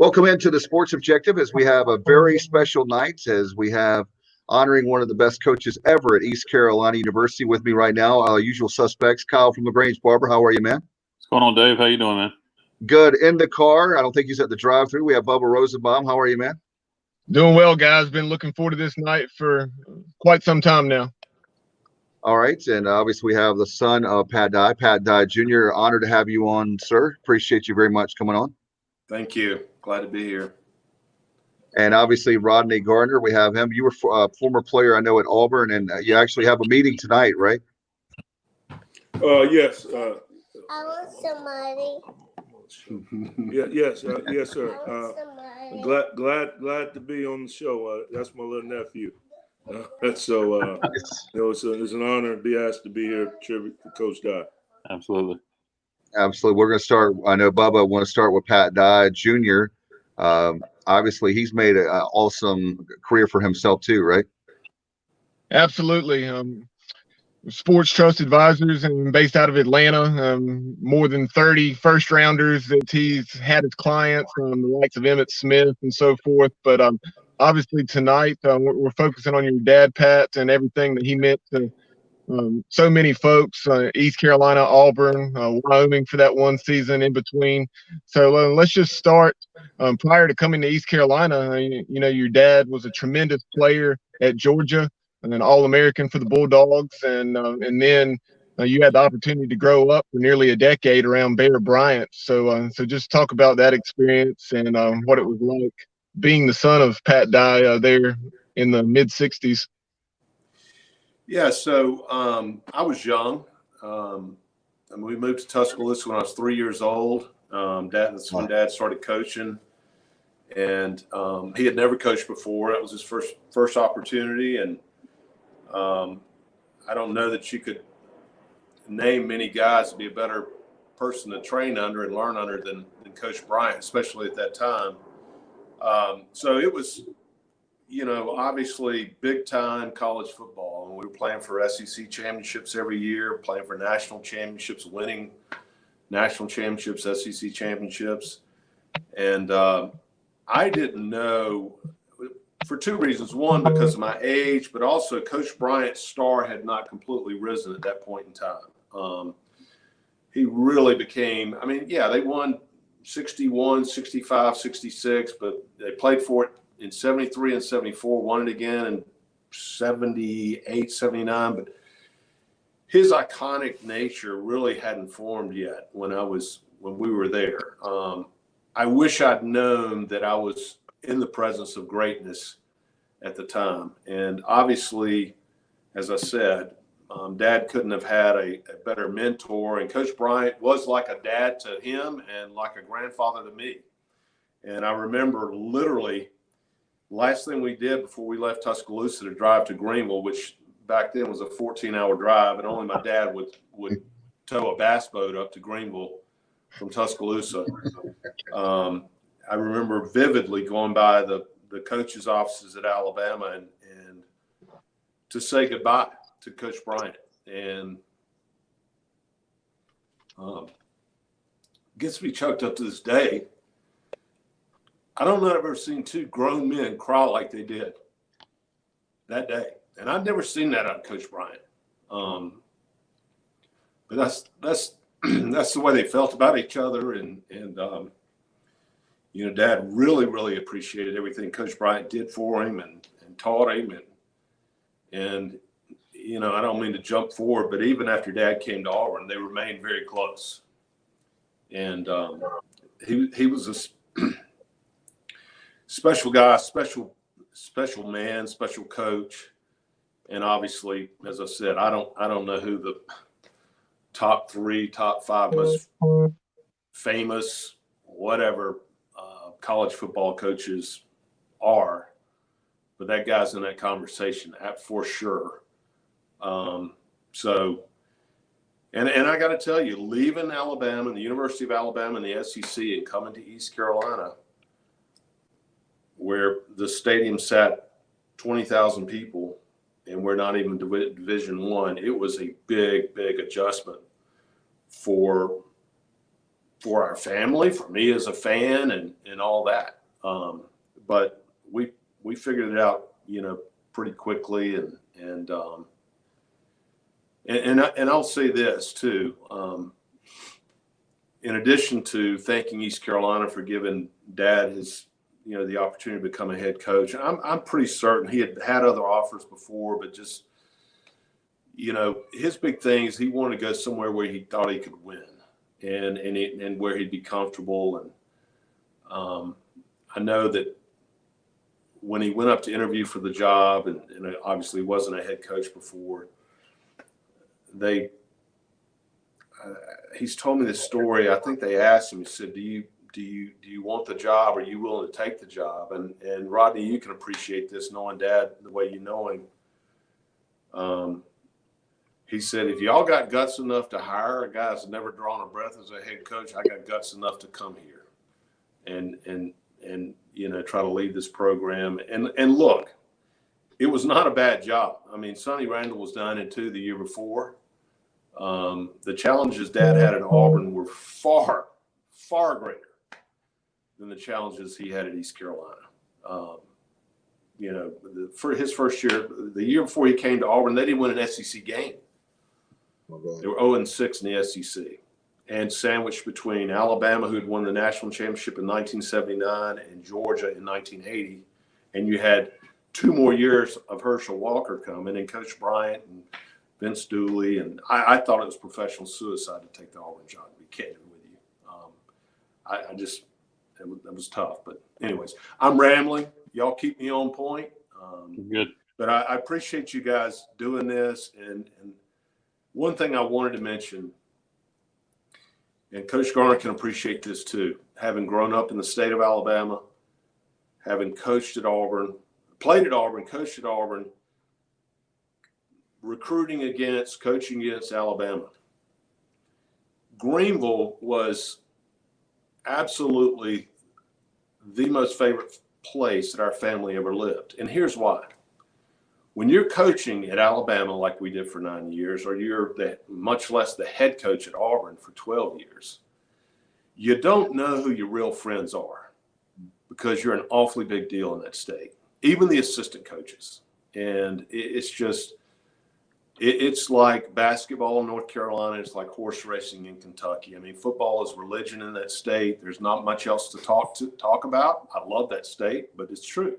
Welcome into the Sports Objective as we have a very special night as we have honoring one of the best coaches ever at East Carolina University. With me right now, usual suspects, Kyle from LaGrange Barber. How are you, man? What's going on, Dave? How you doing, man? Good. In the car. I don't think he's at the drive-thru. We have Bubba Rosenbaum. How are you, man? Doing well, guys. Been looking forward to this night for quite some time now. All right. And obviously we have the son of Pat Dye Jr. Honored to have you on, sir. Appreciate you very much coming on. Thank you. Glad to be here. And obviously Rodney Gardner, we have him. You were a former player, I know, at Auburn, and you actually have a meeting tonight, right? Yes. I want somebody. Yes, sir. Glad to be on the show. That's my little nephew. It's an honor to be asked to be here. Tribute to Coach Dye. Absolutely. We're going to start. I know Bubba want to start with Pat Dye Jr. Obviously, he's made an awesome career for himself too, right? Absolutely. Sports Trust Advisors and based out of Atlanta. More than 30 first rounders that he's had as clients, the likes of Emmitt Smith and so forth. But obviously tonight we're focusing on your dad, Pat, and everything that he meant to so many folks, East Carolina, Auburn, Wyoming for that one season in between. So let's just start. Prior to coming to East Carolina, your dad was a tremendous player at Georgia and an All-American for the Bulldogs. And then you had the opportunity to grow up for nearly a decade around Bear Bryant. So just talk about that experience and what it was like being the son of Pat Dye there in the mid-'60s. Yeah, so I was young. We moved to Tuscaloosa when I was 3 years old. That's when Dad started coaching, and he had never coached before. That was his first opportunity, and I don't know that you could name many guys to be a better person to train under and learn under than Coach Bryant, especially at that time. So it was, obviously big-time college football. And we were playing for SEC championships every year, playing for national championships, winning national championships, SEC championships. And I didn't know for two reasons. One, because of my age, but also Coach Bryant's star had not completely risen at that point in time. He really became – they won 61, 65, 66, but they played for it in 73 and 74, won it again in 78, 79. But his iconic nature really hadn't formed yet when we were there. I wish I'd known that I was in the presence of greatness at the time. And obviously, as I said, Dad couldn't have had a better mentor. And Coach Bryant was like a dad to him and like a grandfather to me. And I remember literally last thing we did before we left Tuscaloosa to drive to Greenville, which back then was a 14-hour drive, and only my dad would tow a bass boat up to Greenville from Tuscaloosa. I remember vividly going by the coaches' offices at Alabama and to say goodbye to Coach Bryant. And gets me choked up to this day. I don't know if I've ever seen two grown men cry like they did that day. And I've never seen that out of Coach Bryant. But that's the way they felt about each other. And Dad really, really appreciated everything Coach Bryant did for him and taught him. And I don't mean to jump forward, but even after Dad came to Auburn, they remained very close. And he was a special guy, special man, special coach. And obviously, as I said, I don't know who the top 3, top 5 most famous, whatever, college football coaches are, but that guy's in that conversation for sure. And I got to tell you, leaving Alabama and the University of Alabama and the SEC and coming to East Carolina, where the stadium sat 20,000 people, and we're not even Division I, it was a big, big adjustment for for our family, for me as a fan, and all that. But we figured it out, pretty quickly, and I'll say this too. In addition to thanking East Carolina for giving Dad his, the opportunity to become a head coach, I'm pretty certain he had other offers before, but just, his big thing is he wanted to go somewhere where he thought he could win, and where he'd be comfortable. And I know that when he went up to interview for the job, and obviously wasn't a head coach before, he's told me this story. I think they asked him, he said, do you want the job? Are you willing to take the job? And Rodney, you can appreciate this, knowing Dad the way you know him. He said, if y'all got guts enough to hire a guy that's never drawn a breath as a head coach, I got guts enough to come here and try to lead this program. And look, it was not a bad job. I mean, Sonny Randall was 9-2 the year before. The challenges Dad had at Auburn were far, far greater than the challenges he had at East Carolina. For his first year, the year before he came to Auburn, they didn't win an SEC game. They were 0-6 in the SEC, and sandwiched between Alabama, who had won the national championship in 1979, and Georgia in 1980. And you had 2 more years of Herschel Walker coming, and Coach Bryant and Vince Dooley. And I thought it was professional suicide to take the Auburn job, to be candid with you. That was tough. But anyways, I'm rambling. Y'all keep me on point. Good. But I appreciate you guys doing this. And one thing I wanted to mention, and Coach Garner can appreciate this too, having grown up in the state of Alabama, having coached at Auburn, played at Auburn, coached at Auburn, coaching against Alabama. Greenville was absolutely the most favorite place that our family ever lived. And here's why. When you're coaching at Alabama like we did for 9 years, or you're much less the head coach at Auburn for 12 years, you don't know who your real friends are, because you're an awfully big deal in that state, even the assistant coaches. And it's like basketball in North Carolina. It's like horse racing in Kentucky. I mean, football is religion in that state. There's not much else to talk about. I love that state, but it's true.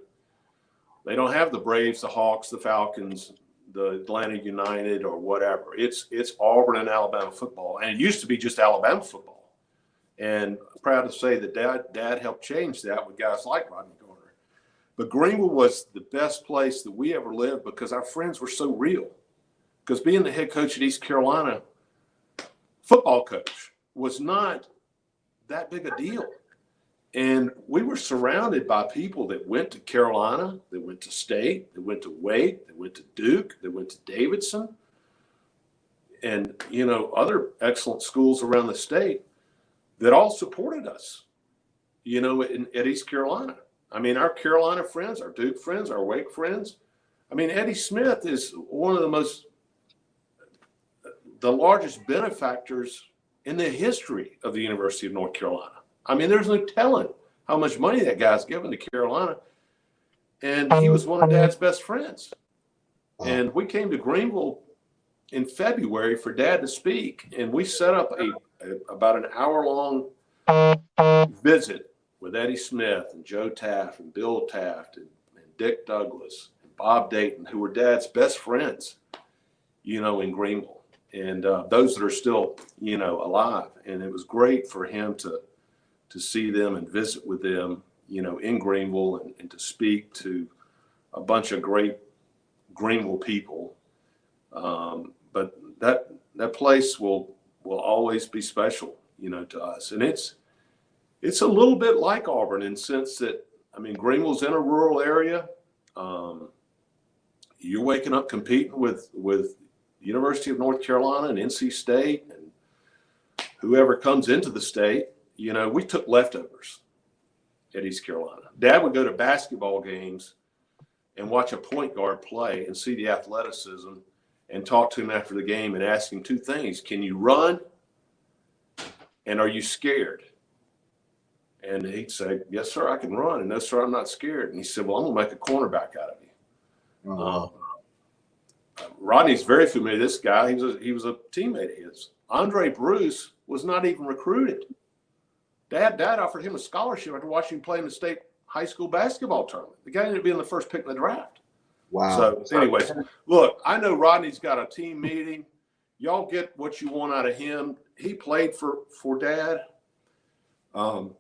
They don't have the Braves, the Hawks, the Falcons, the Atlanta United, or whatever. It's Auburn and Alabama football. And it used to be just Alabama football. And I'm proud to say that Dad helped change that with guys like Rodney Garner. But Greenville was the best place that we ever lived, because our friends were so real. Because being the head coach at East Carolina, football coach, was not that big a deal. And we were surrounded by people that went to Carolina, that went to State, that went to Wake, that went to Duke, that went to Davidson, and, other excellent schools around the state that all supported us, at East Carolina. I mean, our Carolina friends, our Duke friends, our Wake friends. I mean, Eddie Smith is one of the largest benefactors in the history of the University of North Carolina. I mean, there's no telling how much money that guy's given to Carolina. And he was one of Dad's best friends. And we came to Greenville in February for Dad to speak. And we set up about an hour-long visit with Eddie Smith and Joe Taft and Bill Taft and Dick Douglas and Bob Dayton, who were Dad's best friends, in Greenville. And those that are still, alive. And it was great for him to see them and visit with them, in Greenville, and to speak to a bunch of great Greenville people. But that place will always be special, to us. And it's a little bit like Auburn in the sense that, I mean, Greenville's in a rural area. You're waking up competing with University of North Carolina and NC State and whoever comes into the state. We took leftovers at East Carolina. Dad would go to basketball games and watch a point guard play and see the athleticism and talk to him after the game and ask him 2 things. Can you run? And are you scared? And he'd say, yes, sir, I can run. And no, sir, I'm not scared. And he said, well, I'm going to make a cornerback out of you. Rodney's very familiar with this guy. He was a teammate of his. Andre Bruce was not even recruited. Dad offered him a scholarship after watching him play in the state high school basketball tournament. The guy ended up being the first pick in the draft. Wow. So anyways, look, I know Rodney's got a team meeting. Y'all get what you want out of him. He played for Dad. I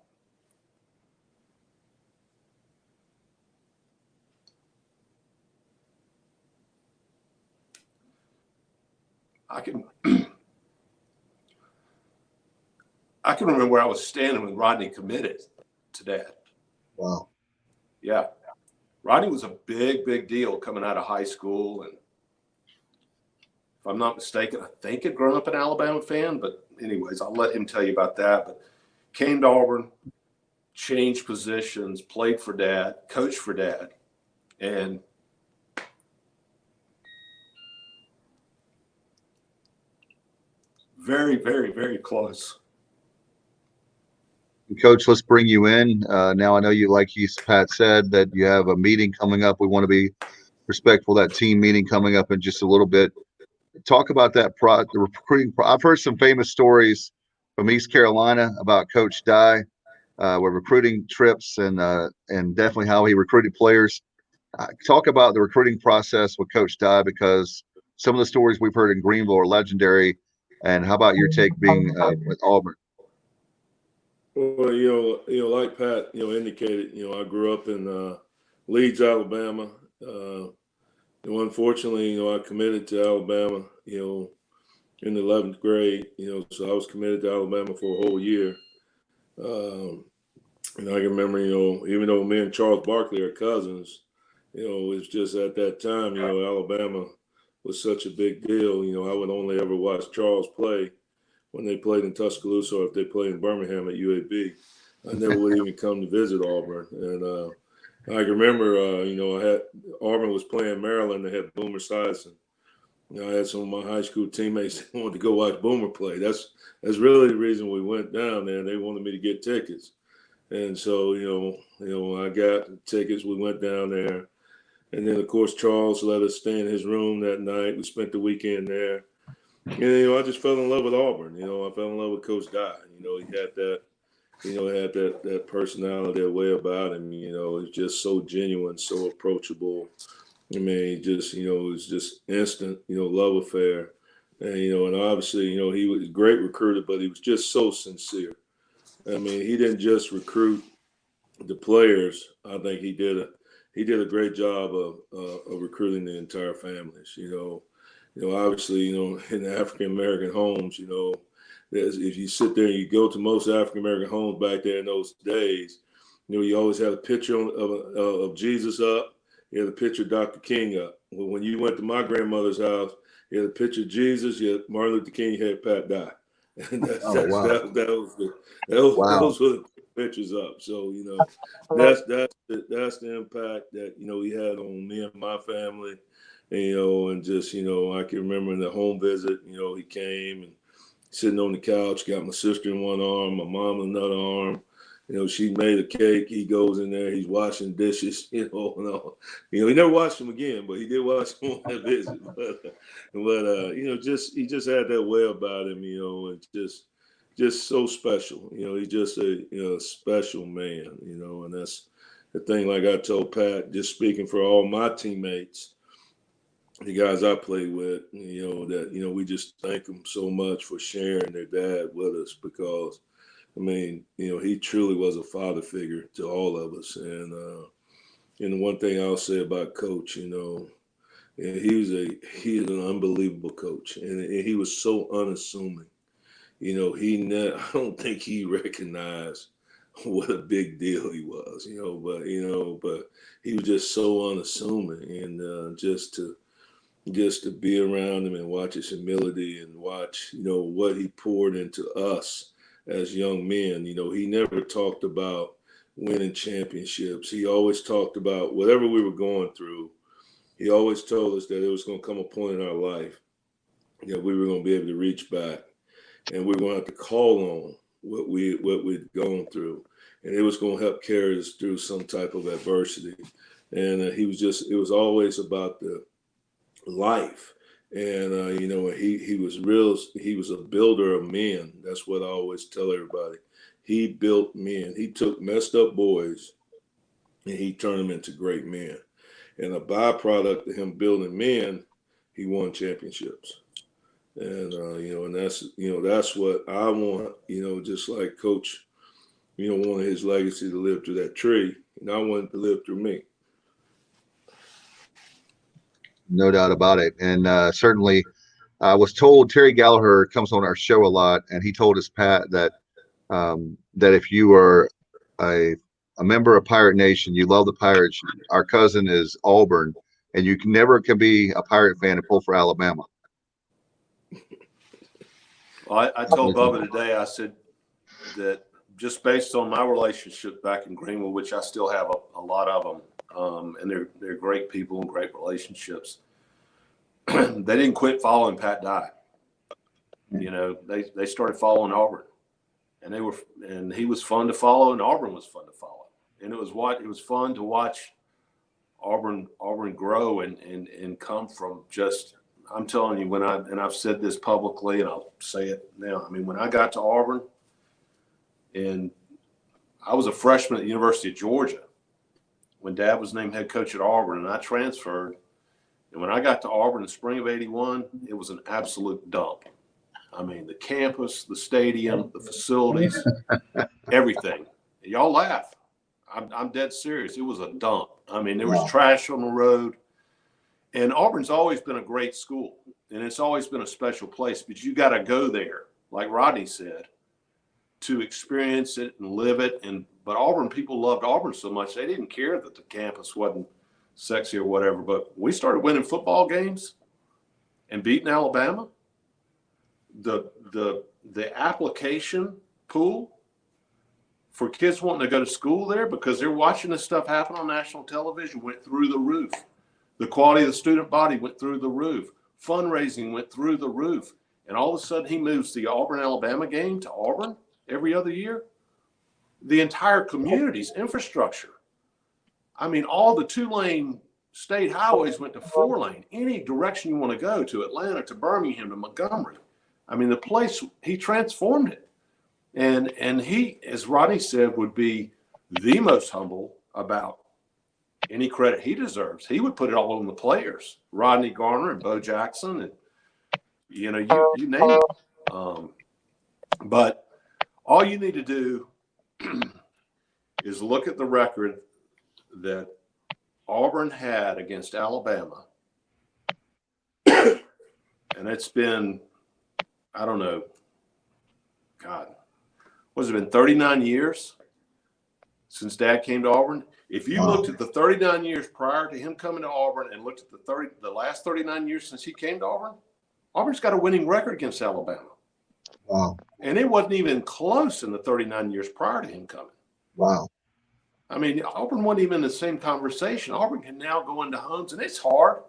can remember where I was standing when Rodney committed to Dad. Wow. Yeah. Rodney was a big deal coming out of high school. And if I'm not mistaken, I think he'd grown up an Alabama fan. But anyways, I'll let him tell you about that. But came to Auburn, changed positions, played for Dad, coached for Dad. And very close. Coach, let's bring you in. Now I know you, like Pat said, that you have a meeting coming up. We want to be respectful of that team meeting coming up in just a little bit. Talk about that the recruiting. I've heard some famous stories from East Carolina about Coach Dye, with recruiting trips and definitely how he recruited players. Talk about the recruiting process with Coach Dye, because some of the stories we've heard in Greenville are legendary. And how about your take being with Auburn? Well, like Pat, indicated, I grew up in Leeds, Alabama. Unfortunately, I committed to Alabama, in the 11th grade, so I was committed to Alabama for a whole year. And I can remember, even though me and Charles Barkley are cousins, it's just at that time, Alabama was such a big deal. I would only ever watch Charles play when they played in Tuscaloosa, or if they played in Birmingham at UAB. I never would even come to visit Auburn. And I can remember, Auburn was playing Maryland. They had Boomer Esiason. I had some of my high school teammates that wanted to go watch Boomer play. That's really the reason we went down there. They wanted me to get tickets. And so, I got tickets. We went down there. And then, of course, Charles let us stay in his room that night. We spent the weekend there. And, I just fell in love with Auburn. I fell in love with Coach Dye. He had that, had that personality, that way about him. It's just so genuine, so approachable. I mean, just, it's just instant, love affair. And, and obviously, he was a great recruiter, but he was just so sincere. I mean, he didn't just recruit the players. I think he did a great job of recruiting the entire families. Obviously, in the African American homes, if you sit there and you go to most African American homes back there in those days, you always had a picture of Jesus up. You had a picture of Dr. King up. Well, when you went to my grandmother's house, you had a picture of Jesus. You had Martin Luther King. You had Pat Dye. And those were the pictures up. So that's the impact that he had on me and my family. And just I can remember in the home visit, he came and sitting on the couch, got my sister in one arm, my mom in another arm. She made a cake. He goes in there. He's washing dishes. He never watched them again, but he did watch them on that visit. He just had that way about him. And just so special. He's just a special man. And that's the thing. Like I told Pat, just speaking for all my teammates, the guys I play with, that we just thank them so much for sharing their dad with us, because I mean, he truly was a father figure to all of us. And the one thing I'll say about Coach, he is an unbelievable coach, and he was so unassuming. I don't think he recognized what a big deal he was, but he was just so unassuming, and just to be around him and watch his humility and watch, what he poured into us as young men. He never talked about winning championships. He always talked about whatever we were going through. He always told us that there was going to come a point in our life that we were going to be able to reach back, and we were going to have to call on what we'd gone through, and it was going to help carry us through some type of adversity. And it was always about the life. And he was a builder of men. That's what I always tell everybody. He built men. He took messed up boys and he turned them into great men. And a byproduct of him building men, he won championships. And and that's what I want, just like Coach, wanted his legacy to live through that tree, and I want it to live through me. No doubt about it. And certainly I was told Terry Gallaher comes on our show a lot, and he told us, Pat, that that if you are a member of Pirate Nation, you love the Pirates, our cousin is Auburn, and you never can be a Pirate fan and pull for Alabama. Well, I told Bubba today, I said that just based on my relationship back in Greenville, which I still have a lot of them, and they're great people and great relationships. They didn't quit following Pat Dye. They started following Auburn, and he was fun to follow, and Auburn was fun to follow, and it was fun to watch Auburn grow and come from just. I'm telling you, and I've said this publicly, and I'll say it now. I mean, when I got to Auburn, and I was a freshman at the University of Georgia when Dad was named head coach at Auburn, and I transferred. And when I got to Auburn in spring of '81, it was an absolute dump. I mean, the campus, the stadium, the facilities, everything. Y'all laugh. I'm dead serious. It was a dump. I mean, there was trash on the road. And Auburn's always been a great school, and it's always been a special place, but you got to go there, like Rodney said, to experience it and live it. But Auburn, people loved Auburn so much, they didn't care that the campus wasn't sexy or whatever. But we started winning football games and beating Alabama. The application pool for kids wanting to go to school there because they're watching this stuff happen on national television went through the roof. The quality of the student body went through the roof. Fundraising went through the roof. And all of a sudden he moves the Auburn-Alabama game to Auburn every other year. The entire community's infrastructure. I mean, all the 2-lane state highways went to 4-lane. Any direction you want to go, to Atlanta, to Birmingham, to Montgomery. I mean, the place, he transformed it. And he, as Rodney said, would be the most humble about any credit he deserves. He would put it all on the players, Rodney Garner and Bo Jackson, and you name it. But all you need to do is look at the record that Auburn had against Alabama, and it's been, I don't know, God, what's it been, 39 years since Dad came to Auburn? If you looked at the 39 years prior to him coming to Auburn and looked at the last 39 years since he came to Auburn, Auburn's got a winning record against Alabama. Wow. And it wasn't even close in the 39 years prior to him coming. Wow. I mean, Auburn wasn't even in the same conversation. Auburn can now go into homes, and it's hard.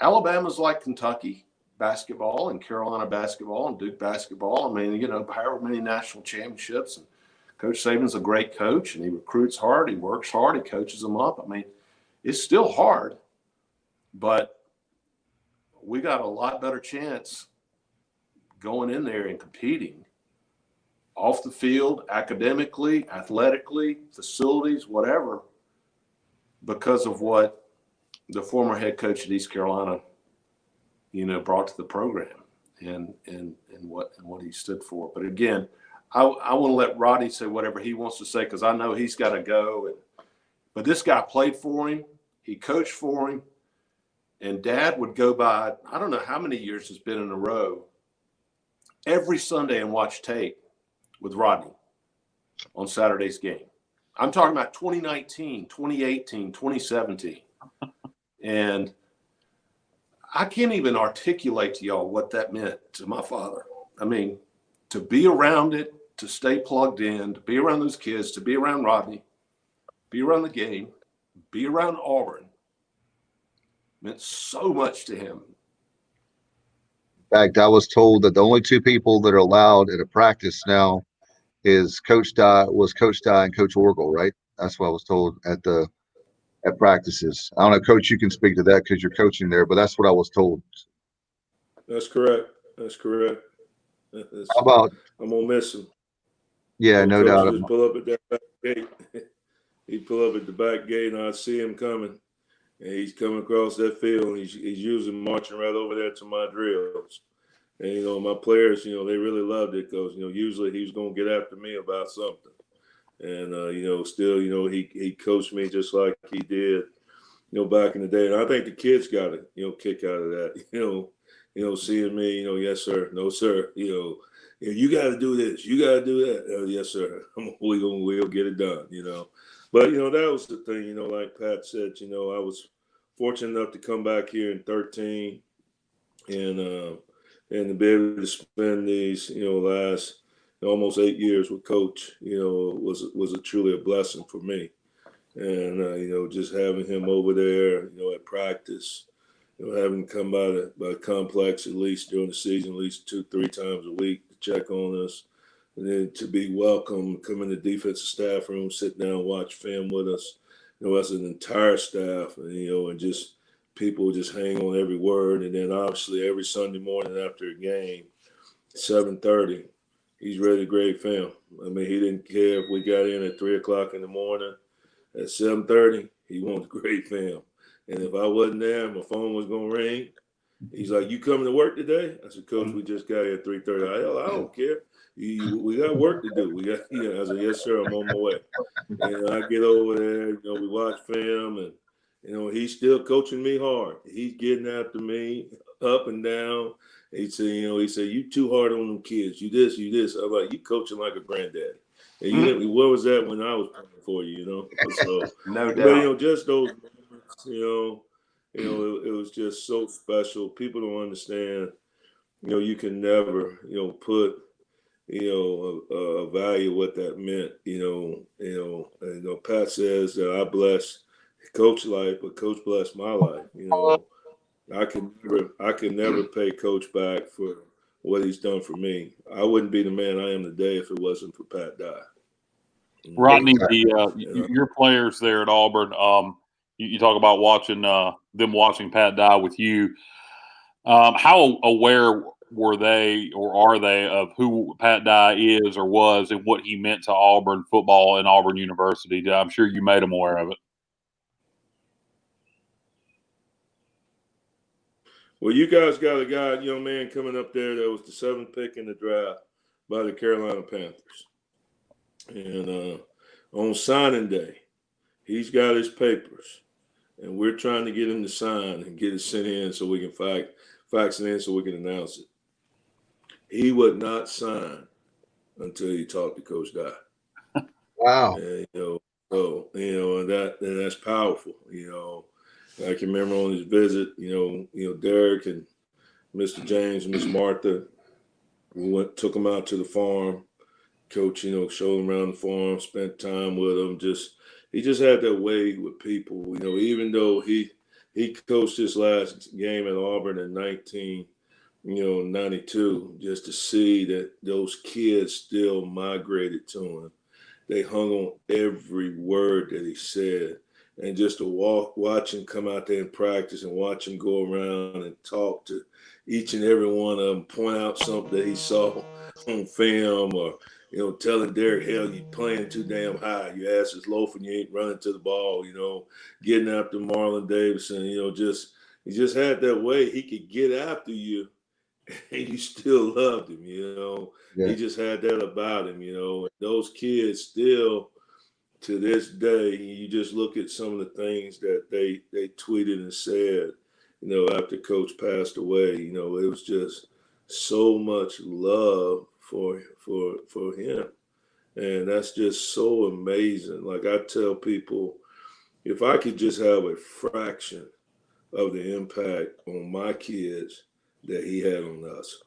Alabama's like Kentucky basketball and Carolina basketball and Duke basketball. I mean, however many national championships. And Coach Saban's a great coach, and he recruits hard. He works hard. He coaches them up. I mean, it's still hard, but we got a lot better chance going in there and competing off the field, academically, athletically, facilities, whatever, because of what the former head coach at East Carolina, brought to the program and what he stood for. But again, I want to let Rodney say whatever he wants to say because I know he's got to go. But this guy played for him. He coached for him. And Dad would go by, I don't know how many years it's been in a row, every Sunday and watch tape with Rodney on Saturday's game. I'm talking about 2019, 2018, 2017. And I can't even articulate to y'all what that meant to my father. I mean, to be around it, to stay plugged in, to be around those kids, to be around Rodney, be around the game, be around Auburn, meant so much to him. In fact, I was told that the only two people that are allowed at a practice now is Coach Dye and Coach Orgel, right? That's what I was told at practices. I don't know, Coach, you can speak to that because you're coaching there, but that's what I was told. That's correct. That's correct. How about? I'm gonna miss him. Yeah, no Coach doubt. just pull up at that back gate. He'd pull up at the back gate, and I'd see him coming, and he's coming across that field. And he's usually marching right over there to my drills. And my players, they really loved it because usually he was gonna get after me about something. And still, he coached me just like he did, back in the day. And I think the kids got a kick out of that. Seeing me, yes sir, no sir, you got to do this, you got to do that. Yes sir, we'll get it done. But that was the thing. Like Pat said, I was fortunate enough to come back here in 13, and to be able to spend these last almost 8 years with Coach, was truly a blessing for me. And just having him over there, at practice, having him come by the complex at least during the season, at least 2-3 times a week to check on us, and then to be welcome, come in the defensive staff room, sit down, watch film with us, as an entire staff, and just people just hang on every word. And then obviously every Sunday morning after a game, 7:30, he's ready to grade film. I mean, he didn't care if we got in at 3:00 in the morning. At 7:30, he wanted to grade film. And if I wasn't there, my phone was going to ring. He's like, "You coming to work today?" I said, "Coach, we just got here at 3:30. I don't care. We got work to do. We got, I said, "Yes, sir, I'm on my way." And I get over there, we watch film, and, he's still coaching me hard. He's getting after me up and down. He said, "You too hard on them kids. You this, you this." I'm like, "You coaching like a granddaddy." And where was that when I was playing for you, So, No doubt. But, just those moments, it was just so special. People don't understand, you can never, put, a value what that meant, and Pat says that I bless Coach life, but Coach blessed my life. I can never pay Coach back for what he's done for me. I wouldn't be the man I am today if it wasn't for Pat Dye. Rodney, your players there at Auburn, you talk about watching them watching Pat Dye with you. How aware were they or are they of who Pat Dye is or was and what he meant to Auburn football and Auburn University? I'm sure you made them aware of it. Well, you guys got a young man coming up there that was the 7th pick in the draft by the Carolina Panthers. And on signing day, he's got his papers, and we're trying to get him to sign and get it sent in so we can fax it in so we can announce it. He would not sign until he talked to Coach Dye. Wow. And, and that's powerful. I can remember on his visit, Derek and Mr. James and Miss Martha, we took him out to the farm. Coach, showed him around the farm, spent time with him. He just had that way with people. Even though he coached his last game at Auburn in 92, just to see that those kids still migrated to him. They hung on every word that he said. And just to watch him come out there and practice and watch him go around and talk to each and every one of them, point out something that he saw on film, or, telling Derek, "Hell, you playing too damn high. Your ass is loafing. You ain't running to the ball," getting after Marlon Davidson, he just had that way. He could get after you and you still loved him, Yeah. He just had that about him, And those kids still, to this day, you just look at some of the things that they tweeted and said, after Coach passed away. It was just so much love for him, and that's just so amazing. Like I tell people, if I could just have a fraction of the impact on my kids that he had on us,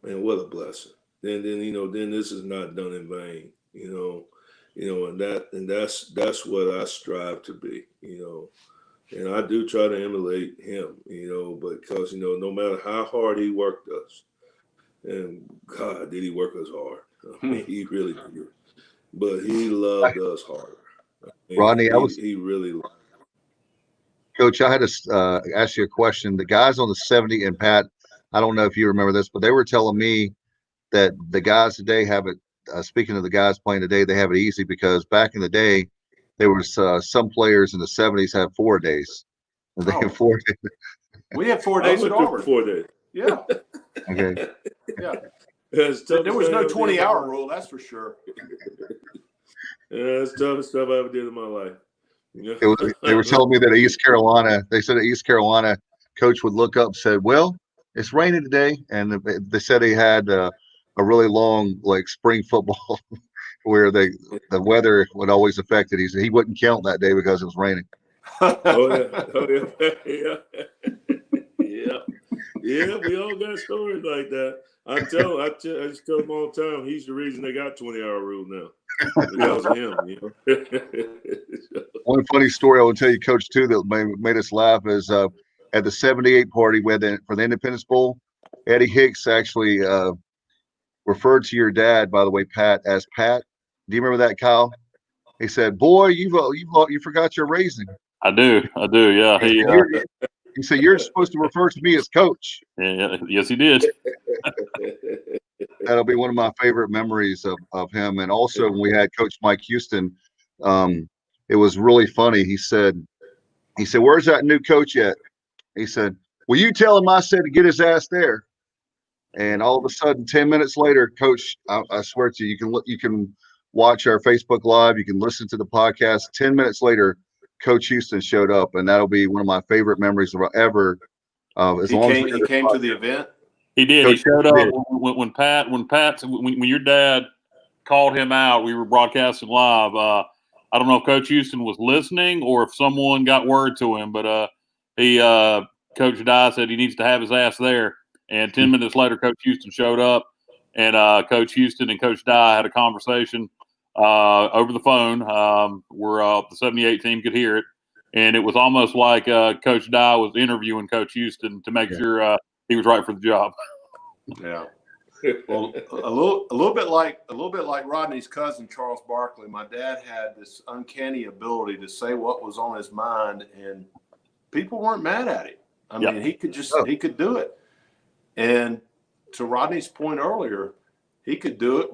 man, what a blessing. Then this is not done in vain, and that's what I strive to be, and I do try to emulate him, because, no matter how hard he worked us, and God, did he work us hard. He really did. But he loved us hard. Rodney, he really loved. Coach, I had to ask you a question. The guys on the 70, and Pat, I don't know if you remember this, but they were telling me that the guys today have it. Speaking of the guys playing today, they have it easy because back in the day, there was some players in the 70s have 4 days. They have 4 days. We had 4 days at Auburn. 4 days. Yeah. Okay. Yeah. There was no 20-hour rule, that's for sure. Yeah, that's the toughest stuff I ever did in my life. Yeah. They were telling me that at East Carolina, they said at East Carolina, coach would look up and said, well, it's raining today. And they said he had a really long, like, spring football where the weather would always affect it. He wouldn't count that day because it was raining. Yeah, we all got stories like that. I just tell them all the time, he's the reason they got 20-hour rule now. Because of him, you know. One funny story I will tell you, Coach, too, that made us laugh is at the 78 party for the Independence Bowl, Eddie Hicks actually referred to your dad, by the way, Pat, as Pat. Do you remember that, Kyle? He said, "Boy, you forgot your raising." I do. Yeah. He said, "You're supposed to refer to me as Coach." Yeah, yes, he did. That'll be one of my favorite memories of him. And also when we had Coach Mike Houston, it was really funny. He said, "Where's that new coach at?" He said, "Well, you tell him I said to get his ass there." And all of a sudden, 10 minutes later, Coach, I swear to you, you can watch our Facebook Live, you can listen to the podcast. 10 minutes later, Coach Houston showed up, and that'll be one of my favorite memories ever. He came to the event. He did. Coach, he showed up when your dad called him out. We were broadcasting live. I don't know if Coach Houston was listening or if someone got word to him, but Coach Dye said he needs to have his ass there. And 10 minutes later, Coach Houston showed up, and Coach Houston and Coach Dye had a conversation over the phone where the 78 team could hear it. And it was almost like Coach Dye was interviewing Coach Houston to make sure he was right for the job. Yeah. Well, a little bit like Rodney's cousin, Charles Barkley, my dad had this uncanny ability to say what was on his mind, and people weren't mad at him. I mean, he could do it. And to Rodney's point earlier, he could do it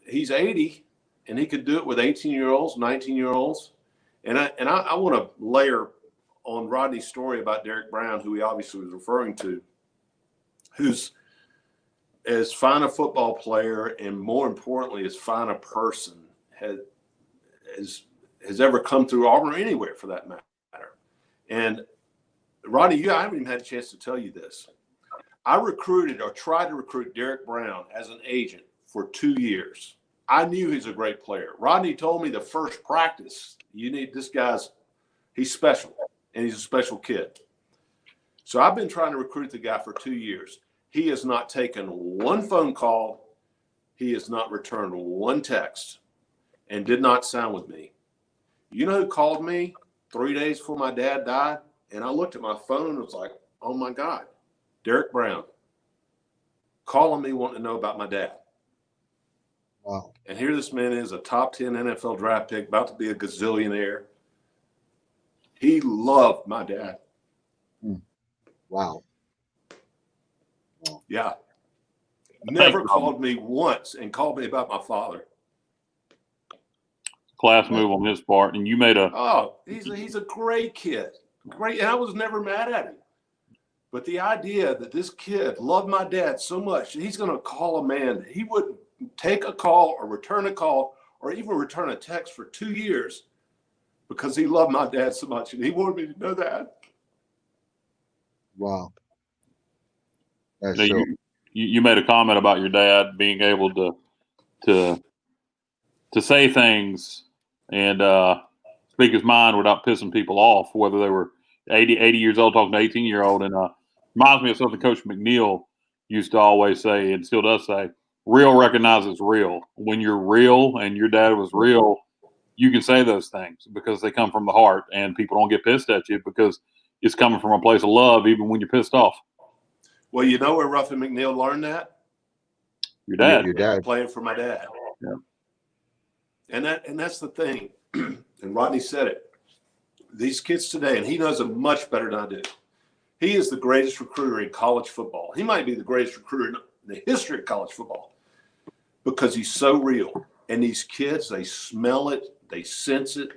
he's 80, and he could do it with 18-year-olds, 19-year-olds. And I want to layer on Rodney's story about Derek Brown, who he obviously was referring to, who's as fine a football player and, more importantly, as fine a person has ever come through Auburn or anywhere for that matter. And Rodney, I haven't even had a chance to tell you this. I recruited or tried to recruit Derek Brown as an agent for 2 years. I knew he's a great player. Rodney told me the first practice, he's special, and he's a special kid. So I've been trying to recruit the guy for 2 years. He has not taken one phone call. He has not returned one text and did not sign with me. You know who called me 3 days before my dad died? And I looked at my phone and was like, oh, my God, Derek Brown calling me wanting to know about my dad. Wow. And here this man is, a top 10 NFL draft pick, about to be a gazillionaire. He loved my dad. Wow. Yeah. Never called me once and called me about my father. Class move on his part. And you made he's a great kid. Great. And I was never mad at him. But the idea that this kid loved my dad so much, he's going to call a man. He wouldn't take a call or return a call or even return a text for 2 years because he loved my dad so much. And he wanted me to know that. Wow. You made a comment about your dad being able to say things and speak his mind without pissing people off, whether they were 80 years old talking to 18-year-old. And reminds me of something Coach McNeill used to always say and still does say, real recognizes real. When you're real and your dad was real, you can say those things because they come from the heart and people don't get pissed at you because it's coming from a place of love even when you're pissed off. Well, you know where Ruffin McNeill learned that? Your dad. Your dad. Playing for my dad. Yeah. And that's the thing. And Rodney said it. These kids today, and he knows it much better than I do. He is the greatest recruiter in college football. He might be the greatest recruiter in the history of college football because he's so real. And these kids, they smell it, they sense it.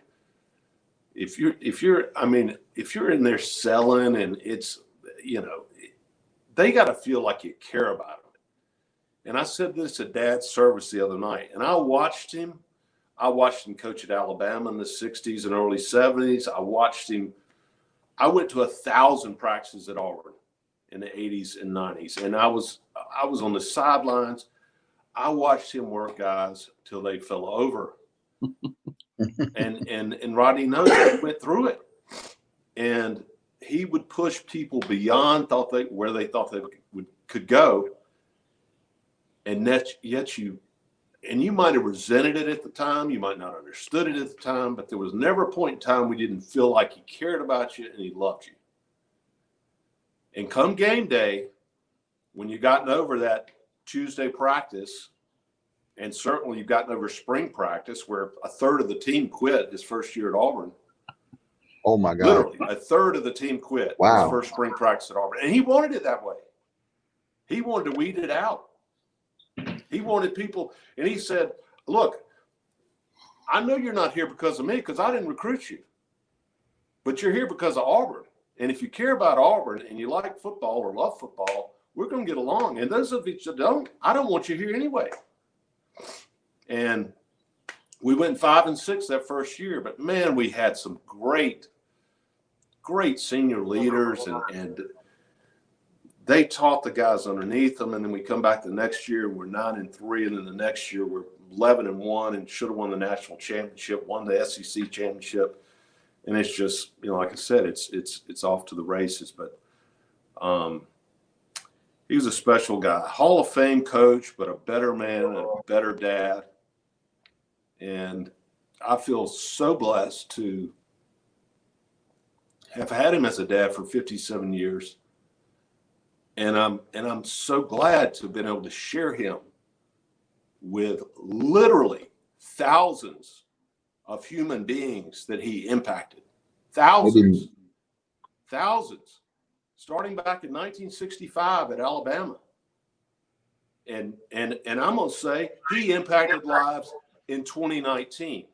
If you're in there selling and it's, they got to feel like you care about them. And I said this at Dad's service the other night, and I watched him coach at Alabama in the 60s and early 70s. I went to 1,000 practices at Auburn in the 80s and 90s. And I was on the sidelines. I watched him work guys till they fell over. and Rodney knows he went through it. And he would push people beyond where they thought they could go. And you might have resented it at the time. You might not have understood it at the time, but there was never a point in time we didn't feel like he cared about you and he loved you. And come game day, when you've gotten over that Tuesday practice, and certainly you've gotten over spring practice where a third of the team quit his first year at Auburn. Oh, my God. Literally, a third of the team quit his first spring practice at Auburn. And he wanted it that way. He wanted to weed it out. He wanted people, and he said, look, I know you're not here because of me because I didn't recruit you, but you're here because of Auburn. And if you care about Auburn and you like football or love football, we're going to get along. And those of you that don't, I don't want you here anyway. And we went 5-6 that first year, but man, we had some great senior leaders and they taught the guys underneath them, and then we come back the next year, we're 9-3, and then the next year we're 11-1 and should have won the national championship, won the SEC championship, and it's just, like I said, it's off to the races. But he was a special guy, Hall of Fame coach, but a better man and a better dad, and I feel so blessed to have had him as a dad for 57 years. And I'm so glad to have been able to share him with literally thousands of human beings that he impacted. Thousands. Starting back in 1965 at Alabama. And I'm going to say he impacted lives in 2019.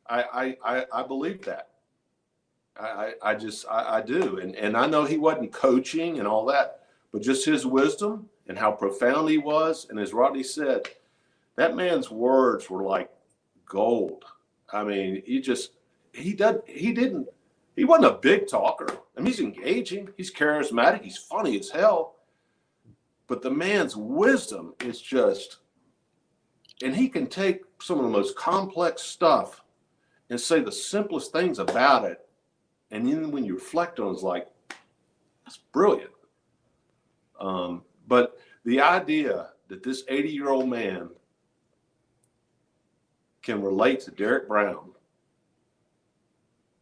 I believe that. I do. And I know he wasn't coaching and all that, but just his wisdom and how profound he was. And as Rodney said, that man's words were like gold. I mean, he wasn't a big talker. I mean, he's engaging, he's charismatic, he's funny as hell. But the man's wisdom is just, and he can take some of the most complex stuff and say the simplest things about it. And then when you reflect on it, it's like, that's brilliant. But the idea that this 80-year-old man can relate to Derek Brown,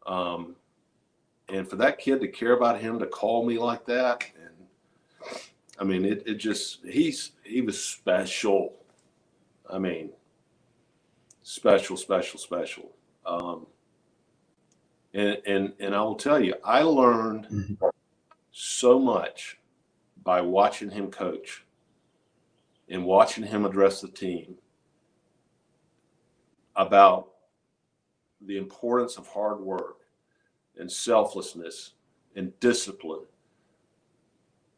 and for that kid to care about him, to call me like that, and I mean, it just, he was special. I mean, special. And I will tell you, I learned so much by watching him coach and watching him address the team about the importance of hard work and selflessness and discipline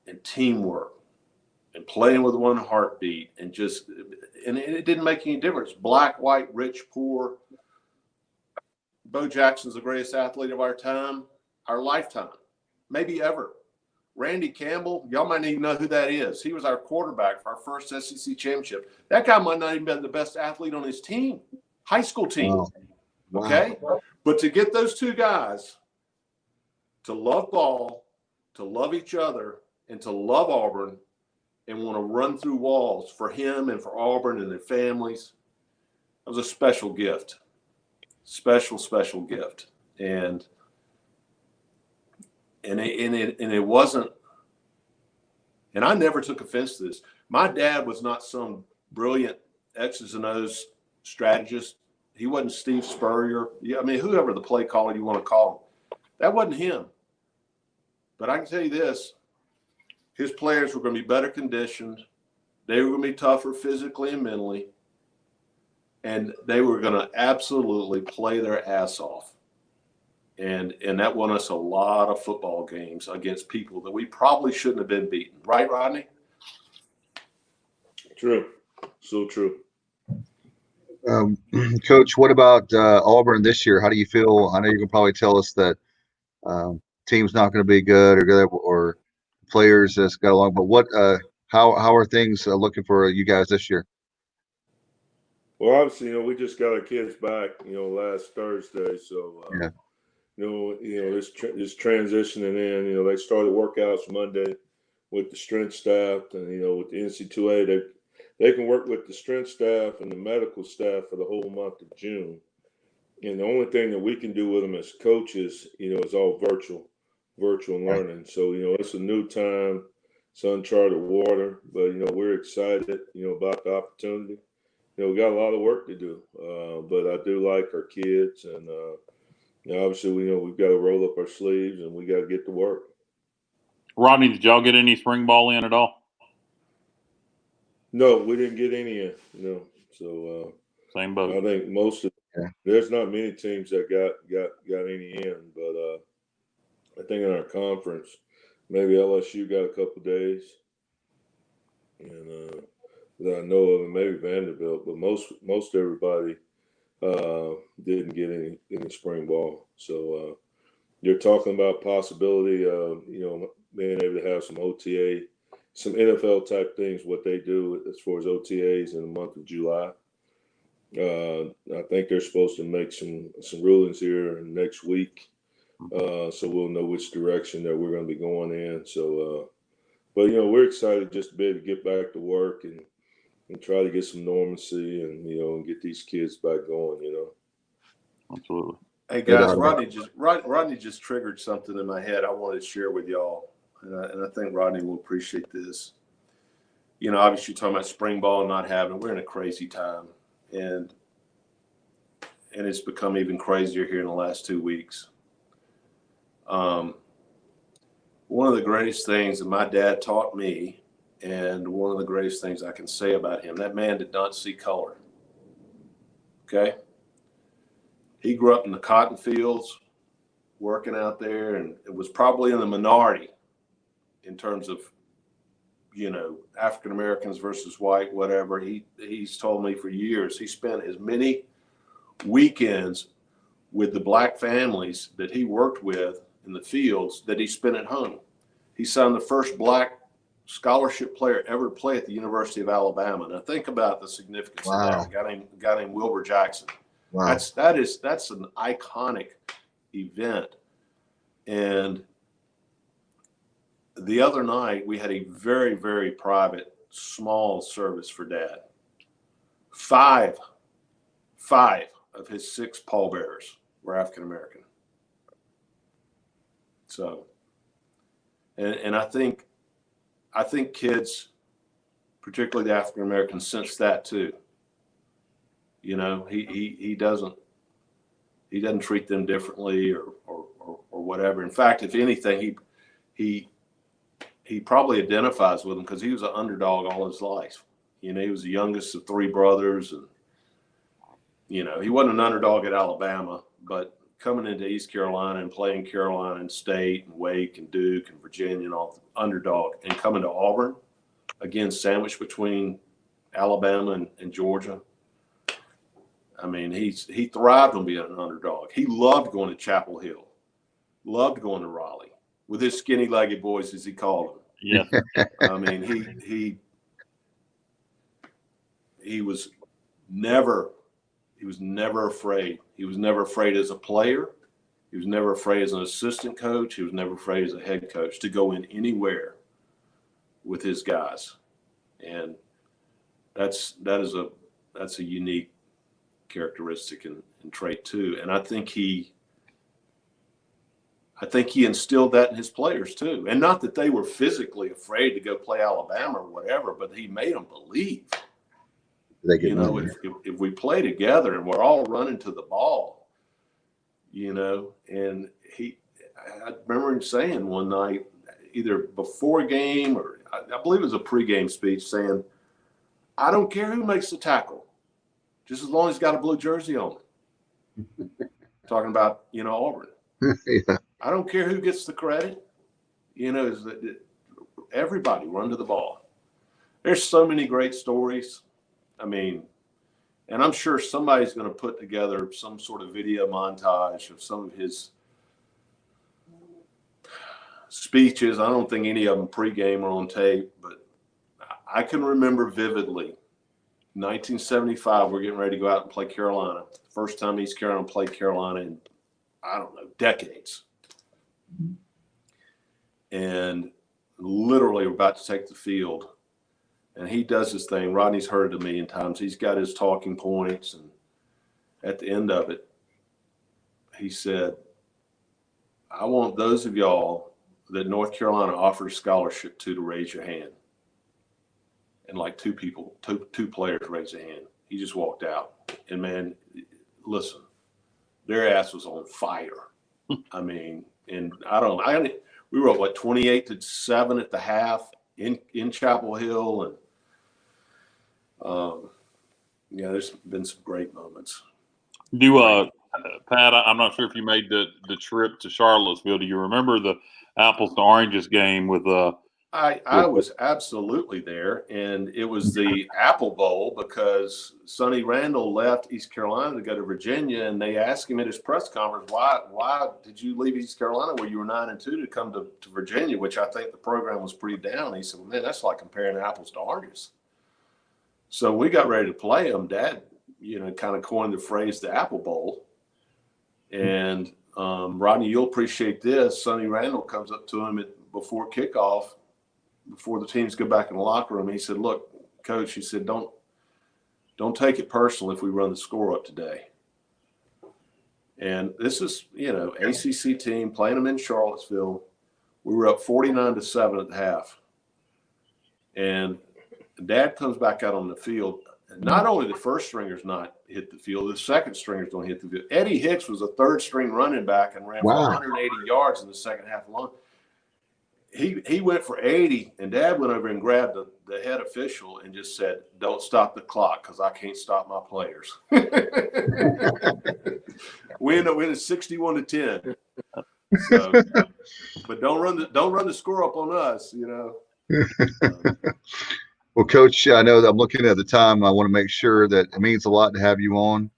and teamwork and playing with one heartbeat and it didn't make any difference. Black, white, rich, poor. Bo Jackson's the greatest athlete of our time, our lifetime, maybe ever. Randy Campbell, y'all might not even know who that is. He was our quarterback for our first SEC championship. That guy might not even been the best athlete on his team, high school team. Wow. Okay? But to get those two guys to love ball, to love each other, and to love Auburn and want to run through walls for him and for Auburn and their families, that was a special gift. Special gift. And it wasn't, and I never took offense to this. My dad was not some brilliant X's and O's strategist. He wasn't Steve Spurrier. Yeah, I mean, whoever the play caller you want to call him, that wasn't him. But I can tell you this, his players were going to be better conditioned. They were going to be tougher physically and mentally. And they were going to absolutely play their ass off. And that won us a lot of football games against people that we probably shouldn't have been beaten. Right, Rodney? True. So true. Coach, what about Auburn this year? How do you feel? I know you can probably tell us that team's not going to be good or players that's got along, but what? How are things looking for you guys this year? Well, obviously, we just got our kids back, last Thursday. So, Yeah. this transitioning in, they started workouts Monday with the strength staff and, with the NC2A, they can work with the strength staff and the medical staff for the whole month of June. And the only thing that we can do with them as coaches, is all virtual learning. So, it's a new time, it's uncharted water, but, we're excited, about the opportunity. We got a lot of work to do, but I do like our kids. And, obviously, we've got to roll up our sleeves and we got to get to work. Rodney, did y'all get any spring ball in at all? No, we didn't get any in, So Same boat. I think there's not many teams that got any in, but I think in our conference, maybe LSU got a couple days, and that I know of, and maybe Vanderbilt, but most everybody didn't get any spring ball. So you're talking about possibility of being able to have some OTA, some NFL type things, what they do as far as OTAs in the month of July. I think they're supposed to make some rulings here next week, so we'll know which direction that we're going to be going in. So, but we're excited just to be able to get back to work and try to get some normalcy and and get these kids back going. Absolutely. Hey guys, Rodney just triggered something in my head I wanted to share with y'all, and I think Rodney will appreciate this. Obviously you're talking about spring ball not having. We're in a crazy time, and it's become even crazier here in the last 2 weeks. One of the greatest things that my dad taught me, and one of the greatest things I can say about him, that man did not see color. Okay? He grew up in the cotton fields, working out there, and it was probably in the minority in terms of, African Americans versus white, whatever. He's told me for years he spent as many weekends with the black families that he worked with in the fields that he spent at home. He signed the first black scholarship player ever to play at the University of Alabama. Now think about the significance of that. A guy named Wilbur Jackson. Wow. That's an iconic event. And the other night we had a very, very private, small service for Dad. Five of his 6 pallbearers were African American. So, and I think kids, particularly the African Americans, sense that too. He doesn't treat them differently or whatever. In fact, if anything, he probably identifies with them because he was an underdog all his life. He was the youngest of 3 brothers, and he wasn't an underdog at Alabama, but coming into East Carolina and playing Carolina State and Wake and Duke and Virginia and all, underdog, and coming to Auburn, again, sandwiched between Alabama and Georgia. I mean, he thrived on being an underdog. He loved going to Chapel Hill, loved going to Raleigh with his skinny-legged boys, as he called them. Yeah. I mean, he was never afraid. He was never afraid as a player. He was never afraid as an assistant coach. He was never afraid as a head coach to go in anywhere with his guys. And that's a unique characteristic and trait too. And I think he I think he instilled that in his players too. And not that they were physically afraid to go play Alabama or whatever, but he made them believe. If we play together and we're all running to the ball, and I remember him saying one night, either before a game or I believe it was a pregame speech, saying, I don't care who makes the tackle, just as long as he's got a blue jersey on. Talking about, Auburn. Yeah. I don't care who gets the credit. Everybody run to the ball. There's so many great stories. I mean, and I'm sure somebody's going to put together some sort of video montage of some of his speeches. I don't think any of them pregame or on tape, but I can remember vividly 1975, we're getting ready to go out and play Carolina. First time East Carolina played Carolina in, I don't know, decades. And literally we're about to take the field. And he does his thing. Rodney's heard it a million times. He's got his talking points. And at the end of it, he said, I want those of y'all that North Carolina offered a scholarship to raise your hand. And like two players raised a hand. He just walked out. And man, listen, their ass was on fire. I mean, and we were at 28-7 at the half in Chapel Hill. And there's been some great moments. Pat, I'm not sure if you made the trip to Charlottesville. Do you remember the apples to oranges game with I was absolutely there, and it was the Apple Bowl because Sonny Randall left East Carolina to go to Virginia, and they asked him at his press conference, why did you leave East Carolina where you were 9-2 to come to Virginia, which I think the program was pretty down. He said, well, man, that's like comparing apples to oranges. So we got ready to play them. Dad, kind of coined the phrase the Apple Bowl. And Rodney, you'll appreciate this. Sonny Randall comes up to him before kickoff, before the teams go back in the locker room. He said, look, Coach, he said, don't take it personal if we run the score up today. And this is, ACC team playing them in Charlottesville. We were up 49-7 at the half. And Dad comes back out on the field. And not only the first stringers not hit the field, the second stringers don't hit the field. Eddie Hicks was a third string running back and ran for 180 yards in the second half alone. He went for 80, and Dad went over and grabbed the head official and just said, don't stop the clock because I can't stop my players. We ended up winning 61-10. So, but don't run the score up on us, Well, Coach, I know that I'm looking at the time. I want to make sure that it means a lot to have you on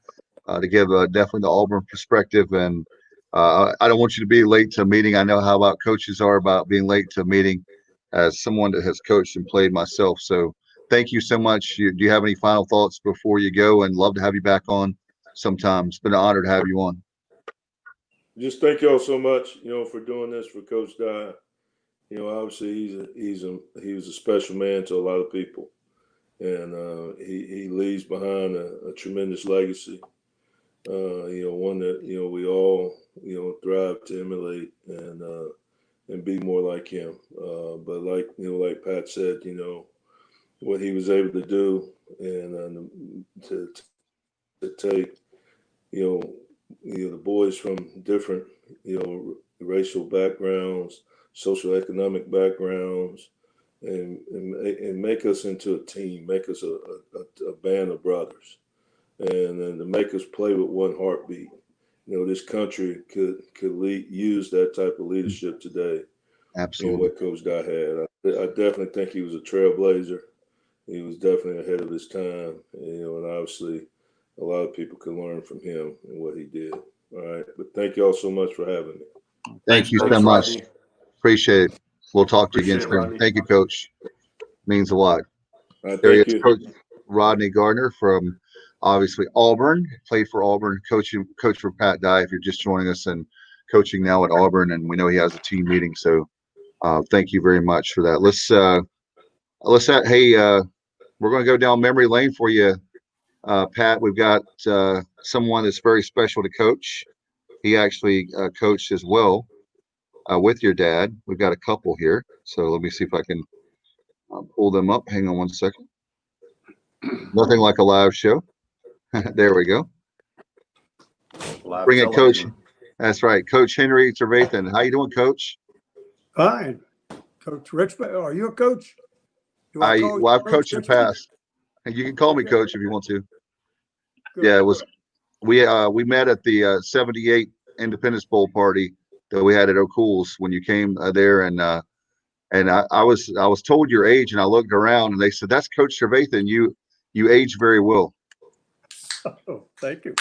to give definitely the Auburn perspective. And I don't want you to be late to a meeting. I know how about coaches are about being late to a meeting as someone that has coached and played myself. So thank you so much. Do you have any final thoughts before you go? And love to have you back on sometime. It's been an honor to have you on. Just thank y'all so much, for doing this for Coach Dye. Obviously he was a special man to a lot of people, and he leaves behind a tremendous legacy. One that we all thrive to emulate and be more like him. But like Pat said, what he was able to do and to take the boys from different racial backgrounds, social economic backgrounds, and make us into a team, make us a band of brothers, and then to make us play with one heartbeat. This country could use that type of leadership today. Absolutely. What Coach Dye had. I definitely think he was a trailblazer. He was definitely ahead of his time, and obviously a lot of people can learn from him and what he did. All right. But thank you all so much for having me. Thank you so much. Rodney. Appreciate it. We'll talk to you again Appreciate it, soon. Rodney. Thank you, Coach. Means a lot. All right, There he thank is, you. Coach Rodney Gardner from obviously Auburn, played for Auburn, coach for Pat Dye if you're just joining us, and coaching now at Auburn, and we know he has a team meeting. So thank you very much for that. We're going to go down memory lane for you, Pat. We've got someone that's very special to Coach. He actually coached as well with your dad. We've got a couple here, so let me see if I can pull them up. Hang on one second. Nothing like a live show. There we go. Live Bring it, Coach. television. That's right, Coach Henry Trevathan. How you doing, Coach? Fine. Coach Richmond, are you a coach? Do I've you coached Coach in the Richmond? past. And you can call me Coach if you want to. Good. Yeah, it was. We met at the 78 Independence Bowl party that we had at O'Cool's when you came there, and I was told your age, and I looked around, and they said that's Coach Trevathan. You age very well. Oh, thank you.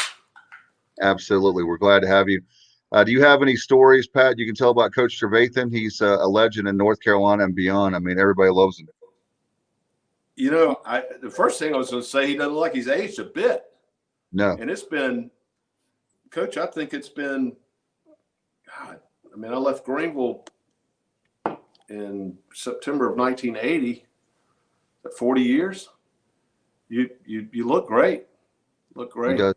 Absolutely, we're glad to have you. Do you have any stories, Pat, you can tell about Coach Trevathan? He's a legend in North Carolina and beyond. I mean, everybody loves him. You know, the first thing I was going to say, he doesn't look like he's aged a bit. No, And it's been, Coach, I think it's been, God, I mean, I left Greenville in September of 1980. 40 years. You look great. Look he great. does.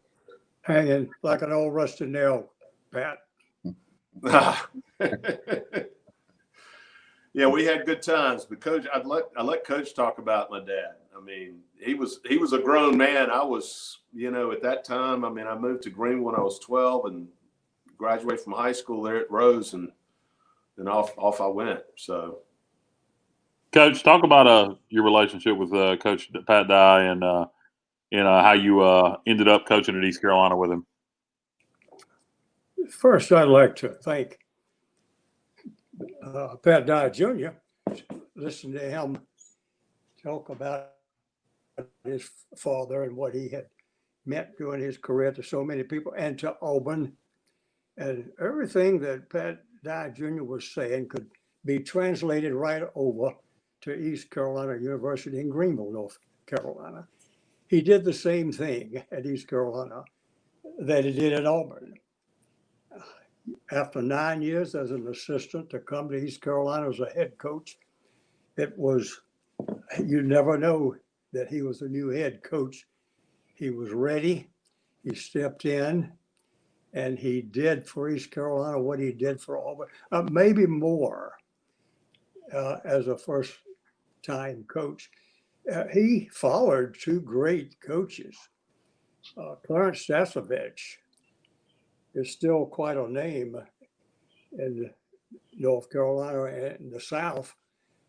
Hanging like an old rusted nail, Pat. Yeah, we had good times. But Coach, I let Coach talk about my dad. I mean, he was a grown man. I was, at that time. I mean, I moved to Greenville when I was 12 and graduated from high school there at Rose, and then off I went. So, Coach, talk about your relationship with Coach Pat Dye and how you ended up coaching at East Carolina with him. First, I'd like to thank Pat Dye Jr. Listen to him talk about his father and what he had meant during his career to so many people and to Auburn. And everything that Pat Dye Jr. was saying could be translated right over to East Carolina University in Greenville, North Carolina. He did the same thing at East Carolina that he did at Auburn. After 9 years as an assistant to come to East Carolina as a head coach, it was, you never know that he was a new head coach. He was ready. He stepped in and he did for East Carolina what he did for Auburn, maybe more as a first-time coach. He followed two great coaches. Clarence Stasovich is still quite a name in North Carolina and the South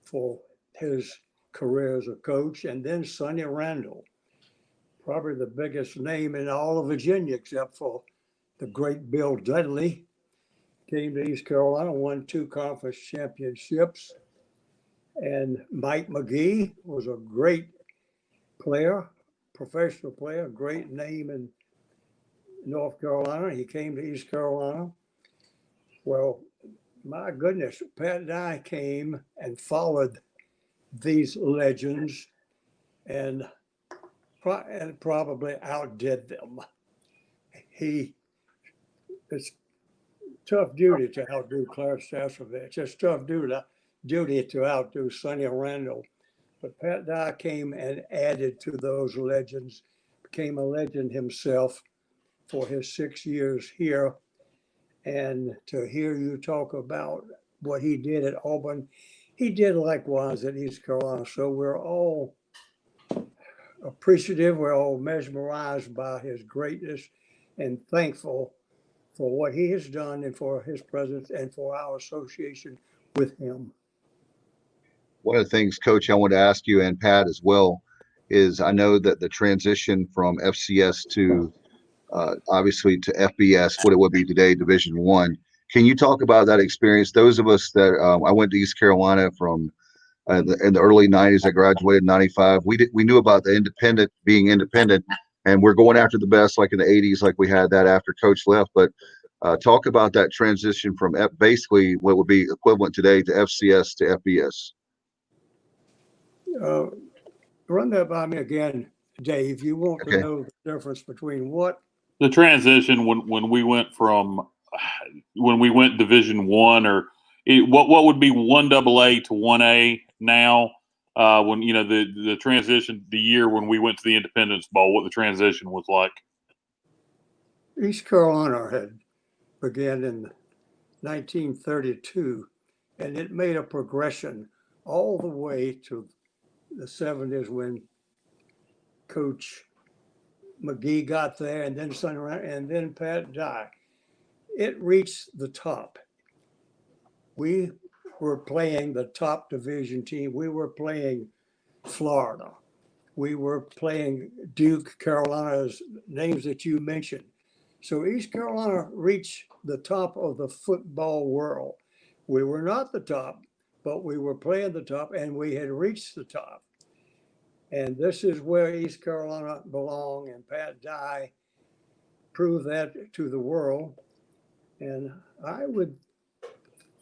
for his career as a coach. And then Sonny Randall, probably the biggest name in all of Virginia except for the great Bill Dudley, came to East Carolina, won 2 conference championships. And Mike McGee was a great player, professional player, great name in North Carolina. He came to East Carolina. Well, my goodness, Pat Dye came and followed these legends and probably outdid them. It's tough duty to outdo Clarence Stasovich. It's tough duty to outdo Sonny Randall. But Pat Dye came and added to those legends, became a legend himself for his 6 years here. And to hear you talk about what he did at Auburn, he did likewise at East Carolina. So we're all appreciative, we're all mesmerized by his greatness and thankful for what he has done and for his presence and for our association with him. One of the things, Coach, I want to ask you and Pat as well is I know that the transition from FCS to obviously to FBS, what it would be today, Division I. Can you talk about that experience? Those of us that I went to East Carolina from in the early 90s, I graduated in 95. We knew about the being independent, and we're going after the best like in the 80s, like we had that after Coach left. But talk about that transition from basically what would be equivalent today to FCS to FBS. Run that by me again, Dave. You want to know the difference between what? The transition when we went Division I, what would be 1AA to 1A now? When the transition, the year when we went to the Independence Bowl, what the transition was like. East Carolina had began in 1932, and it made a progression all the way to the 70s when Coach McGee got there, and then and then Pat Dye. It reached the top. We were playing the top division team. We were playing Florida. We were playing Duke, Carolina's names that you mentioned. So East Carolina reached the top of the football world. We were not the top, but we were playing the top, and we had reached the top. And this is where East Carolina belonged, and Pat Dye proved that to the world. And I would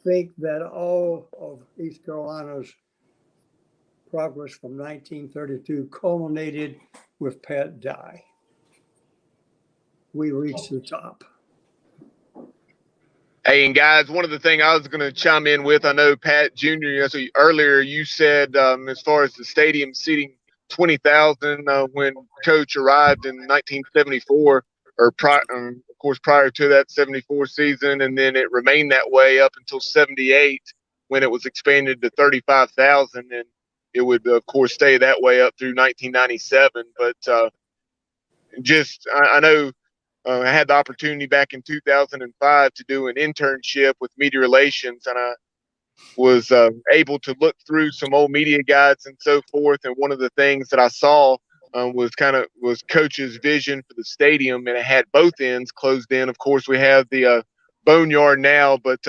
think that all of East Carolina's progress from 1932 culminated with Pat Dye. We reached the top. Hey, and guys, one of the things I was going to chime in with, I know Pat Jr., earlier you said as far as the stadium seating 20,000 when Coach arrived in 1974, or of course prior to that 74 season, and then it remained that way up until 78 when it was expanded to 35,000, and it would of course stay that way up through 1997. But I know I had the opportunity back in 2005 to do an internship with media relations, and I was able to look through some old media guides and so forth. And one of the things that I saw was Coach's vision for the stadium, and it had both ends closed in. Of course, we have the boneyard now, but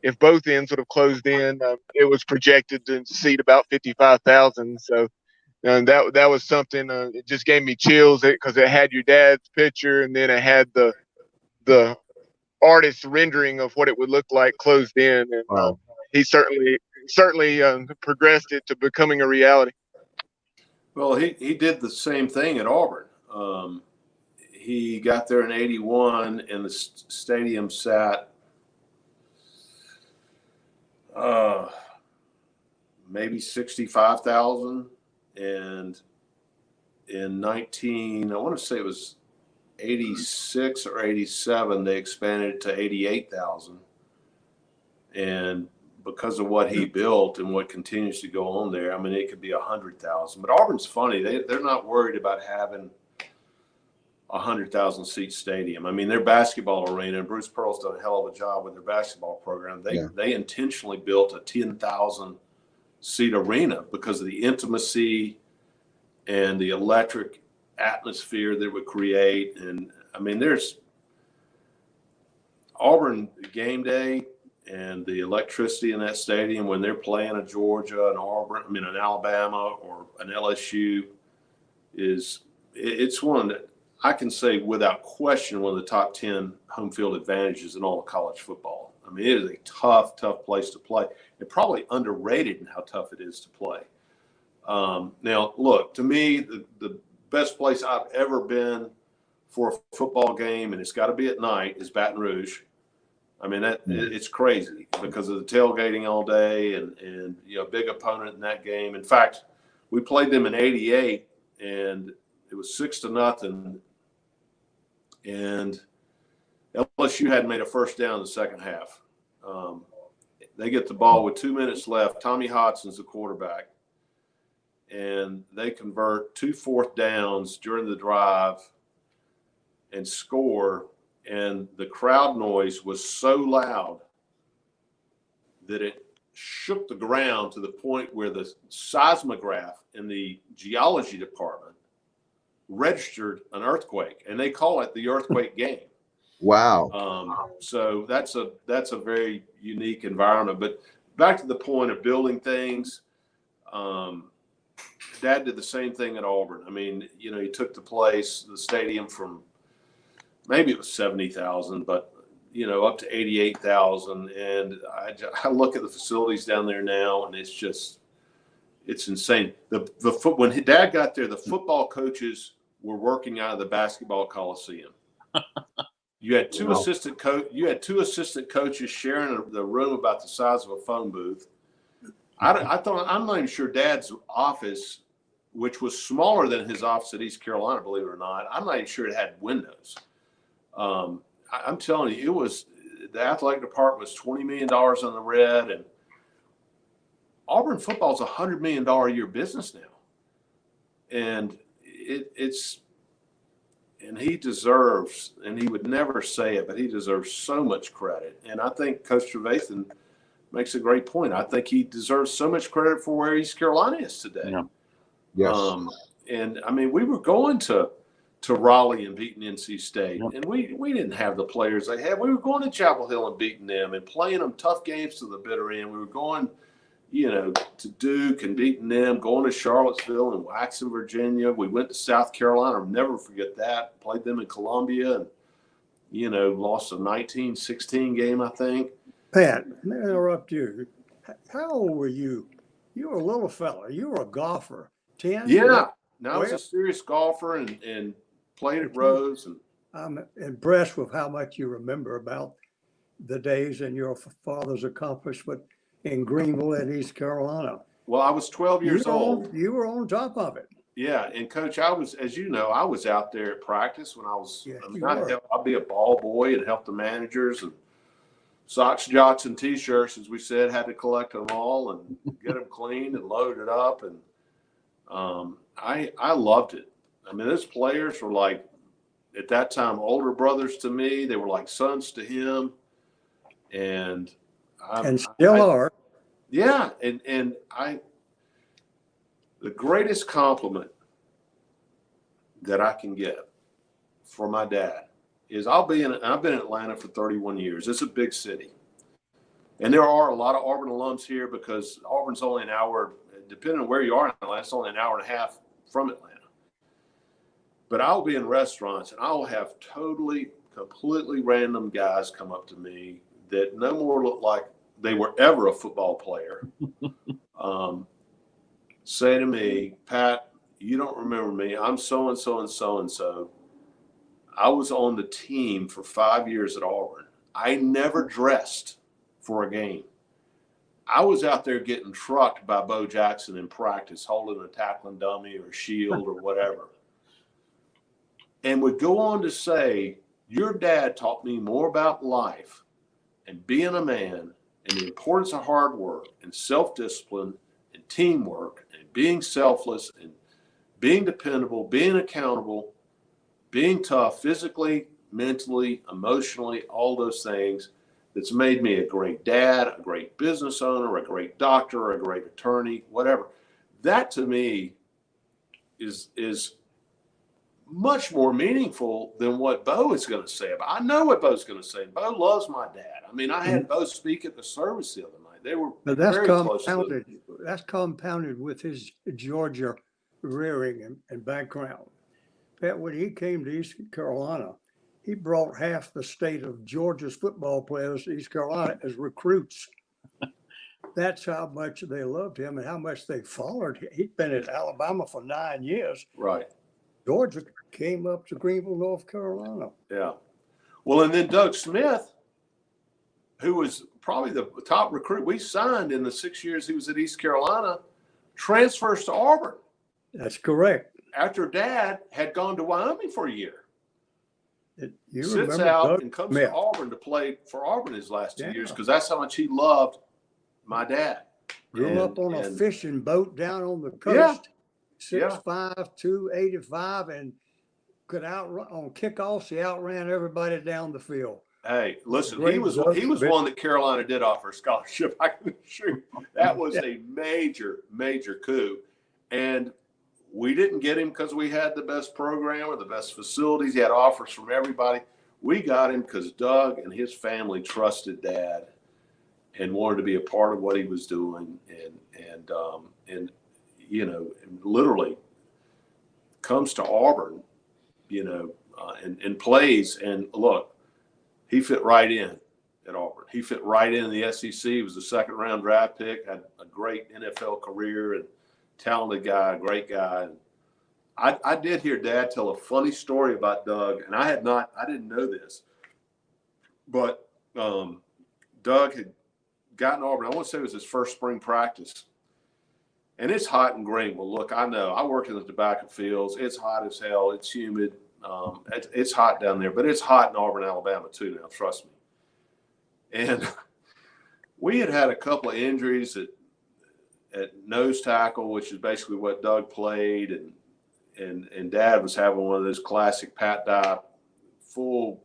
if both ends would have closed in, it was projected to seat about 55,000. So and that was something. It just gave me chills because it had your dad's picture, and then it had the artist's rendering of what it would look like closed in. And Wow. He certainly progressed it to becoming a reality. Well, he did the same thing at Auburn. He got there in '81, and the stadium sat maybe 65,000. And in I want to say it was 86 or 87, they expanded it to 88,000. And because of what he built and what continues to go on there, I mean, it could be 100,000. But Auburn's funny; they're not worried about having 100,000 seat stadium. I mean, their basketball arena, and Bruce Pearl's done a hell of a job with their basketball program. They intentionally built a 10,000 seat arena because of the intimacy and the electric atmosphere that it would create. And I mean, there's Auburn game day and the electricity in that stadium when they're playing a Georgia, an Auburn, an Alabama or an LSU it's one that I can say without question one of the top 10 home field advantages in all of college football. I mean, it is a tough place to play. And probably underrated in how tough it is to play. Now, look, to me, the best place I've ever been for a football game, and it's got to be at night, is Baton Rouge. I mean, it's crazy because of the tailgating all day and big opponent in that game. In fact, we played them in '88, and it was 6-0, and LSU hadn't made a first down in the second half. They get the ball with 2 minutes left. Tommy Hodson's the quarterback, and they convert 2 4th downs during the drive and score. And the crowd noise was so loud that it shook the ground to the point where the seismograph in the geology department registered an earthquake, and they call it the earthquake game. Wow. So that's a very unique environment. But back to the point of building things, Dad did the same thing at Auburn. I mean, he took the stadium from maybe it was 70,000, but up to 88,000. And I look at the facilities down there now, and it's insane. When Dad got there, the football coaches were working out of the basketball coliseum. You had two assistant coaches sharing the room about the size of a phone booth. I'm not even sure Dad's office, which was smaller than his office at East Carolina, believe it or not, I'm not even sure it had windows. I'm telling you, the athletic department was $20 million on the red, and Auburn football is $100 million a year business now. And and he deserves, and he would never say it, but he deserves so much credit. And I think Coach Trevathan makes a great point. I think he deserves so much credit for where East Carolina is today. Yeah. Yes. And I mean, we were going to Raleigh and beating NC State, Yep. and we didn't have the players they had. We were going to Chapel Hill and beating them and playing them tough games to the bitter end. We were going, to Duke and beating them, going to Charlottesville and waxing Virginia. We went to South Carolina. I'll never forget that. Played them in Columbia and, lost a 19-16 game, I think. Pat, let me interrupt you. How old were you? You were a little fella. You were a golfer. 10? Yeah. No, I was a serious golfer and played at Rose. And I'm impressed with how much you remember about the days and your father's accomplishment in Greenville and East Carolina. Well, I was 12 years old. You were on top of it. Yeah, and Coach, I was, as you know, I was out there at practice when I was. Yes, I'd be a ball boy and help the managers, and socks, jocks, and T-shirts, as we said, had to collect them all and get them cleaned and loaded up, and I loved it. I mean, those players were like, at that time, older brothers to me. They were like sons to him, and still are. Yeah, and the greatest compliment that I can get for my dad is I've been in Atlanta for 31 years. It's a big city. And there are a lot of Auburn alums here because Auburn's only an hour, depending on where you are in Atlanta, it's only an hour and a half from Atlanta. But I'll be in restaurants and I'll have completely random guys come up to me that no more look like they were ever a football player. Say to me, Pat, you don't remember me. I'm so-and-so and so-and-so. I was on the team for 5 years at Auburn. I never dressed for a game. I was out there getting trucked by Bo Jackson in practice, holding a tackling dummy or shield or whatever. And would go on to say, your dad taught me more about life and being a man and the importance of hard work and self-discipline and teamwork and being selfless and being dependable, being accountable, being tough physically, mentally, emotionally, all those things that's made me a great dad, a great business owner, a great doctor, a great attorney, whatever. That to me is much more meaningful than what Bo is going to say. I know what Bo's going to say. Bo loves my dad. I mean, I had Bo speak at the service the other night. They were very close to it. That's compounded with his Georgia rearing and background. Pat, when he came to East Carolina, he brought half the state of Georgia's football players to East Carolina as recruits. That's how much they loved him and how much they followed him. He'd been at Alabama for 9 years. Right. Georgia came up to Greenville, North Carolina. Yeah. Well, and then Doug Smith, who was probably the top recruit we signed in the 6 years he was at East Carolina, transfers to Auburn. That's correct. After Dad had gone to Wyoming for a year. Sits out Doug and comes Smith. to Auburn to play for Auburn his last 2 years because that's how much he loved my dad. Grew up on a fishing boat down on the coast. 6'5", 285, and could outrun on kickoffs. He outran everybody down the field. Hey, listen, he was one that Carolina did offer a scholarship. I can assure you that was a major coup, and we didn't get him because we had the best program or the best facilities. He had offers from everybody. We got him because Doug and his family trusted Dad and wanted to be a part of what he was doing, and literally comes to Auburn, and plays. And look, he fit right in at Auburn. He fit right in the SEC. He was a second-round draft pick, had a great NFL career, and talented guy, great guy. I did hear Dad tell a funny story about Doug, and I didn't know this, but Doug had gotten Auburn. I want to say it was his first spring practice. And it's hot in Greenville. Look, I know. I worked in the tobacco fields. It's hot as hell. It's humid. It's hot down there. But it's hot in Auburn, Alabama, too now. Trust me. And we had a couple of injuries at nose tackle, which is basically what Doug played, and Dad was having one of those classic Pat Dye full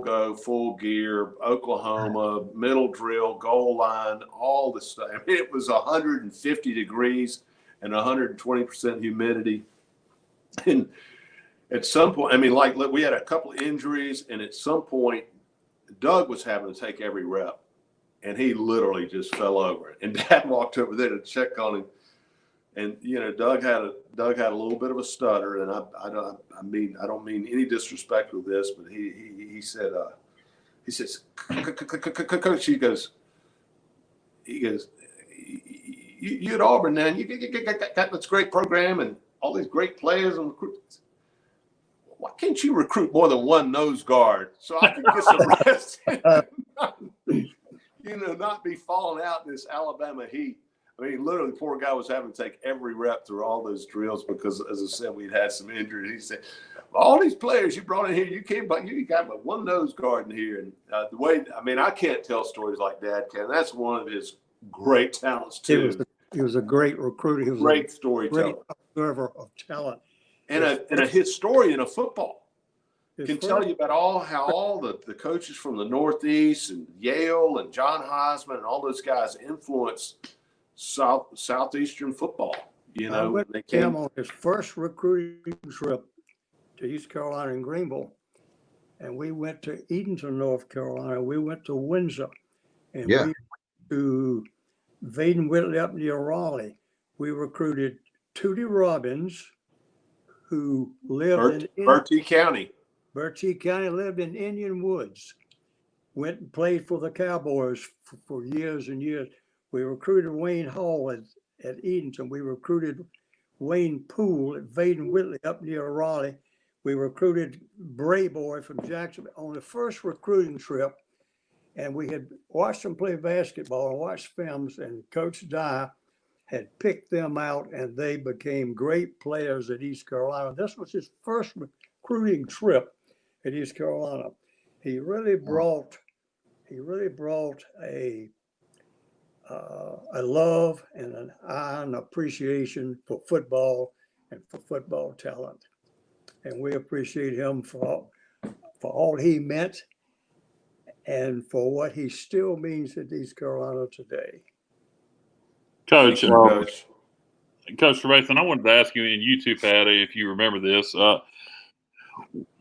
go, full gear, Oklahoma, middle drill, goal line, all this stuff. I mean, it was 150 degrees and 120% humidity. And at some point, I mean, like we had a couple of injuries, and at some point, Doug was having to take every rep, and he literally just fell over. And Dad walked over there to check on him. And Doug had a little bit of a stutter, and I don't mean any disrespect with this, but he said Coach, he goes, you at Auburn now, you got this great program and all these great players and recruits. Why can't you recruit more than one nose guard so I can get some rest? Not be falling out in this Alabama heat. I mean, literally, the poor guy was having to take every rep through all those drills because, as I said, we'd had some injuries. He said, all these players you brought in here, you got but one nose guard in here. And I can't tell stories like Dad can. That's one of his great talents, too. He was a great recruiter. He was great storyteller. Great observer of talent. And a historian of football. Can tell you about how all the coaches from the Northeast and Yale and John Heisman and all those guys influenced Southeastern football. I went with him on his first recruiting trip to East Carolina and Greenville, and we went to Edenton, North Carolina. We went to Windsor, and we went to Vaden Whitley up near Raleigh. We recruited Tootie Robbins, who lived in Bertie County. Bertie County, lived in Indian Woods. Went and played for the Cowboys for years and years. We recruited Wayne Hall at Edenton. We recruited Wayne Poole at Vaden Whitley up near Raleigh. We recruited Bray Boy from Jacksonville on the first recruiting trip. And we had watched them play basketball and watched films, and Coach Dye had picked them out, and they became great players at East Carolina. This was his first recruiting trip at East Carolina. He really brought a love and an eye and appreciation for football and for football talent. And we appreciate him for all he meant and for what he still means at East Carolina today. Coach Trevathan, I wanted to ask you, and you too, Patty, if you remember this,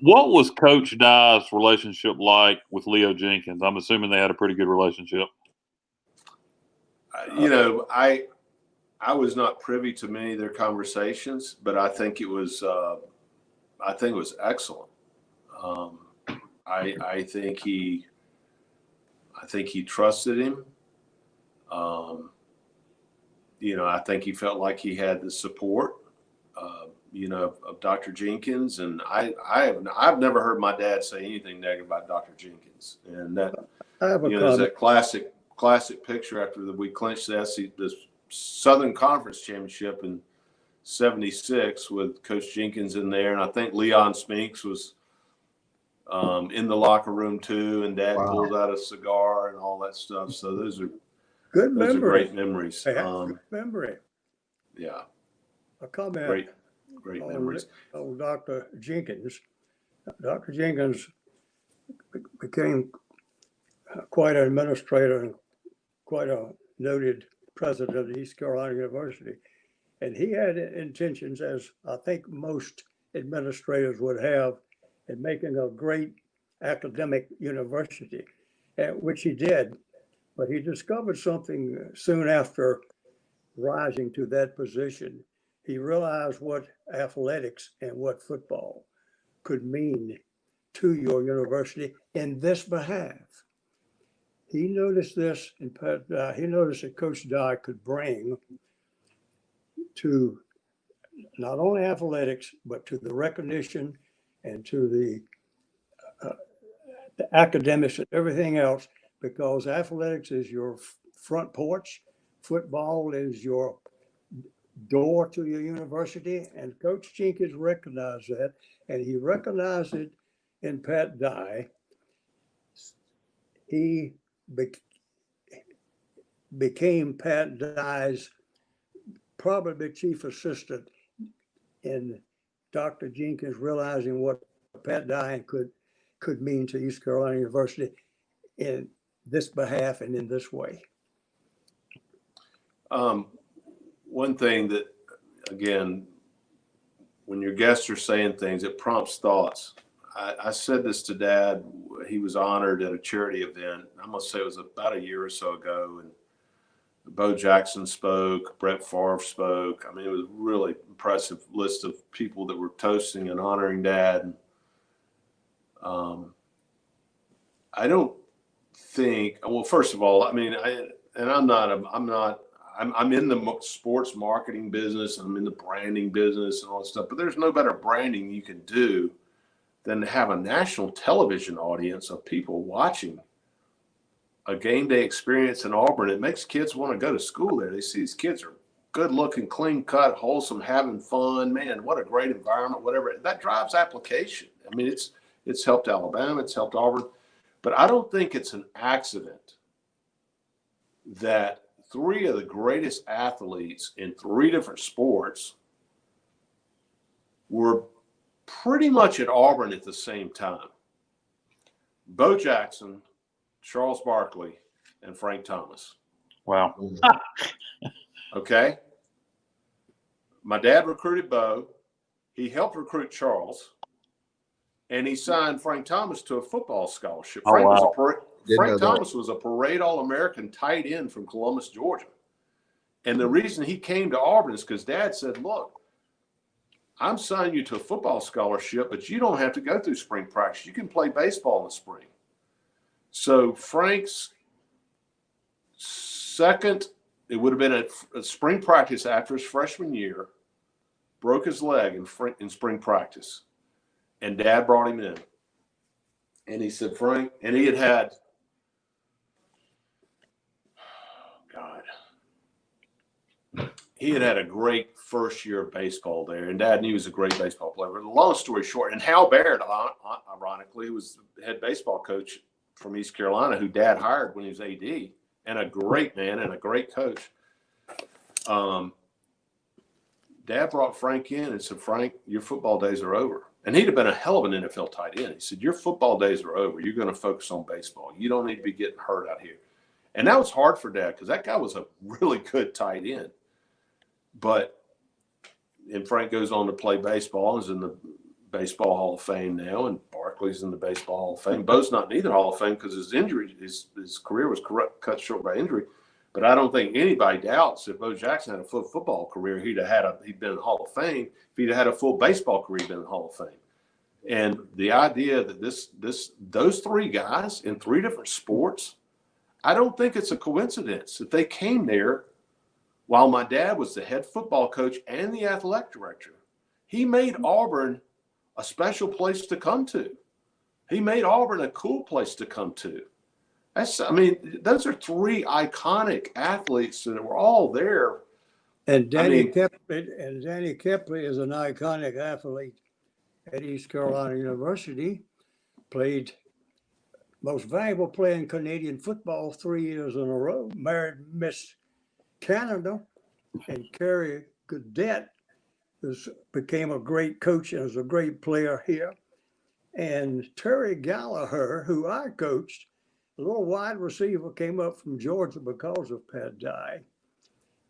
what was Coach Dye's relationship like with Leo Jenkins? I'm assuming they had a pretty good relationship. I was not privy to many of their conversations, but I think it was excellent. I think he trusted him. I think he felt like he had the support, of Dr. Jenkins. And I've never heard my dad say anything negative about Dr. Jenkins. And that, there's that classic picture after we clinched the Southern Conference Championship in '76 with Coach Jenkins in there. And I think Leon Spinks was in the locker room too. And Dad pulled out a cigar and all that stuff. So those are great memories. Good memory. Yeah. A comment. Great memories. On Dr. Jenkins. Dr. Jenkins became quite an administrator and quite a noted president of East Carolina University. And he had intentions, as I think most administrators would have, in making a great academic university, which he did. But he discovered something soon after rising to that position. He realized what athletics and what football could mean to your university in this behalf. He noticed this, and he noticed that Coach Dye could bring to not only athletics, but to the recognition and to the academics and everything else, because athletics is your front porch, football is your door to your university, and Coach Jenkins recognized that, and he recognized it in Pat Dye. He became Pat Dye's probably chief assistant in Dr. Jenkins realizing what Pat Dye could mean to East Carolina University in this behalf and in this way. One thing that, again, when your guests are saying things, it prompts thoughts. I said this to Dad. He was honored at a charity event. I'm going to say it was about a year or so ago. And Bo Jackson spoke, Brett Favre spoke. I mean, it was a really impressive list of people that were toasting and honoring Dad. I don't think, well, first of all, I mean, I'm in the sports marketing business. I'm in the branding business and all that stuff, but there's no better branding you can do than to have a national television audience of people watching a game day experience in Auburn. It makes kids want to go to school there. They see these kids are good looking, clean cut, wholesome, having fun. Man, what a great environment, whatever. That drives application. I mean, it's helped Alabama, it's helped Auburn, but I don't think it's an accident that three of the greatest athletes in three different sports were pretty much at Auburn at the same time. Bo Jackson, Charles Barkley, and Frank Thomas. Wow. Okay. My dad recruited Bo. He helped recruit Charles. And he signed Frank Thomas to a football scholarship. Frank Thomas was a parade All-American tight end from Columbus, Georgia. And the reason he came to Auburn is because Dad said, look, I'm signing you to a football scholarship, but you don't have to go through spring practice. You can play baseball in the spring. So Frank's second, it would have been a spring practice after his freshman year, broke his leg in spring practice. And Dad brought him in. And he said, Frank, and he had a great first year of baseball there. And Dad knew he was a great baseball player. But long story short, and Hal Baird, ironically, was the head baseball coach from East Carolina who Dad hired when he was AD, and a great man and a great coach. Dad brought Frank in and said, Frank, your football days are over. And he'd have been a hell of an NFL tight end. He said, your football days are over. You're going to focus on baseball. You don't need to be getting hurt out here. And that was hard for Dad because that guy was a really good tight end. And Frank goes on to play baseball, is in the Baseball Hall of Fame now, and Barkley's in the Baseball Hall of Fame. Bo's not in either Hall of Fame because his career was cut short by injury. But I don't think anybody doubts if Bo Jackson had a full football career, he'd been in the Hall of Fame. If he'd had a full baseball career, he'd been in the Hall of Fame. And the idea that those three guys in three different sports, I don't think it's a coincidence that they came there while my dad was the head football coach and the athletic director. He made Auburn a special place to come to. He made Auburn a cool place to come to. Those are three iconic athletes that were all there. And Danny Kepley is an iconic athlete at East Carolina University. Played most valuable player in Canadian football 3 years in a row. Married Miss Canada, and Carrie Goodette became a great coach and was a great player here. And Terry Gallaher, who I coached, a little wide receiver, came up from Georgia because of Pat Dye.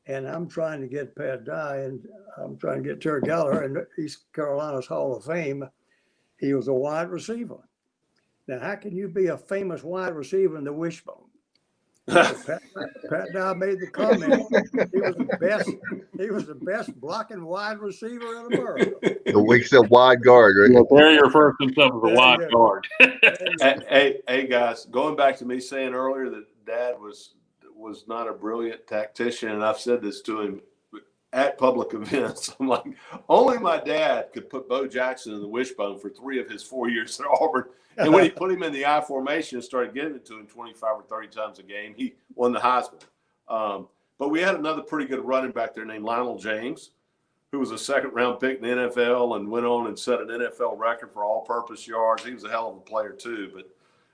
And I'm trying to get Pat Dye, and I'm trying to get Terry Gallaher in East Carolina's Hall of Fame. He was a wide receiver. Now, how can you be a famous wide receiver in the wishbone? Pat Dye made the comment. He was the best blocking wide receiver in America. The weak step wide guard, right? Yeah, Barry refers to himself as a wide guard. Hey guys, going back to me saying earlier that Dad was not a brilliant tactician, and I've said this to him at public events. I'm like, only my dad could put Bo Jackson in the wishbone for 3 of his 4 years at Auburn. And when he put him in the I formation and started getting it to him 25 or 30 times a game, he won the Heisman. But we had another pretty good running back there named Lionel James, who was a second-round pick in the NFL and went on and set an NFL record for all-purpose yards. He was a hell of a player too. But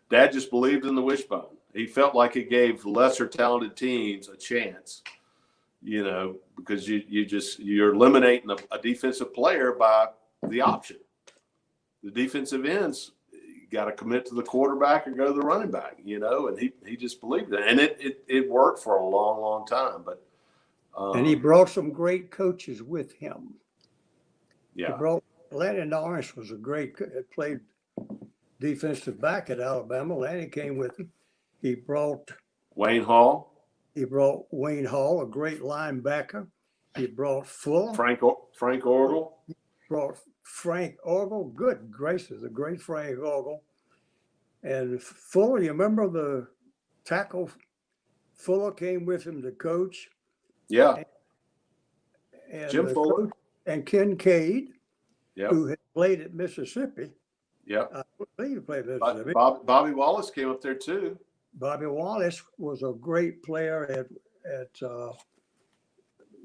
Dad just believed in the wishbone. He felt like it gave lesser talented teams a chance, because you're eliminating a defensive player by the option. The defensive ends, you got to commit to the quarterback or go to the running back, and he just believed it. And it worked for a long, long time. But and he brought some great coaches with him. Yeah. He brought Lanny Norris was a great, played defensive back at Alabama. Lanny came with him. He brought Wayne Hall. He brought Wayne Hall, a great linebacker. He brought Fuller. Frank Orgel. Brought Frank Orgel. Good gracious, a great Frank Orgel. And Fuller, you remember the tackle? Fuller came with him to coach. Yeah. And Jim Fuller. Coach, and Kincaid, Yep. who had played at Mississippi. Yeah. I believe he played at Mississippi. Bobby Wallace came up there too. Bobby Wallace was a great player at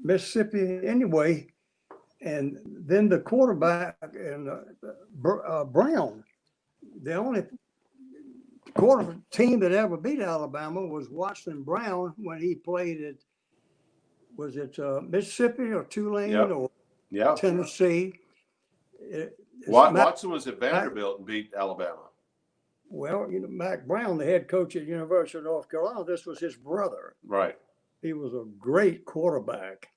Mississippi anyway. And then the quarterback and Brown, the only quarter team that ever beat Alabama was Washington Brown when he played at, was it Mississippi or Tulane or Tennessee? Watson was at Vanderbilt and beat Alabama. Well, Mac Brown, the head coach at University of North Carolina, this was his brother. Right. He was a great quarterback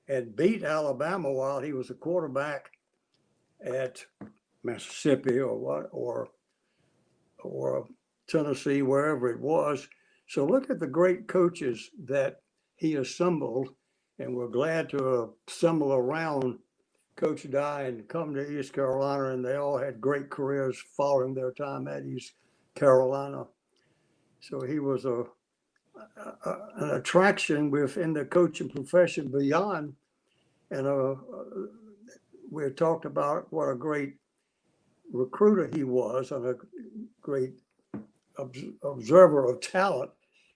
and beat Alabama while he was a quarterback at Mississippi or Tennessee, wherever it was. So look at the great coaches that he assembled, and we're glad to assemble around Coach Dye and come to East Carolina, and they all had great careers following their time at East Carolina. So he was an attraction within the coaching profession beyond. And we talked about what a great recruiter he was and a great observer of talent.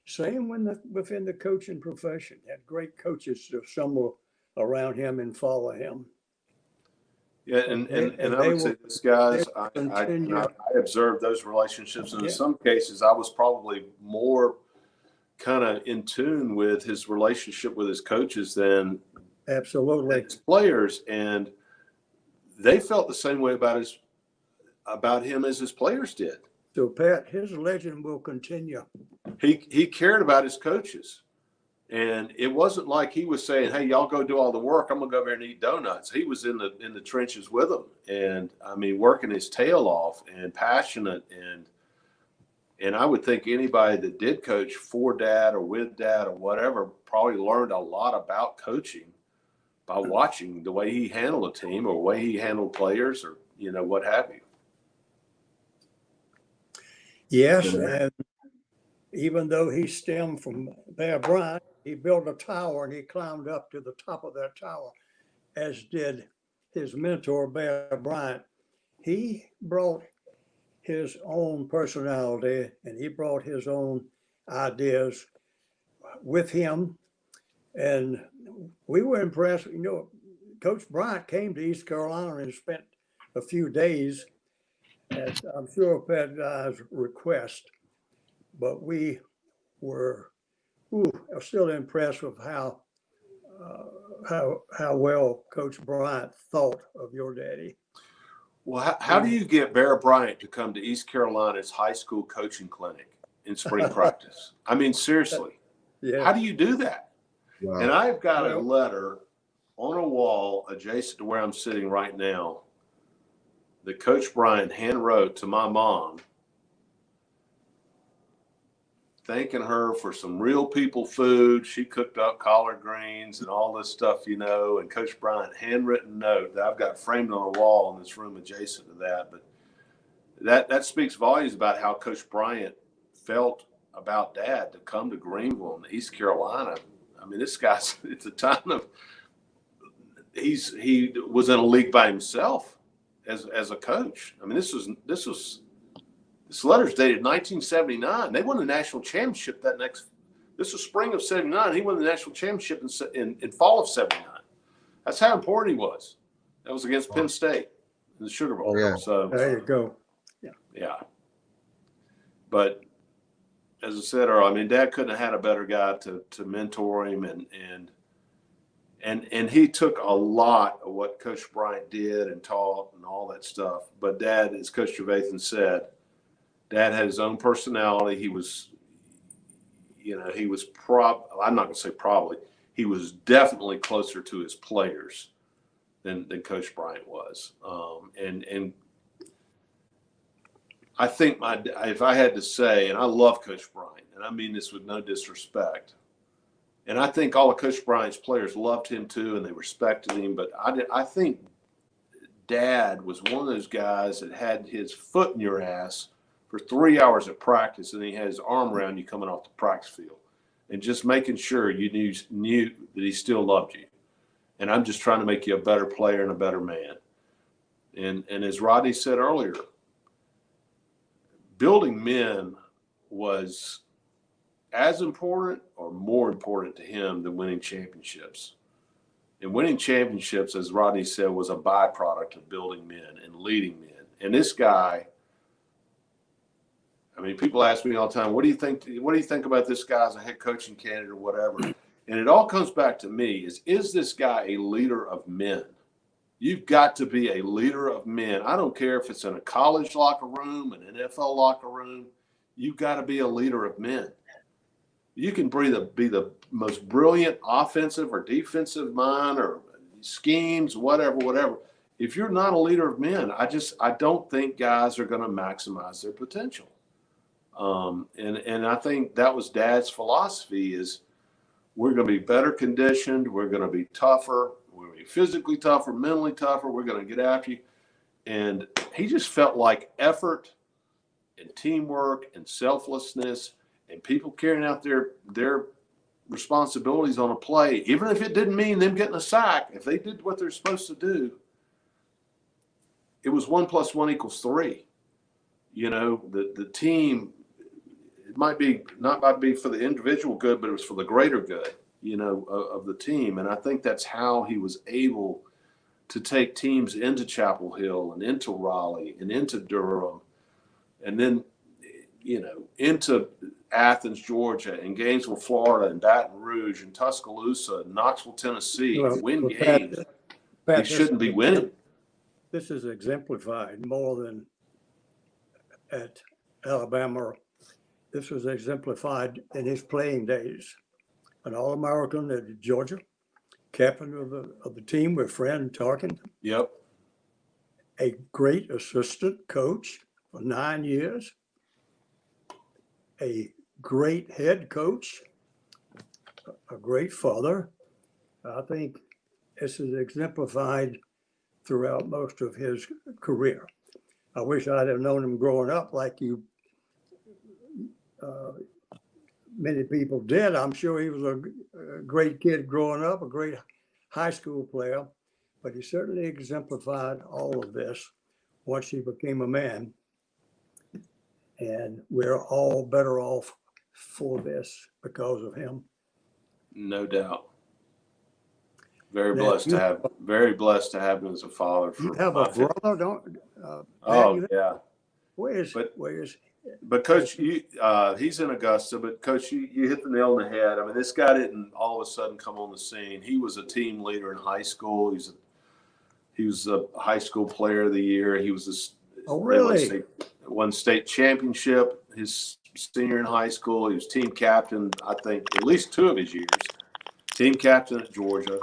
Same within the coaching profession, had great coaches to assemble around him and follow him. Yeah, and I would say this, guys, I observed those relationships, and in some cases, I was probably more kind of in tune with his relationship with his coaches than absolutely his players, and they felt the same way about him as his players did. So, Pat, his legend will continue. He cared about his coaches. And it wasn't like he was saying, "Hey, y'all go do all the work. I'm gonna go over here and eat donuts." He was in the trenches with them, and I mean, working his tail off and passionate. And I would think anybody that did coach for Dad or with Dad or whatever probably learned a lot about coaching by watching the way he handled a team or the way he handled players or what have you. Yes, and even though he stemmed from Bear Bryant, he built a tower and he climbed up to the top of that tower, as did his mentor, Bear Bryant. He brought his own personality and he brought his own ideas with him. And we were impressed. Coach Bryant came to East Carolina and spent a few days at, I'm sure, Pat Dye's request. But we were still impressed with how well Coach Bryant thought of your daddy. Well, how do you get Bear Bryant to come to East Carolina's high school coaching clinic in spring practice? I mean, seriously, how do you do that? Wow. And I've got a letter on a wall adjacent to where I'm sitting right now that Coach Bryant hand wrote to my mom, thanking her for some real people food. She cooked up collard greens and all this stuff, and Coach Bryant handwritten note that I've got framed on a wall in this room adjacent to that. But that speaks volumes about how Coach Bryant felt about Dad to come to Greenville and East Carolina. I mean, this guy's, it's a time of, he was in a league by himself as a coach. I mean, this letter's dated 1979. They won the national championship this was spring of 79. He won the national championship in fall of 79. That's how important he was. That was against Penn State in the Sugar Bowl. Oh, yeah. So there you go. Yeah. But as I said earlier, I mean, Dad couldn't have had a better guy to mentor him, and he took a lot of what Coach Bryant did and taught and all that stuff. But Dad, as Coach Trevathan said, Dad had his own personality. He was, I'm not going to say probably, he was definitely closer to his players than Coach Bryant was. And I think if I had to say, and I love Coach Bryant, and I mean this with no disrespect, and I think all of Coach Bryant's players loved him too, and they respected him. But I think Dad was one of those guys that had his foot in your ass for 3 hours at practice, and he had his arm around you coming off the practice field, and just making sure you knew that he still loved you. And I'm just trying to make you a better player and a better man. And as Rodney said earlier, building men was as important or more important to him than winning championships. And winning championships, as Rodney said, was a byproduct of building men and leading men. And this guy, I mean, people ask me all the time, what do you think about this guy as a head coaching candidate or whatever? And it all comes back to me is this guy a leader of men? You've got to be a leader of men. I don't care if it's in a college locker room, an NFL locker room. You've got to be a leader of men. You can be the most brilliant offensive or defensive mind or schemes, whatever. If you're not a leader of men, I don't think guys are going to maximize their potential. And I think that was Dad's philosophy is we're going to be better conditioned. We're going to be tougher. We're going to be physically tougher, mentally tougher. We're going to get after you. And he just felt like effort and teamwork and selflessness and people carrying out their responsibilities on a play, even if it didn't mean them getting a sack, if they did what they're supposed to do, it was 1 + 1 = 3. The team, it might be for the individual good, but it was for the greater good, of the team. And I think that's how he was able to take teams into Chapel Hill and into Raleigh and into Durham and then, into Athens, Georgia, and Gainesville, Florida, and Baton Rouge, and Tuscaloosa, and Knoxville, Tennessee, and win games. They shouldn't be winning. This is exemplified more than at Alabama. This was exemplified in his playing days. An All-American at Georgia, captain of the team with Fred Tarkenton. Yep. A great assistant coach for 9 years. A great head coach, a great father. I think this is exemplified throughout most of his career. I wish I'd have known him growing up like many people did. I'm sure he was a great kid growing up, a great high school player, but he certainly exemplified all of this once he became a man. And we're all better off for this because of him. No doubt. Very blessed to have him as a father. You have a brother, don't? Yeah. Where's But Coach, he's in Augusta. But Coach, you hit the nail on the head. I mean, this guy didn't all of a sudden come on the scene. He was a team leader in high school. He was a high school player of the year. He was won state championship his senior in high school. He was team captain, I think, at least 2 of his years. Team captain at Georgia.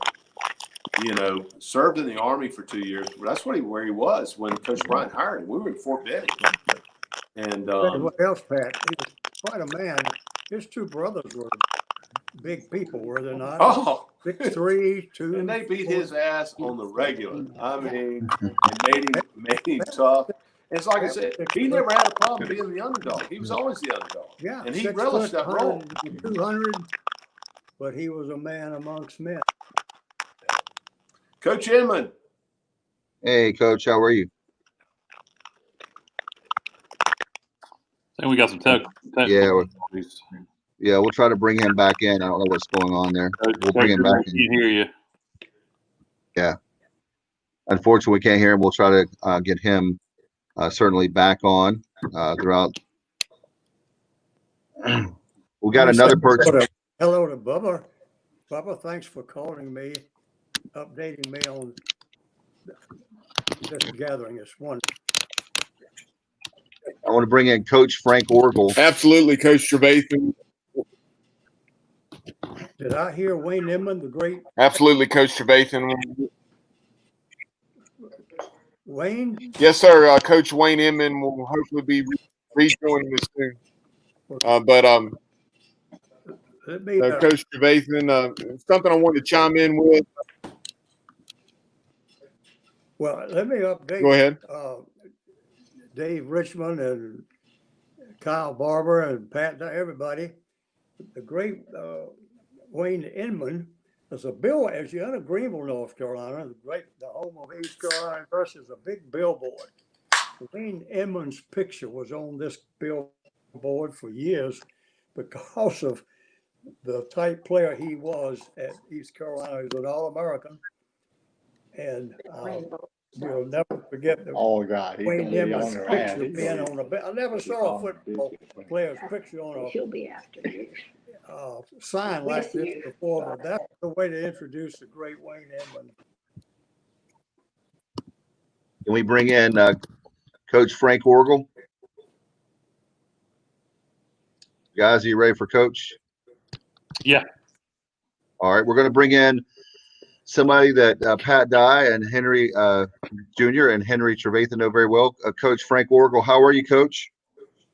Served in the Army for 2 years. But that's where he was when Coach Bryant hired him. We were in Fort Benning. And what else, Pat? He was quite a man. His 2 brothers were big people, were they not? Oh, 6'3", 2. And they beat his ass on the regular. I mean, and made him tough. It's like I said, he never had a problem being the underdog. He was always the underdog. Yeah, and he relished that role. 200, but he was a man amongst men. Coach Inman. Hey, Coach, how are you? I think we got some technical. Yeah, we'll try to bring him back in. I don't know what's going on there. We'll bring him back in. Can't hear you. Yeah. Unfortunately, we can't hear him. We'll try to get him certainly back on throughout. We got another person. Hello to Bubba. Bubba, thanks for calling me, updating me on this gathering. It's one. I want to bring in Coach Frank Orgel. Absolutely, Coach Trevathan. Did I hear Wayne Inman, the great? Absolutely, Coach Trevathan. Wayne? Yes, sir. Coach Wayne Inman will hopefully be rejoining us soon. Coach Trevathan, something I wanted to chime in with. Well, let me update. Go ahead. Dave Richmond and Kyle Barber and Pat, everybody. The great Wayne Inman is a bill, as you're in Greenville, North Carolina, the home of East Carolina versus a big billboard. Wayne Inman's picture was on this billboard for years because of the type player he was at East Carolina. He was an All-American. And we'll never forget the Wayne Inman's picture being on I never saw a football player's picture on a sign like this before, but that's the way to introduce the great Wayne Inman. Can we bring in Coach Frank Orgel? Guys, are you ready for Coach? Yeah. All right, we're going to bring in somebody that Pat Dye and Henry Jr. and Henry Trevathan know very well. Coach Frank Orgel, how are you, Coach?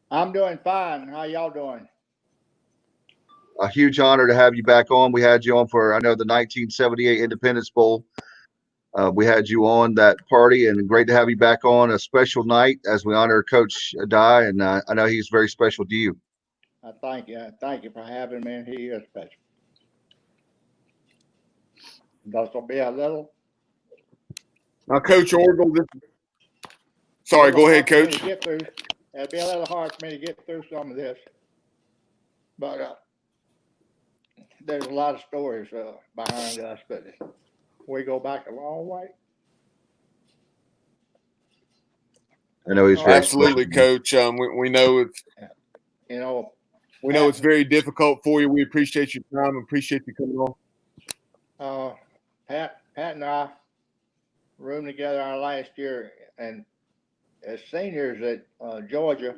I'm doing fine. How y'all doing? A huge honor to have you back on. We had you on for, I know, the 1978 Independence Bowl. We had you on that party, and great to have you back on a special night as we honor Coach Dye, and I know he's very special to you. Thank you. Thank you for having me. He is special. This will be a little. Now, Coach Orgel. Sorry, go ahead, Coach. It'll be a little hard for me to get through some of this, but there's a lot of stories behind us, but we go back a long way. I know he's very absolutely, Coach. We know it's we know it's very difficult for you. We appreciate your time and appreciate you coming on. Pat and I roomed together our last year, and as seniors at Georgia,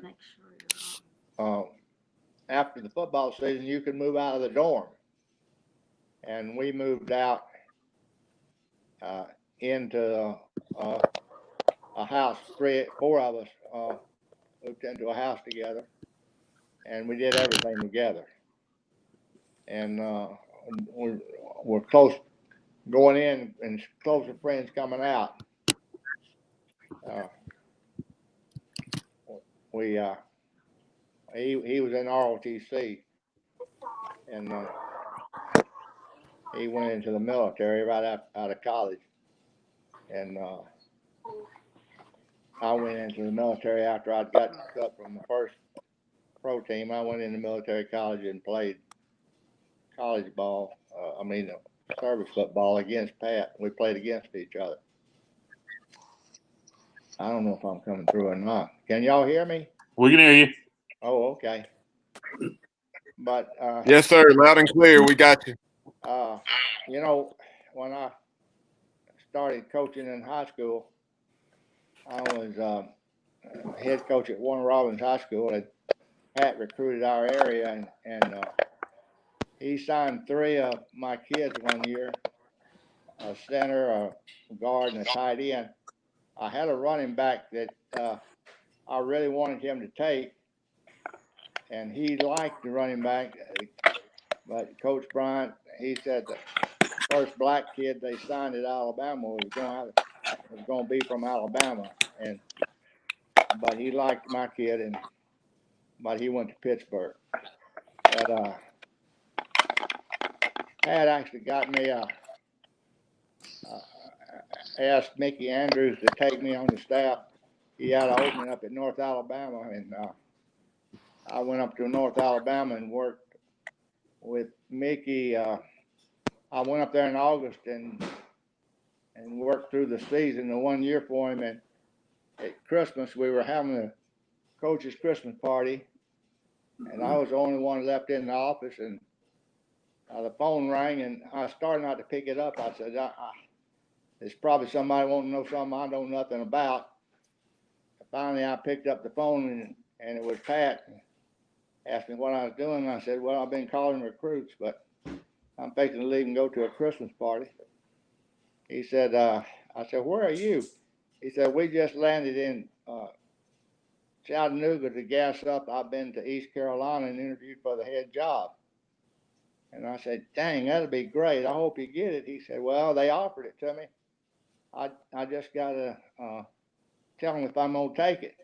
after the football season, you could move out of the dorm, and we moved out into a house. Four of us moved into a house together, and we did everything together. And we're close going in and closer friends coming out. He was in ROTC, and he went into the military right out of college, and I went into the military after I'd gotten cut from the first pro team. I went into military college and played college ball. Service football against Pat. We played against each other. I don't know if I'm coming through or not. Can y'all hear me? We can hear you. Oh, okay. But yes, sir. Loud and clear. We got you. When I started coaching in high school, I was head coach at Warner Robins High School, and Pat recruited our area, and he signed 3 of my kids one year, a center, a guard, and a tight end. I had a running back that I really wanted him to take, and he liked the running back, but Coach Bryant, he said the first black kid they signed at Alabama was going to be from Alabama, but he liked my kid, but he went to Pittsburgh. But Pat actually got me asked Mickey Andrews to take me on the staff. He had an opening up at North Alabama, and I went up to North Alabama and worked with Mickey. I went up there in August and worked through the season, the 1 year for him. And at Christmas, we were having a coach's Christmas party, and I was the only one left in the office, and the phone rang, and I started not to pick it up. I said, it's probably somebody wanting to know something I know nothing about. Finally, I picked up the phone, and it was Pat. Asked me what I was doing. And I said, well, I've been calling recruits, but I'm fixing to leave and go to a Christmas party. He said, I said, where are you? He said, we just landed in Chattanooga to gas up. I've been to East Carolina and interviewed for the head job. And I said, dang, that'll be great. I hope you get it. He said, well, they offered it to me. I just got to tell them if I'm going to take it.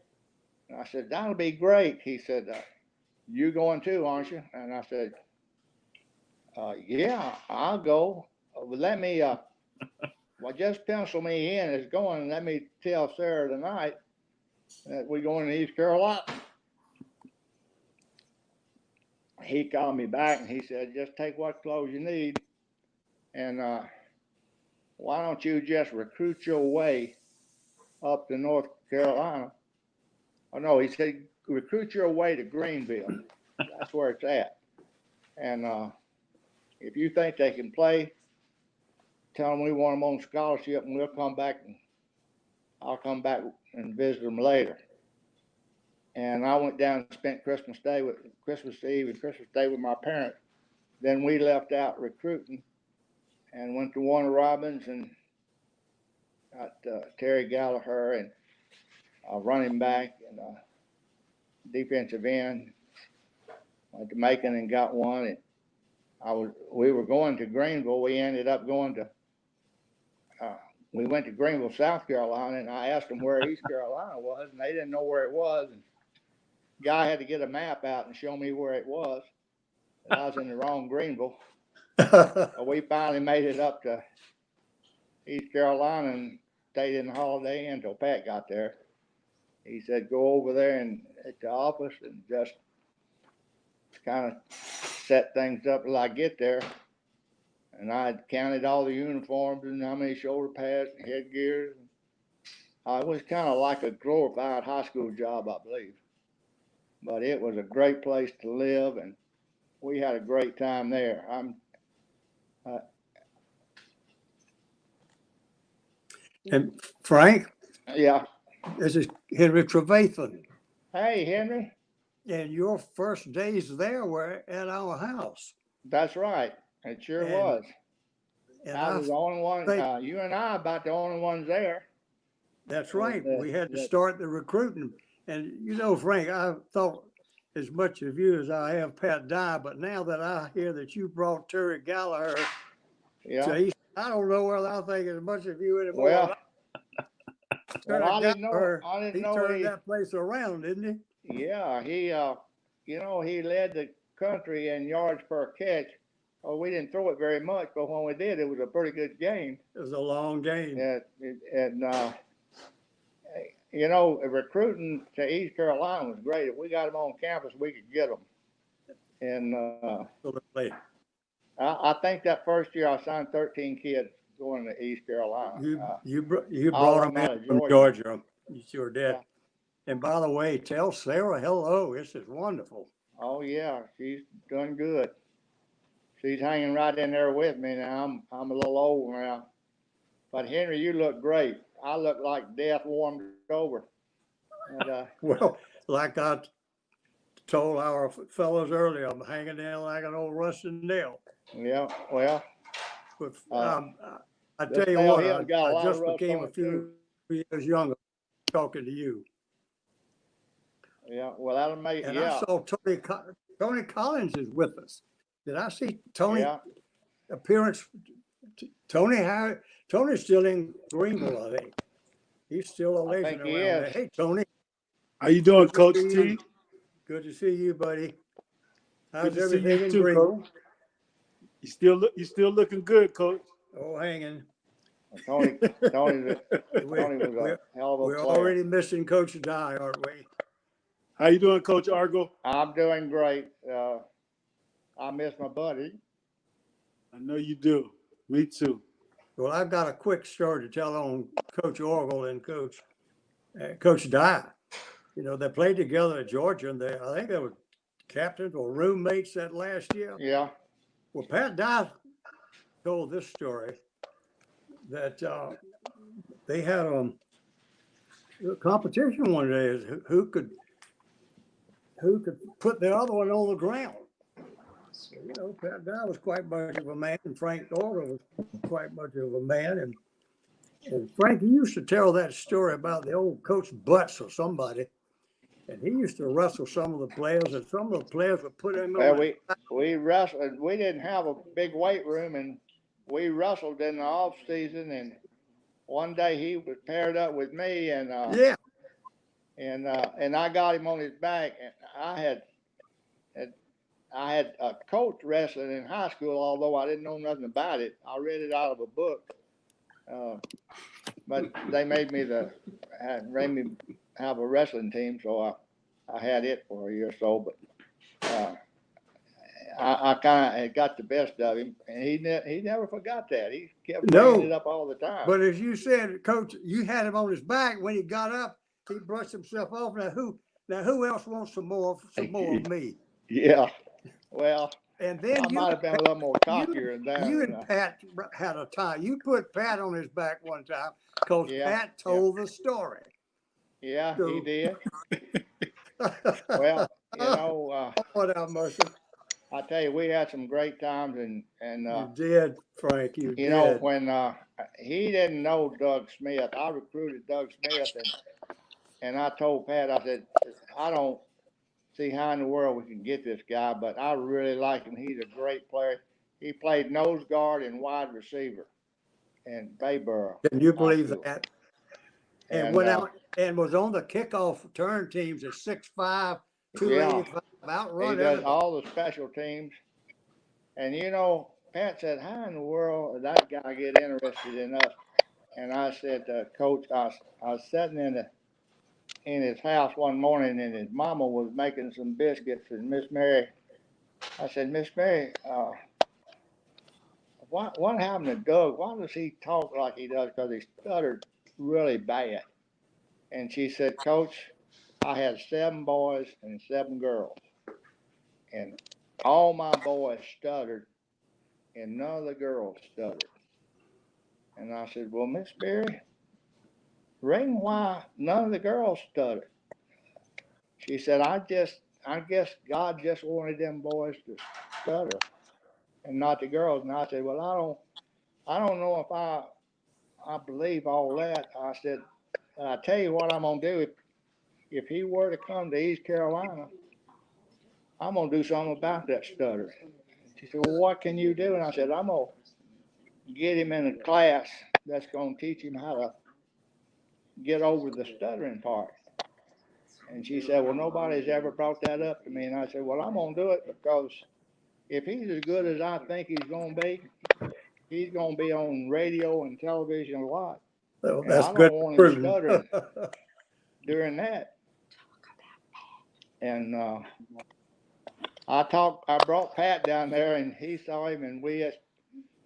And I said, that'll be great. He said, you going too, aren't you? And I said, yeah, I'll go. Let me, well, just pencil me in as going, and let me tell Sarah tonight that we're going to East Carolina. He called me back and he said, just take what clothes you need. And why don't you just recruit your way up to North Carolina? Oh, no, he said, recruit your way to Greenville. That's where it's at. And if you think they can play, tell them we want them on scholarship, and we'll come back, and I'll come back and visit them later. And I went down and spent Christmas Eve and Christmas Day with my parents. Then we left out recruiting and went to Warner Robins and got Terry Gallaher and running back and defensive end. Went to Macon and got one. And we were going to Greenville. We ended up going to we went to Greenville, South Carolina, and I asked them where East Carolina was, and they didn't know where it was. And the guy had to get a map out and show me where it was. And I was in the wrong Greenville. We finally made it up to East Carolina and stayed in the Holiday Inn until Pat got there. He said, go over there and at the office and just kind of set things up till I get there. And I had counted all the uniforms and how many shoulder pads and headgear. It was kind of like a glorified high school job, I believe. But it was a great place to live, and we had a great time there. And Frank? Yeah. This is Henry Trevathan. Hey, Henry. And your first days there were at our house. That's right. It sure was. And I was the only one, you and I about the only ones there. That's right. We had to start the recruiting. And you know, Frank, I thought as much of you as I have Pat Dye, but now that I hear that you brought Terry Gallaher to East, I don't know whether I think as much of you anymore. Well, I didn't know he turned that place around, didn't he? Yeah, he he led the country in yards per catch. Oh, we didn't throw it very much, but when we did, it was a pretty good game. It was a long game. And recruiting to East Carolina was great. If we got them on campus, we could get them. And I think that first year I signed 13 kids going to East Carolina. You brought them in from Georgia. You sure did. Yeah. And by the way, tell Sarah hello. This is wonderful. Oh yeah, she's doing good. She's hanging right in there with me now. I'm a little old now. But Henry, you look great. I look like death warmed over. And, well, like I told our fellows earlier, I'm hanging in like an old rusted nail. Yeah, well. But, I tell you what, I just became a few years younger talking to you. Yeah, well, that'll make and I saw Tony Collins is with us. Did I see Tony appearance? Tony's still in Greenville, I think. He's still a legend around there. Hey, Tony. How you doing, Coach T? Good to see you, buddy. How's everything in Greenville? You still looking good, Coach. Oh, hanging. Tony was a hell of a player. We're already missing Coach Dye, aren't we? How you doing, Coach Argo? I'm doing great. I miss my buddy. I know you do. Me too. Well, I've got a quick story to tell on Coach Orgel and Coach Dye. You know, they played together at Georgia, and I think they were captains or roommates that last year. Yeah. Well, Pat Dye told this story that they had a competition one day is who could put the other one on the ground. You know, Pat Dye was quite much of a man, and Frank Dorler was quite much of a man. And Frank, he used to tell that story about the old Coach Butts or somebody. And he used to wrestle some of the players, and some of the players would put him Well, on. we wrestled. We didn't have a big weight room, and we wrestled in the off season. And one day he was paired up with me, and and I got him on his back. And I had a coach wrestling in high school, although I didn't know nothing about it. I read it out of a book, but they made me have a wrestling team, so I had it for a year or so. But I kind of got the best of him, and he never forgot that. He kept bringing it up all the time. But as you said, Coach, you had him on his back. When he got up, he brushed himself off. Now who else wants some more of me? Yeah. Well, and then I might have been a little more cockier than that. You and Pat had a time. You put Pat on his back one time because Pat told the story. Yeah, so, he did. Well, you know, I tell you, we had some great times, and you did, Frank. You did. know, when he didn't know Doug Smith, I recruited Doug Smith, and I told Pat, I said, I don't see how in the world we can get this guy, but I really like him. He's a great player. He played nose guard and wide receiver in Bayboro. Can you believe that? And went out and was on the kickoff return teams at 6'5", 285, outrun. He does all the special teams. And you know, Pat said, how in the world did that guy get interested in us? And I said, Coach, I was sitting in his house one morning, and his mama was making some biscuits, and Miss Mary, I said, Miss Mary, what happened to Doug? Why does he talk like he does? Because he stuttered really bad. And she said, Coach, I had 7 boys and 7 girls, and all my boys stuttered, and none of the girls stuttered. And I said, well, Miss Mary, reason why none of the girls stuttered? She said, I guess God just wanted them boys to stutter and not the girls. And I said, well, I don't know if I believe all that. I said, I tell you what I'm gonna do. If he were to come to East Carolina, I'm gonna do something about that stutter. She said, well, what can you do? And I said, I'm gonna get him in a class that's gonna teach him how to get over the stuttering part. And she said, well, nobody's ever brought that up to me. And I said, well, I'm going to do it because if he's as good as I think he's going to be on radio and television a lot. Well, and that's I don't good. want him stuttering during that. And I brought Pat down there, and he saw him, and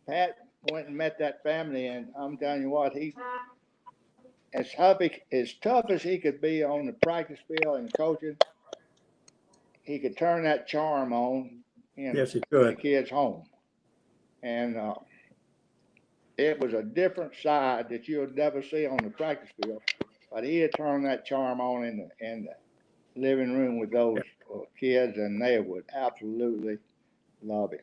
Pat went and met that family, and I'm telling you what, as tough as he could be on the practice field and coaching, he could turn that charm on in the kids' home. And it was a different side that you would never see on the practice field. But he had turned that charm on in the living room with those kids, and they would absolutely love him.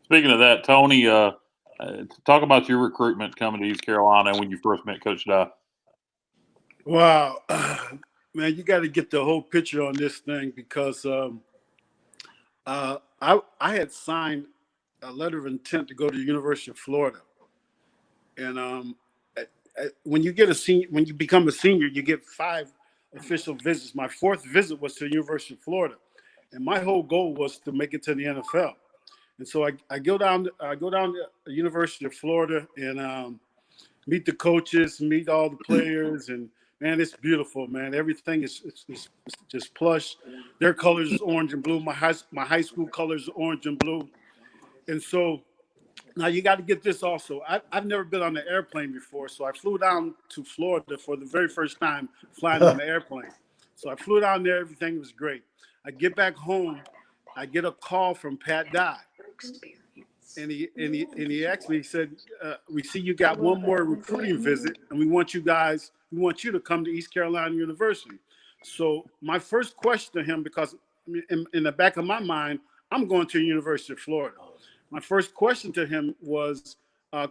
Speaking of that, Tony, talk about your recruitment coming to East Carolina when you first met Coach Dye. Wow, man, you got to get the whole picture on this thing because I had signed a letter of intent to go to the University of Florida, and when you become a senior, you get 5 official visits. My 4th visit was to the University of Florida, and my whole goal was to make it to the NFL. And so I go down to the University of Florida and meet the coaches, meet all the players, and man, it's beautiful, man. Everything is just plush. Their colors is orange and blue. My high school colors are orange and blue. And so now you got to get this also. I've never been on an airplane before, so I flew down to Florida for the very first time flying on an airplane. So I flew down there. Everything was great. I get back home. I get a call from Pat Dye. And he asked me, he said, we see you got one more recruiting visit, and we want you to come to East Carolina University. So my first question to him, because in the back of my mind, I'm going to the University of Florida. My first question to him was,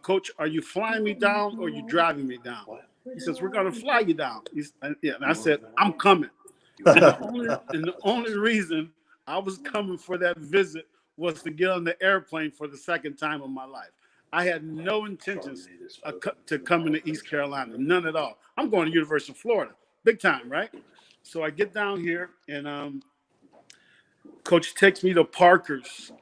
Coach, are you flying me down or are you driving me down? He says, we're going to fly you down. And I said, I'm coming. And the only reason I was coming for that visit was to get on the airplane for the second time of my life. I had no intentions to come into East Carolina, none at all. I'm going to University of Florida, big time, right? So I get down here, and Coach takes me to Parker's.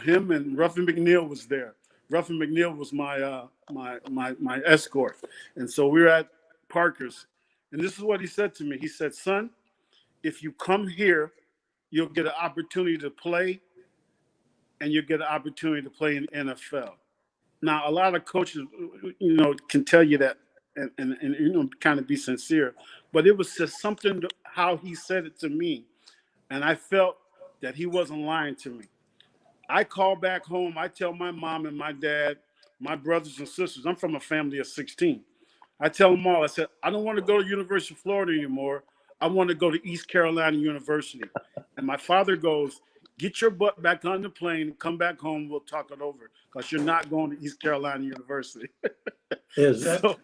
Him and Ruffin McNeill was there. Ruffin McNeill was my escort, and so we were at Parker's, and this is what he said to me. He said, "Son, if you come here, you'll get an opportunity to play, and you'll get an opportunity to play in the NFL." Now, a lot of coaches, can tell you that and kind of be sincere, but it was just something how he said it to me, and I felt that he wasn't lying to me. I call back home. I tell my mom and my dad, my brothers and sisters, I'm from a family of 16. I tell them all, I said, I don't want to go to University of Florida anymore. I want to go to East Carolina University. And my father goes, get your butt back on the plane, come back home, we'll talk it over, because you're not going to East Carolina University. So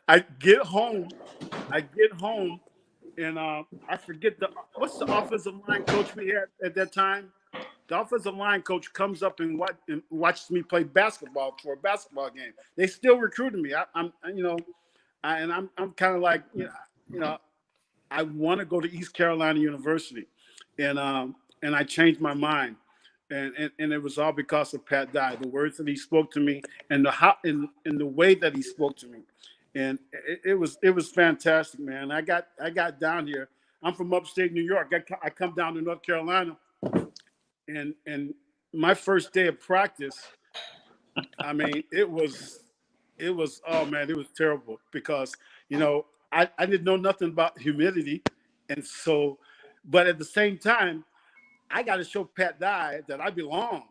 I get home, and I forget what's the offensive line coach we had at that time? The offensive line coach comes up and watches me play basketball for a basketball game. They still recruited me. I'm kind of like, I want to go to East Carolina University, and I changed my mind, and it was all because of Pat Dye, the words that he spoke to me, and the way that he spoke to me, and it was fantastic, man. I got down here. I'm from upstate New York. I come down to North Carolina, and my first day of practice, I mean, it was oh man, it was terrible because I didn't know nothing about humidity, and so, but at the same time, I got to show Pat Dye that I belong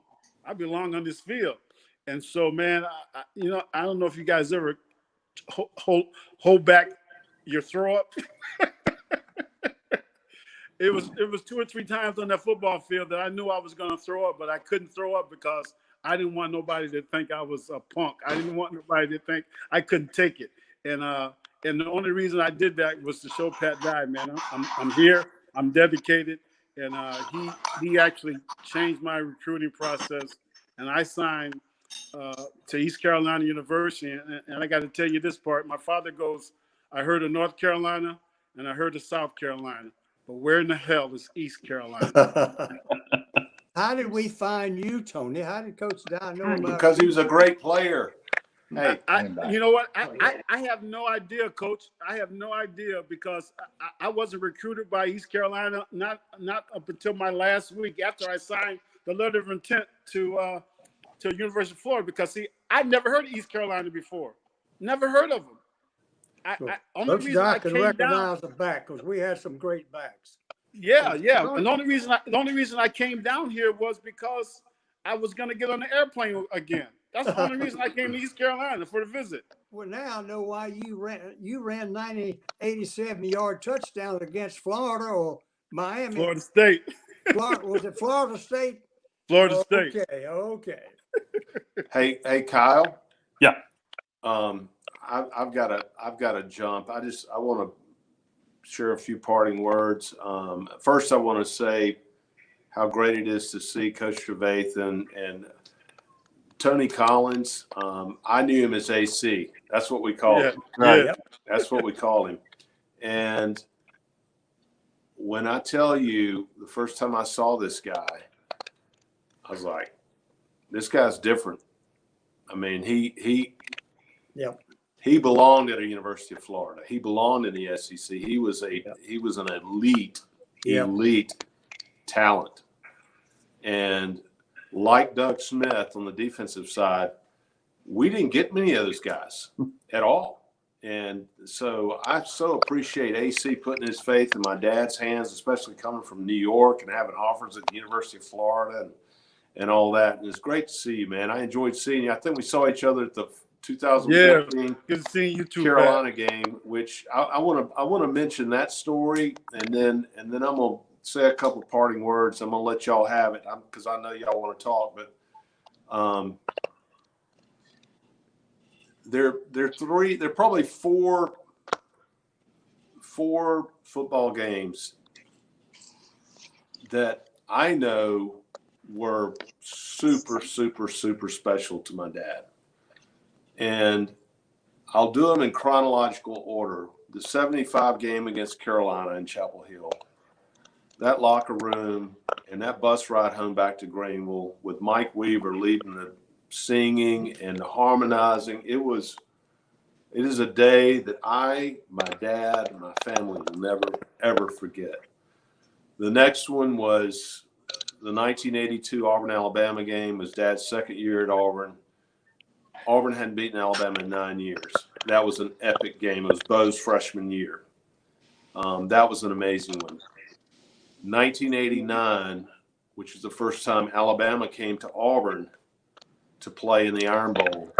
on this field, and so man, I don't know if you guys ever hold back your throw up. It was 2 or 3 times on that football field that I knew I was going to throw up, but I couldn't throw up because I didn't want nobody to think I was a punk. I didn't want nobody to think I couldn't take it. And the only reason I did that was to show Pat Dye, man, I'm here, I'm dedicated, and he actually changed my recruiting process, and I signed to East Carolina University. And I got to tell you this part. My father goes, I heard of North Carolina and I heard of South Carolina, but where in the hell is East Carolina? How did we find you, Tony? How did Coach Dye know about Because he was a great player. Hey, you know what? I have no idea, Coach. I have no idea because I wasn't recruited by East Carolina, not up until my last week after I signed the letter of intent to University of Florida. Because see, I'd never heard of East Carolina before. Never heard of them. Coach Dye can recognize the back because we had some great backs. Yeah. And the only reason I came down here was because I was going to get on the airplane again. That's the only reason I came to East Carolina for the visit. Well, now I know why you ran 90, 87-yard touchdowns against Florida or Miami. Florida State. Was it Florida State? Florida State. Okay. Hey, Kyle. Yeah. I've got to jump. I want to share a few parting words. First, I want to say how great it is to see Coach Trevathan and Tony Collins. I knew him as AC. That's what we call him. Right. Yeah. That's what we call him. And when I tell you the first time I saw this guy, I was like, this guy's different. I mean, he belonged at a University of Florida. He belonged in the SEC. He was an elite talent. And like Doug Smith on the defensive side, we didn't get many of those guys at all. And so I so appreciate AC putting his faith in my dad's hands, especially coming from New York and having offers at the University of Florida and all that. And it's great to see you, man. I enjoyed seeing you. I think we saw each other at the 2014 good seeing you too, Carolina game, which I want to mention that story, and then I'm gonna say a couple of parting words. I'm gonna let y'all have it because I know y'all want to talk, but there are probably four football games that I know were super, super, super special to my dad. And I'll do them in chronological order. The 75 game against Carolina in Chapel Hill, that locker room and that bus ride home back to Greenville with Mike Weaver leading the singing and the harmonizing. It is a day that my dad, and my family will never, ever forget. The next one was the 1982 Auburn-Alabama game. It was Dad's second year at Auburn. Auburn hadn't beaten Alabama in 9 years. That was an epic game. It was Bo's freshman year. That was an amazing one. 1989, which was the first time Alabama came to Auburn to play in the Iron Bowl.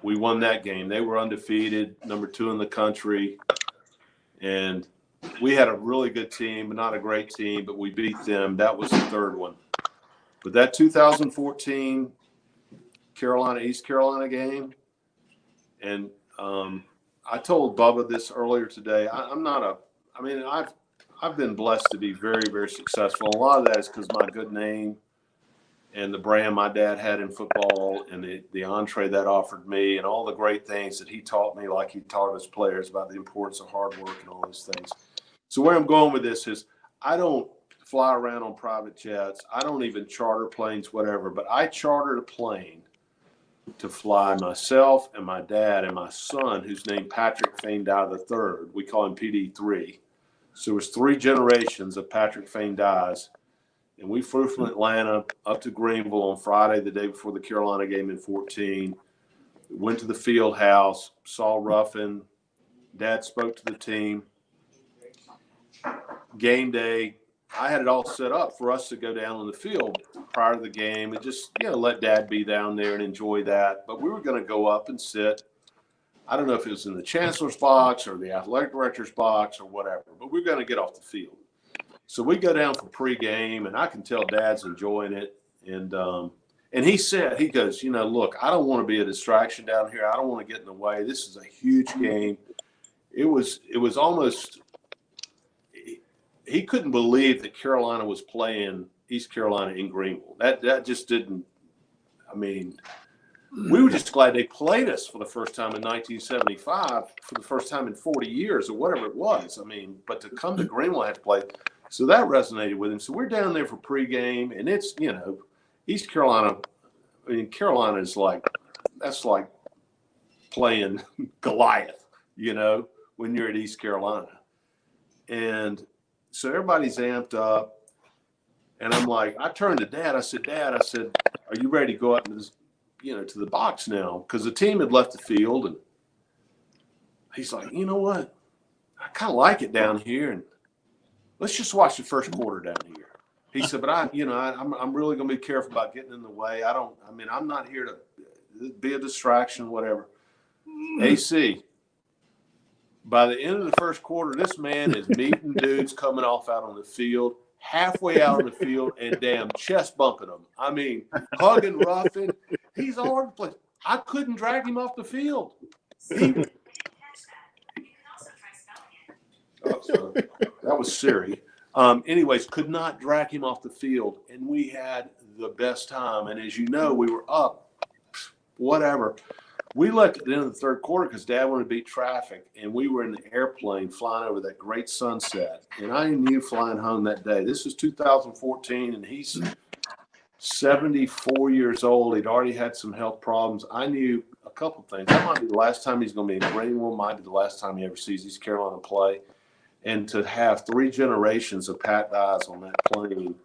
We won that game. They were undefeated, number 2 in the country. And we had a really good team, but not a great team, but we beat them. That was the third one. But that 2014 East Carolina game, and I told Bubba this earlier today. I've been blessed to be very, very successful. A lot of that is because my good name and the brand my dad had in football and the entree that offered me and all the great things that he taught me, like he taught his players about the importance of hard work and all those things. So where I'm going with this is I don't fly around on private jets. I don't even charter planes, whatever, but I chartered a plane to fly myself and my dad and my son, who's named Patrick Fain Dye III. We call him PD3. So it was 3 generations of Patrick Fain Dyes. And we flew from Atlanta up to Greenville on Friday, the day before the Carolina game in 14. Went to the field house, saw Ruffin. Dad spoke to the team. Game day, I had it all set up for us to go down on the field prior to the game and just, let Dad be down there and enjoy that. But we were going to go up and sit. I don't know if it was in the chancellor's box or the athletic director's box or whatever, but we're going to get off the field. So we go down for pregame, and I can tell Dad's enjoying it. And he said, he goes, look, I don't want to be a distraction down here. I don't want to get in the way. This is a huge game. It was almost – he couldn't believe that Carolina was playing East Carolina in Greenville. That just didn't – I mean, we were just glad they played us for the first time in 1975, for the first time in 40 years or whatever it was. I mean, but to come to Greenville and have to play – so that resonated with him. So we're down there for pregame, and it's, East Carolina. I mean, Carolina is that's like playing Goliath, when you're at East Carolina. And so everybody's amped up. And I'm like, I turned to Dad. I said, Dad, are you ready to go up to the box now? Because the team had left the field. And he's like, you know what? I kind of like it down here. And let's just watch the first quarter down here. He said, but I'm really going to be careful about getting in the way. I'm not here to be a distraction, whatever. AC, by the end of the first quarter, this man is meeting dudes coming off out on the field, halfway out on the field, and damn chest bumping them. I mean, hugging Ruffin. He's all over the place. I couldn't drag him off the field. That was Siri. Anyways, could not drag him off the field, and we had the best time. And as you know, we were up, whatever. We left at the end of the third quarter because Dad wanted to beat traffic, and we were in the airplane flying over that great sunset. And I knew flying home that day. This was 2014, and he's 74 years old. He'd already had some health problems. I knew a couple things. That might be the last time he's going to be in Greenville. Might be the last time he ever sees East Carolina play. And to have 3 generations of Pat Dyes on that plane,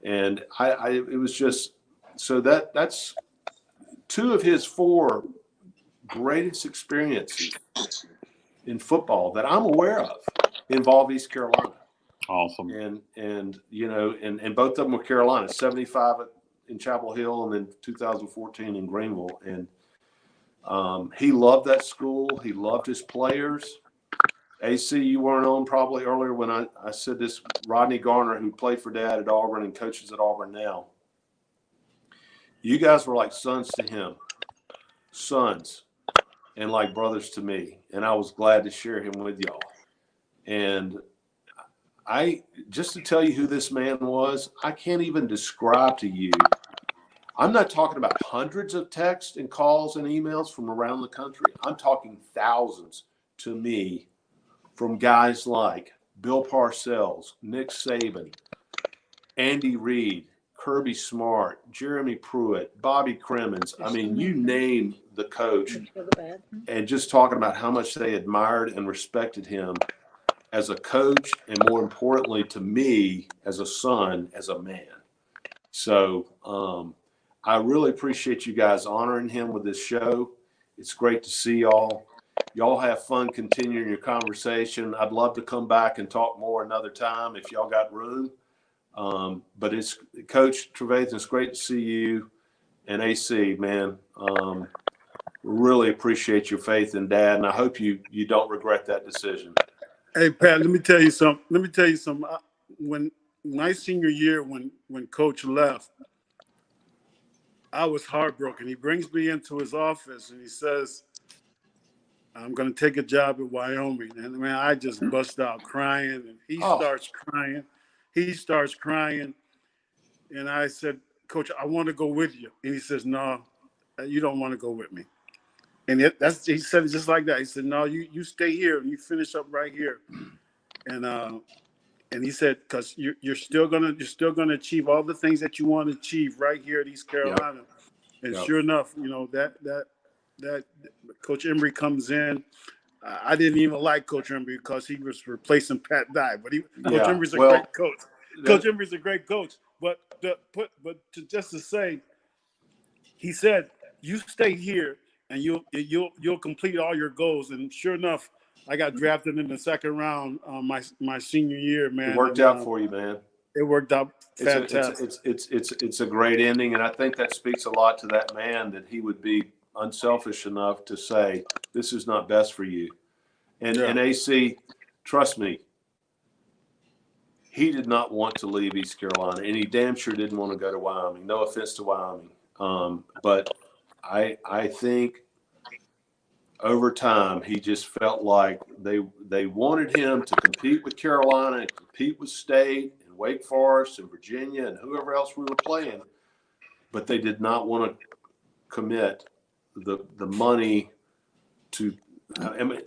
and it was just so that's 2 of his 4 greatest experiences in football that I'm aware of involve East Carolina. Awesome. And you know, and both of them were Carolina, 75 in Chapel Hill and then 2014 in Greenville. And he loved that school. He loved his players. AC, you weren't on probably earlier when I said this. Rodney Garner, who played for Dad at Auburn and coaches at Auburn now. You guys were like sons to him, sons, and like brothers to me. And I was glad to share him with y'all. And just to tell you who this man was, I can't even describe to you. I'm not talking about hundreds of texts and calls and emails from around the country. I'm talking thousands to me from guys like Bill Parcells, Nick Saban, Andy Reid, Kirby Smart, Jeremy Pruitt, Bobby Cremins. I mean, you name the coach, and just talking about how much they admired and respected him as a coach, and more importantly to me as a son, as a man. So I really appreciate you guys honoring him with this show. It's great to see y'all. Y'all have fun continuing your conversation. I'd love to come back and talk more another time if y'all got room. But it's Coach Trevathan, it's great to see you. And AC, man, really appreciate your faith in Dad, and I hope you don't regret that decision. Hey, Pat, let me tell you something. When my senior year, when Coach left, I was heartbroken. He brings me into his office and he says, I'm going to take a job at Wyoming. And man, I just bust out crying, and he starts crying. He starts crying. And I said, Coach, I want to go with you. And he says, no, you don't want to go with me. And he said it just like that. He said, no, you stay here and you finish up right here. And he said, because you're still gonna achieve all the things that you want to achieve right here at East Carolina. Yep. And sure enough, you know, that Coach Embry comes in. I didn't even like Coach Embry because he was replacing Pat Dye, but Coach Embry's a great coach. Coach Embry's a great coach. But just to say, he said, you stay here and you'll complete all your goals. And sure enough, I got drafted in the second round my senior year, man. It worked out for you, man. It worked out fantastic. It's a great ending, and I think that speaks a lot to that man, that he would be unselfish enough to say, this is not best for you. And AC, trust me, he did not want to leave East Carolina, and he damn sure didn't want to go to Wyoming. No offense to Wyoming. But I think over time, he just felt like they wanted him to compete with Carolina and compete with State and Wake Forest and Virginia and whoever else we were playing, but they did not want to commit the money to. I mean,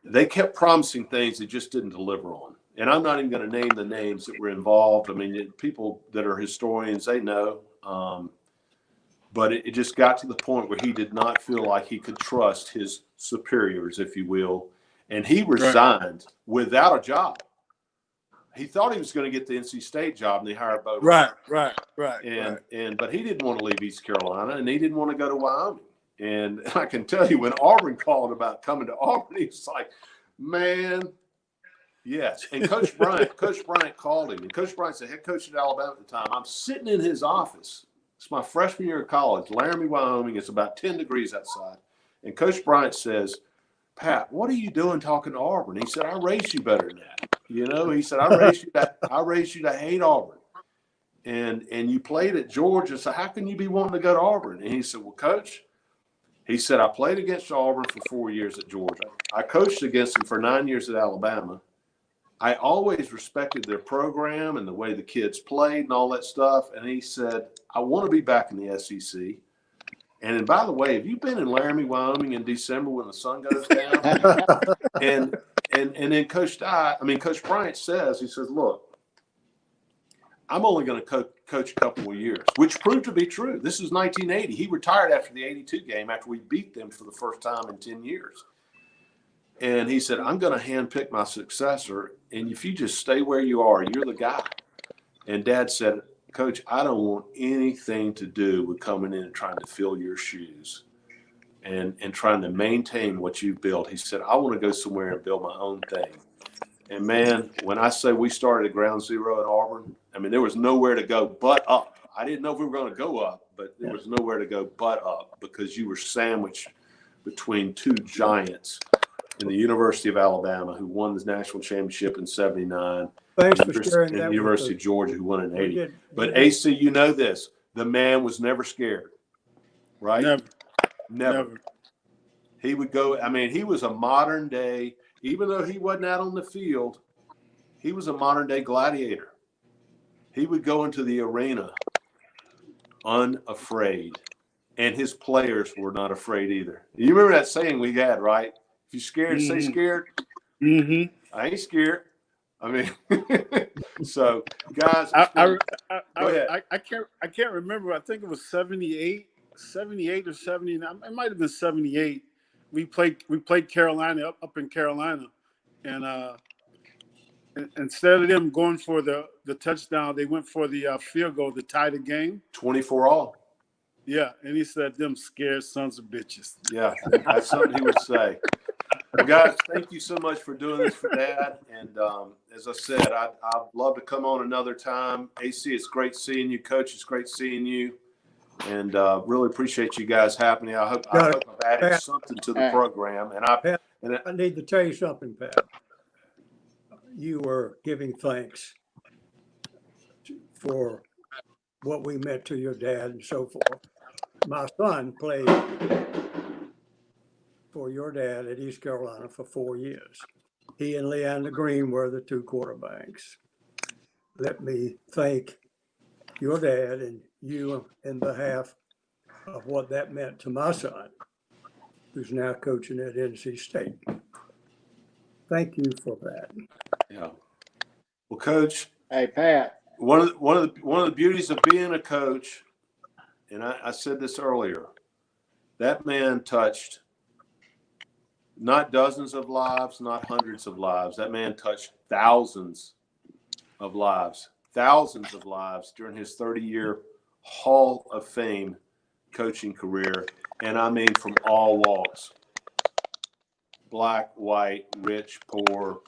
they kept promising things they just didn't deliver on. And I'm not even going to name the names that were involved. I mean, people that are historians, they know. But it just got to the point where he did not feel like he could trust his superiors, if you will. And he resigned without a job. He thought he was going to get the NC State job, and they hired Bo. Right. But he didn't want to leave East Carolina, and he didn't want to go to Wyoming. And I can tell you, when Auburn called about coming to Auburn, he was like, man, yes. And Coach Bryant called him. And Coach Bryant's the head coach at Alabama at the time. I'm sitting in his office. It's my freshman year of college, Laramie, Wyoming. It's about 10 degrees outside. And Coach Bryant says, Pat, what are you doing talking to Auburn? He said, I raised you better than that. You know, he said, I raised you to hate Auburn. And you played at Georgia, so how can you be wanting to go to Auburn? And he said, well, Coach, he said, I played against Auburn for 4 years at Georgia. I coached against them for 9 years at Alabama. I always respected their program and the way the kids played and all that stuff. And he said, I want to be back in the SEC. And by the way, have you been in Laramie, Wyoming in December when the sun goes down? and then Coach Bryant says, he says, look, I'm only going to coach a couple of years, which proved to be true. This is 1980. He retired after the 82 game after we beat them for the first time in 10 years. And he said, I'm going to handpick my successor. And if you just stay where you are, you're the guy. And Dad said, Coach, I don't want anything to do with coming in and trying to fill your shoes. and trying to maintain what you've built. He said, I want to go somewhere and build my own thing. And man, when I say we started at ground zero at Auburn, I mean, there was nowhere to go but up. I didn't know if we were going to go up, but there was nowhere to go but up, because you were sandwiched between two giants in the University of Alabama, who won the national championship in '79, Thanks for sharing and that. the with University us. of Georgia, who won in '80. did- But AC, you know this, the man was never scared, right? Never. He would go, I mean, he was a modern day, even though he wasn't out on the field, he was a modern day gladiator. He would go into the arena unafraid, and his players were not afraid either. You remember that saying we had, right? If you're scared, say scared. I ain't scared. I mean, so guys, go ahead. I can't remember. I think it was 78 or 79. It might have been 78. We played Carolina up in Carolina, and instead of them going for the touchdown, they went for the field goal to tie the game. 24-all. Yeah, and he said, "Them scared sons of bitches." Yeah, that's something he would say. Well, guys, thank you so much for doing this for Dad. And as I said, I'd love to come on another time. AC, it's great seeing you. Coach, it's great seeing you. And really appreciate you guys happening. I hope I've added something to the program. And I need to tell you something, Pat. You were giving thanks for what we meant to your dad and so forth. My son played for your dad at East Carolina for 4 years. He and Leander Green were the two quarterbacks. Let me thank your dad and you in behalf of what that meant to my son, who's now coaching at NC State. Thank you for that. Yeah. Well, Coach. Hey, Pat. One of the beauties of being a coach, and I said this earlier, that man touched not dozens of lives, not hundreds of lives. That man touched thousands of lives during his 30-year Hall of Fame coaching career. And I mean from all walks, black, white, rich, poor,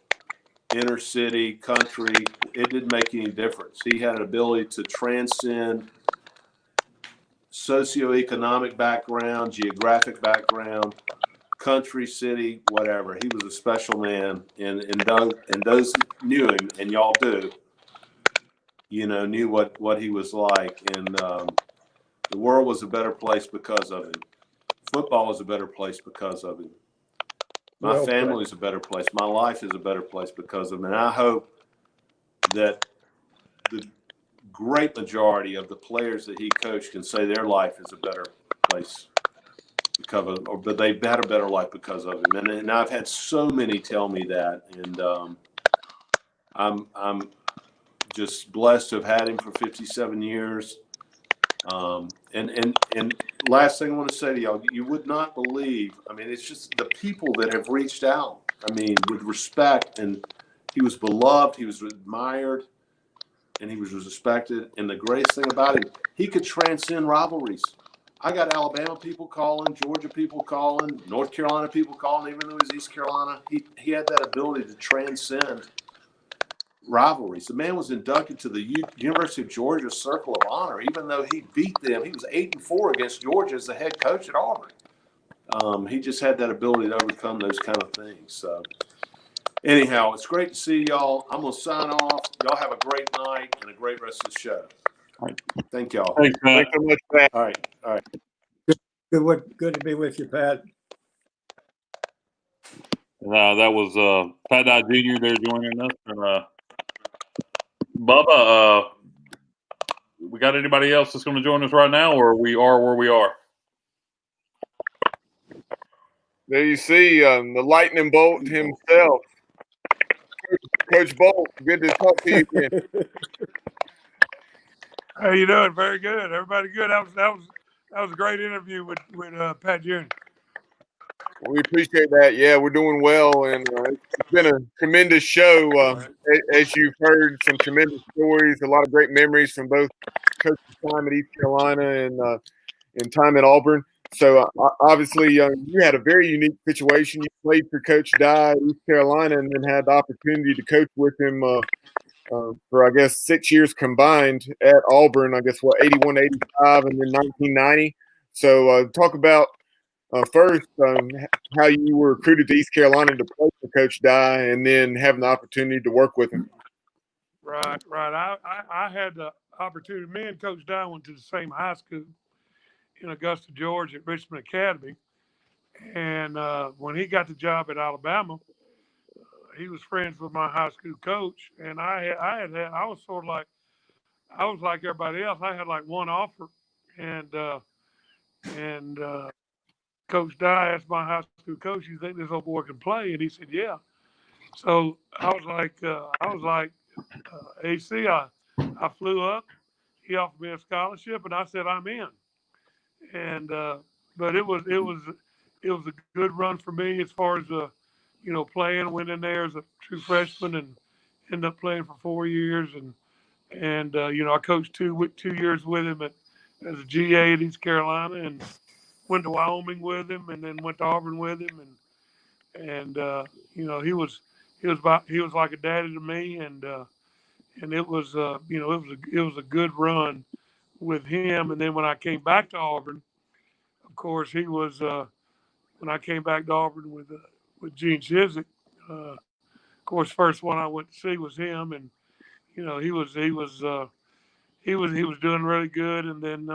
inner city, country. It didn't make any difference. He had an ability to transcend socioeconomic background, geographic background, country, city, whatever. He was a special man, and those knew him, and y'all do, knew what he was like. And the world was a better place because of him. Football was a better place because of him. My family is a better place. My life is a better place because of him. And I hope that the great majority of the players that he coached can say their life is a better place because of, or but they've had a better life because of him. And I've had so many tell me that, and I'm just blessed to have had him for 57 years. And last thing I want to say to y'all, you would not believe, I mean, it's just the people that have reached out, I mean, with respect, and he was beloved, he was admired, and he was respected. And the greatest thing about him, he could transcend rivalries. I got Alabama people calling, Georgia people calling, North Carolina people calling, even though he was East Carolina. He had that ability to transcend rivalries. The man was inducted to the University of Georgia Circle of Honor, even though he beat them. He was 8-4 against Georgia as the head coach at Auburn. He just had that ability to overcome those kind of things. So anyhow, it's great to see y'all. I'm going to sign off. Y'all have a great night and a great rest of the show. All right. Thank y'all. Thanks, Pat. Thanks so much, Pat. All right. All right. Good to be with you, Pat. That was Pat Dye Jr. there joining us. And Bubba, we got anybody else that's going to join us right now, or we are where we are? There you see the lightning bolt himself, Coach Bolt. Good to talk to you again. How you doing? Very good. Everybody good. That was a great interview with Pat Jr. We appreciate that. Yeah, we're doing well, and it's been a tremendous show. As you've heard, some tremendous stories, a lot of great memories from both Coach's time at East Carolina and time at Auburn. So obviously, you had a very unique situation. You played for Coach Dye at East Carolina, and then had the opportunity to coach with him for, I guess, 6 years combined at Auburn. I guess 81, 85, and then 1990. So talk about first how you were recruited to East Carolina to play for Coach Dye, and then having the opportunity to work with him. Right. I had the opportunity. Me and Coach Dye went to the same high school in Augusta, Georgia, at Richmond Academy. And when he got the job at Alabama, he was friends with my high school coach. And I was sort of like, I was like everybody else. I had like one offer, and Coach Dye asked my high school coach, "You think this old boy can play?" And he said, "Yeah." So I was like, AC. I flew up. He offered me a scholarship, and I said, "I'm in." And but it was a good run for me as far as playing. Went in there as a true freshman and ended up playing for 4 years, and I coached 2 years with him as a GA at East Carolina, and went to Wyoming with him, and then went to Auburn with him, and he was like a daddy to me, and it was it was a good run with him. And then when I came back to Auburn, of course he was when I came back to Auburn with Gene Chizik. Of course, first one I went to see was him, and he was doing really good. And then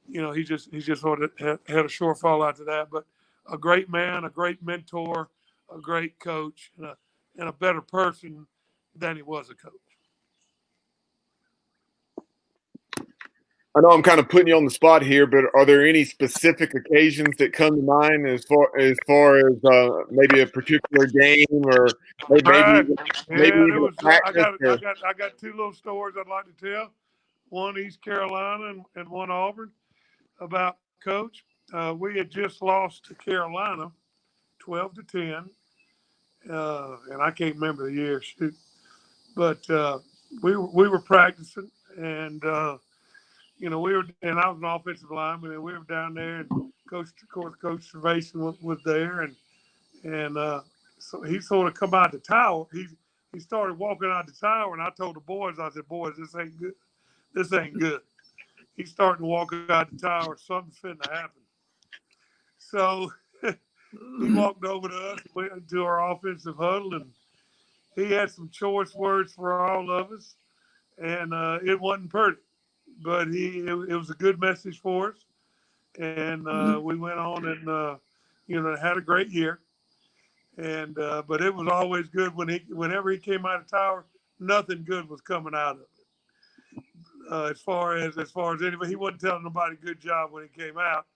he just sort of had a shortfall after that. But a great man, a great mentor, a great coach, and a better person than he was a coach. I know I'm kind of putting you on the spot here, but are there any specific occasions that come to mind as far as maybe a particular game or maybe Right. even a practice? I got two little stories I'd like to tell. One East Carolina and one Auburn about Coach. We had just lost to Carolina, 12-10, and I can't remember the year. Shoot, but we were practicing, and we were, and I was an offensive lineman, and we were down there, and Coach Servation was there, and so he sort of come out the tower. He started walking out the tower, and I told the boys, I said, "Boys, this ain't good. This ain't good." He's starting to walk out the tower. Something's fitting to happen. So he walked over to us, went into our offensive huddle, and he had some choice words for all of us. And it wasn't pretty, but it was a good message for us. And we went on and had a great year. And but it was always good whenever he came out of the tower, nothing good was coming out of it. As far as anybody, he wasn't telling nobody good job when he came out,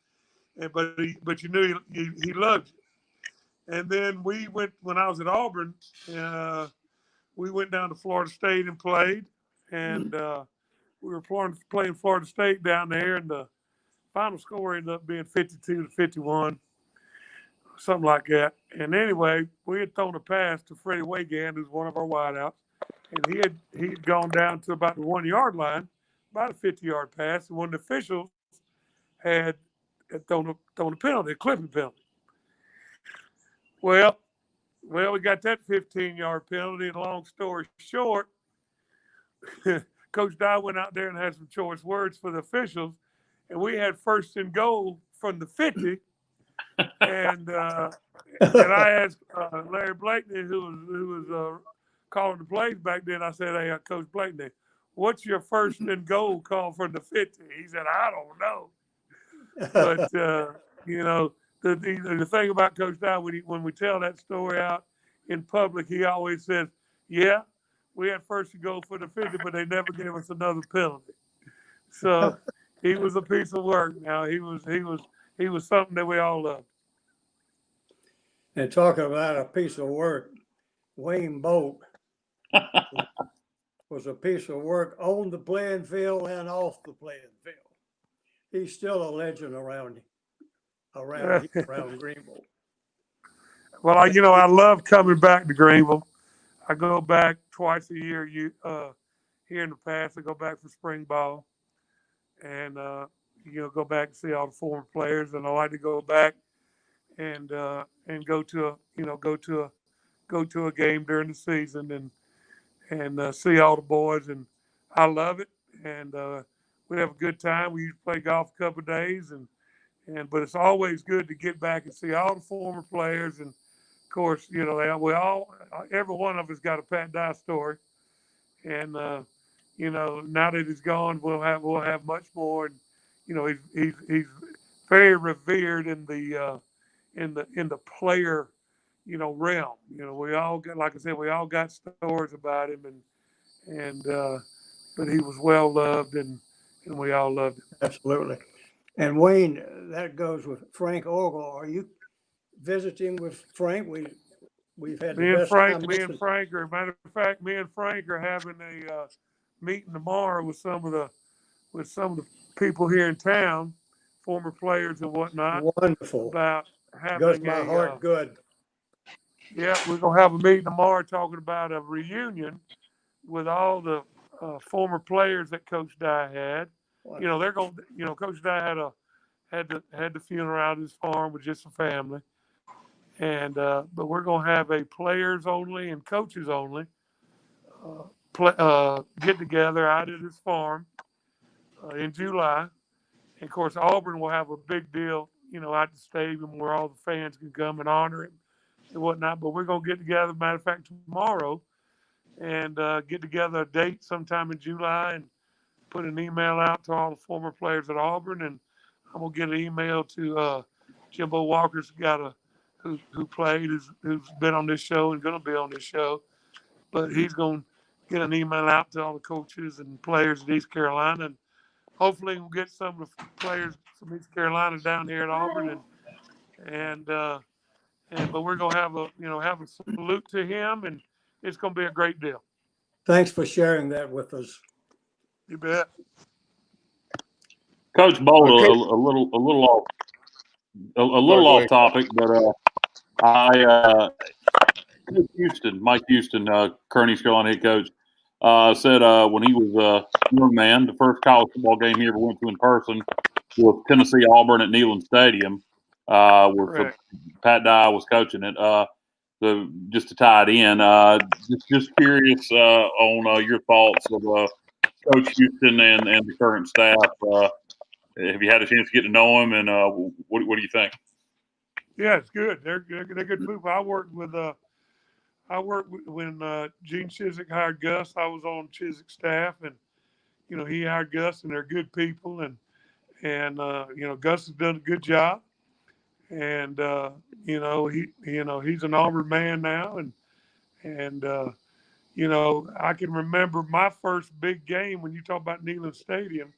but you knew he loved you. And then we went when I was at Auburn. We went down to Florida State and played, and we were playing Florida State down there, and the final score ended up being 52-51, something like that. And anyway, we had thrown a pass to Freddie Waygan, who's one of our wideouts, and he had gone down to about the 1 yard line, about a 50-yard pass, and one of the officials had thrown a penalty, a clipping penalty. Well, we got that 15-yard penalty, and long story short, Coach Dye went out there and had some choice words for the officials, and we had first and goal from the 50. And I asked Larry Blakeney, who was calling the plays back then. I said, "Hey, Coach Blakeney, what's your first and goal call from the 50?" He said, "I don't know." But the thing about Coach Dye, when we tell that story out in public, he always says, "Yeah, we had first and goal for the 50, but they never gave us another penalty." So he was a piece of work. Now he was something that we all loved. And talking about a piece of work, Wayne Bolt was a piece of work on the playing field and off the playing field. He's still a legend around Greenville. Well, I love coming back to Greenville. I go back twice a year. Here in the past, I go back for spring ball, and go back and see all the former players, and I like to go back and go to a game during the season and see all the boys, and I love it. And we have a good time. We used to play golf a couple of days, but it's always good to get back and see all the former players. And of course, every one of us got a Pat Dye story, and now that he's gone, we'll have much more. And he's very revered in the player realm. We all got, like I said, we all got stories about him, and but he was well loved, and we all loved him. Absolutely. And Wayne, that goes with Frank Ogle. Are you visiting with Frank? We've had Me the and best Frank, time. matter of fact, me and Frank are having a meeting tomorrow with some of the people here in town, former players and whatnot. Wonderful. About Does having my heart good. Yeah, we're gonna have a meeting tomorrow talking about a reunion with all the former players that Coach Dye had. They're going. Coach Dye had the funeral out at his farm with just a family, and but we're gonna have a players only and coaches only get together out at his farm in July. And of course, Auburn will have a big deal, out the stadium where all the fans can come and honor him and whatnot. But we're gonna get together. Matter of fact, tomorrow, and get together a date sometime in July and put an email out to all the former players at Auburn. And I'm gonna get an email to Jimbo Walker's who played, who's been on this show and gonna be on this show. But he's gonna get an email out to all the coaches and players at East Carolina, and hopefully we'll get some of the players from East Carolina down here at Auburn, but we're gonna have a salute to him, and it's gonna be a great deal. Thanks for sharing that with us. You bet. Coach Bolt, a little off topic, but Mike Houston, current East Carolina head coach, said when he was a young man, the first college football game he ever went to in person was Tennessee Auburn at Neyland Stadium, where Pat Dye was coaching it. So just to tie it in, just curious on your thoughts of Coach Houston and the current staff. Have you had a chance to get to know him, and what do you think? Yeah, it's good. They're good people. I worked when Gene Chizik hired Gus. I was on Chizik's staff, and he hired Gus, and they're good people, and Gus has done a good job, and he's an Auburn man now, and I can remember my first big game when you talk about Neyland Stadium.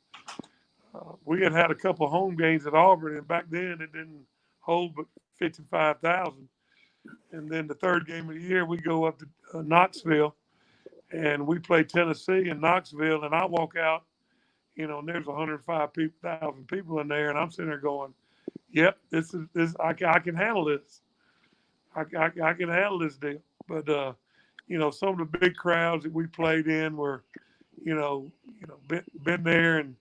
We had a couple of home games at Auburn, and back then it didn't hold but 55,000. And then the third game of the year, we go up to Knoxville, and we play Tennessee in Knoxville. And I walk out, and there's 105,000 people in there, and I'm sitting there going, "Yep, this. I can handle this. I can handle this deal." But some of the big crowds that we played in were, been there and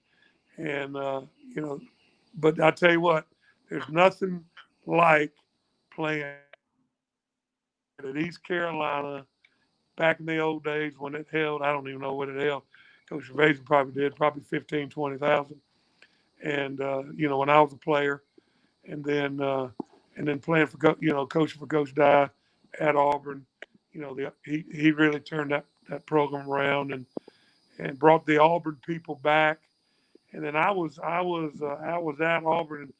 but I tell you what, there's nothing like playing at East Carolina back in the old days when it held, I don't even know what it held. Coach Vason probably 15, 20,000. And, when I was a player, and then playing for, coaching for Coach Dye at Auburn, he really turned that program around and brought the Auburn people back. And then I was at Auburn, and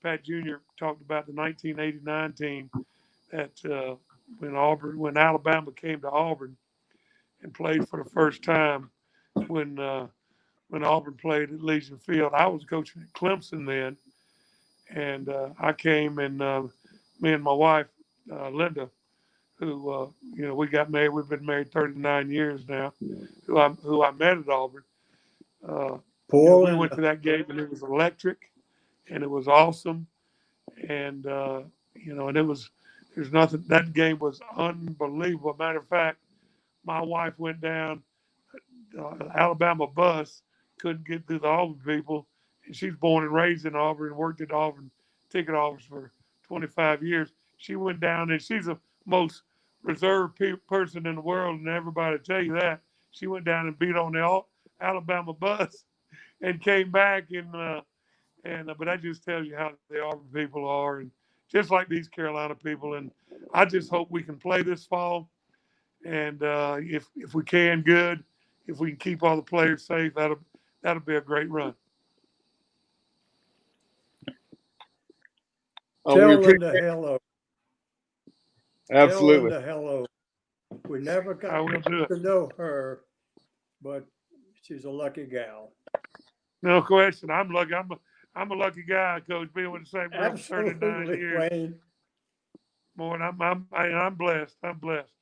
Pat Jr. talked about the 1989 team that when Alabama came to Auburn and played for the first time when Auburn played at Legion Field. I was coaching at Clemson then, and I came, and me and my wife Linda, who we got married. We've been married 39 years now. Who I met at Auburn. We went to that game, and it was electric, and it was awesome, and and there's nothing. That game was unbelievable. Matter of fact, my wife went down Alabama bus, couldn't get through the Auburn people, and she's born and raised in Auburn and worked at Auburn ticket office for 25 years. She went down, and she's the most reserved person in the world, and everybody will tell you that. She went down and beat on the Alabama bus and came back, but that just tells you how the Auburn people are, and just like these Carolina people. And I just hope we can play this fall, and if we can, good. If we can keep all the players safe, that'll be a great run. Tell Linda hello. Absolutely. Tell Linda hello. We never got I will do it. to know her, but she's a lucky gal. No question. I'm lucky. I'm a lucky guy, Coach, being with the same group for 39 years. Wayne. More, and I'm blessed. I'm blessed.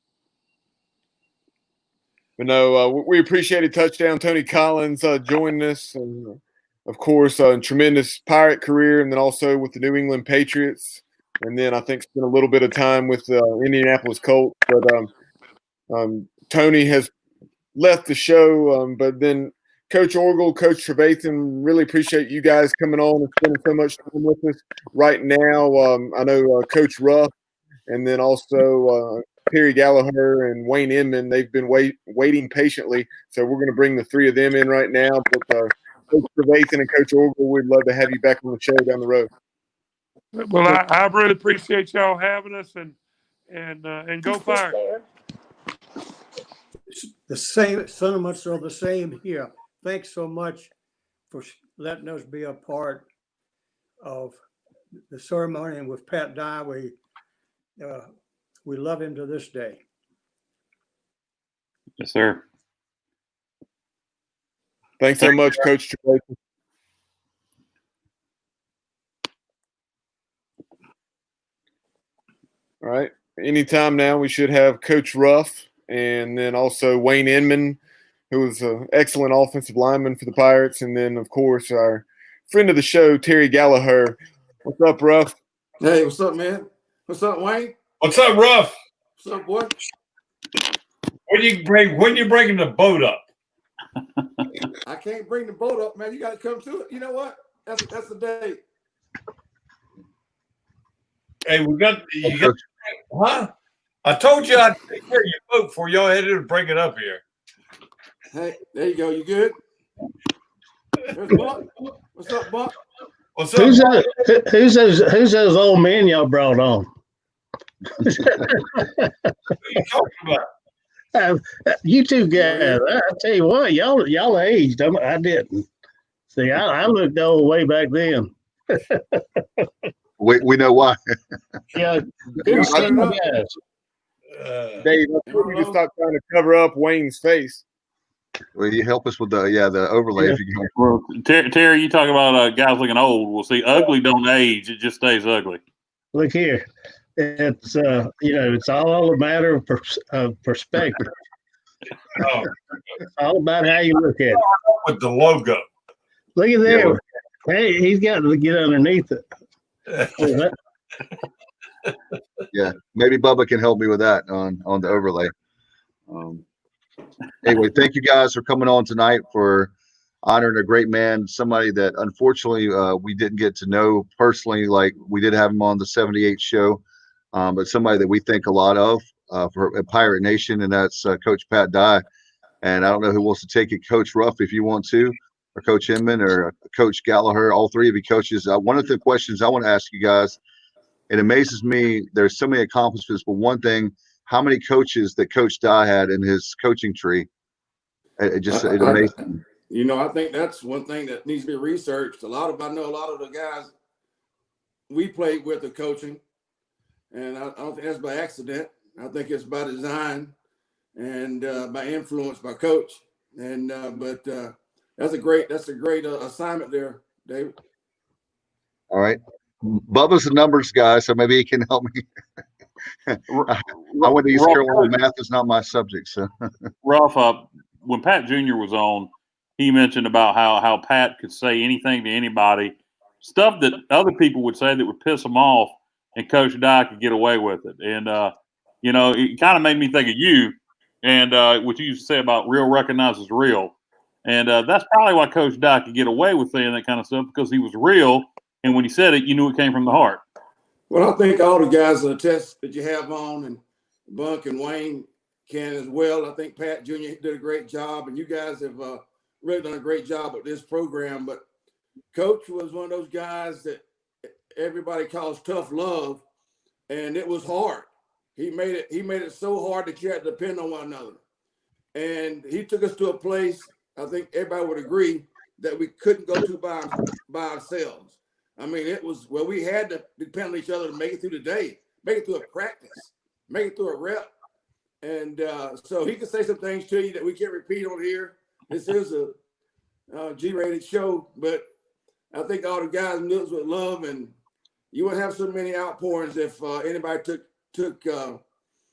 But no, we appreciated touchdown Tony Collins joining us, and of course, a tremendous Pirate career, and then also with the New England Patriots, and then I think spent a little bit of time with the Indianapolis Colts. But Tony has left the show, but then Coach Orgel, Coach Trevathan, really appreciate you guys coming on and spending so much time with us right now. I know Coach Ruff, and then also Terry Gallaher and Wayne Inman, they've been waiting patiently. So we're going to bring the three of them in right now. But Coach Trevathan and Coach Orgel, we'd love to have you back on the show down the road. Well, I really appreciate y'all having us, and go Fire. The same sentiments are the same here. Thanks so much for letting us be a part of the ceremony. And with Pat Dye, we love him to this day. Yes, sir. Thanks so much, Coach Trevathan. All right. Anytime now, we should have Coach Ruff and then also Wayne Inman, who was an excellent offensive lineman for the Pirates. And then, of course, our friend of the show, Terry Gallaher. What's up, Ruff? Hey, what's up, man? What's up, Wayne? What's up, Ruff? What's up, boy? When you bringing the boat up? I can't bring the boat up, man. You got to come to it. You know what? That's the day. Hey, huh? I told you I'd take care of your boat before y'all headed to bring it up here. Hey, there you go. You good? There's Buck. What's up, Buck? What's up? Who's those old men y'all brought on? What are you talking about? You two guys, I tell you what, y'all aged. I didn't. See, I looked old way back then. We know why. Yeah, good to see you guys. Dave, I told you to stop trying to cover up Wayne's face. Will you help us with the overlay if you can? Well, Terry, you talk about guys looking old. Well, see, ugly don't age; it just stays ugly. Look here, it's it's all a matter of perspective. Oh. It's all about how you look at it. With the logo. Look at there. Yeah. Hey, he's got to get underneath it. Yeah, maybe Bubba can help me with that on the overlay. Anyway, thank you guys for coming on tonight, for honoring a great man, somebody that unfortunately we didn't get to know personally. Like, we did have him on the 78 show, but somebody that we think a lot of for Pirate Nation, and that's Coach Pat Dye. And I don't know who wants to take it, Coach Ruff, if you want to, or Coach Inman, or Coach Gallaher, all three of you coaches. One of the questions I want to ask you guys, it amazes me, there's so many accomplishments, but one thing, how many coaches that Coach Dye had in his coaching tree? It amazes me. You know, I think that's one thing that needs to be researched. I know a lot of the guys we played with are coaching, and I don't think that's by accident. I think it's by design and by influence by coach. And but that's a great assignment there, David. All right. Bubba's the numbers guy, so maybe he can help me. I went to East Carolina. Math is not my subject. So, Ralph, when Pat Jr. was on, he mentioned about how Pat could say anything to anybody, stuff that other people would say that would piss him off, and Coach Dye could get away with it. And it kind of made me think of you, and what you used to say about real recognizes real. And that's probably why Coach Dye could get away with saying that kind of stuff, because he was real. And when he said it, you knew it came from the heart. Well, I think all the guys on the test that you have on, and Bunk and Wayne can as well. I think Pat Jr. did a great job, and you guys have really done a great job with this program. But Coach was one of those guys that everybody calls tough love, and it was hard. He made it so hard that you had to depend on one another. And he took us to a place, I think everybody would agree, that we couldn't go to by ourselves. I mean, it was where we had to depend on each other to make it through the day, make it through a practice, make it through a rep. And so he can say some things to you that we can't repeat on here. This is a G-rated show, but I think all the guys knew us with love, and you wouldn't have so many outpourings if anybody took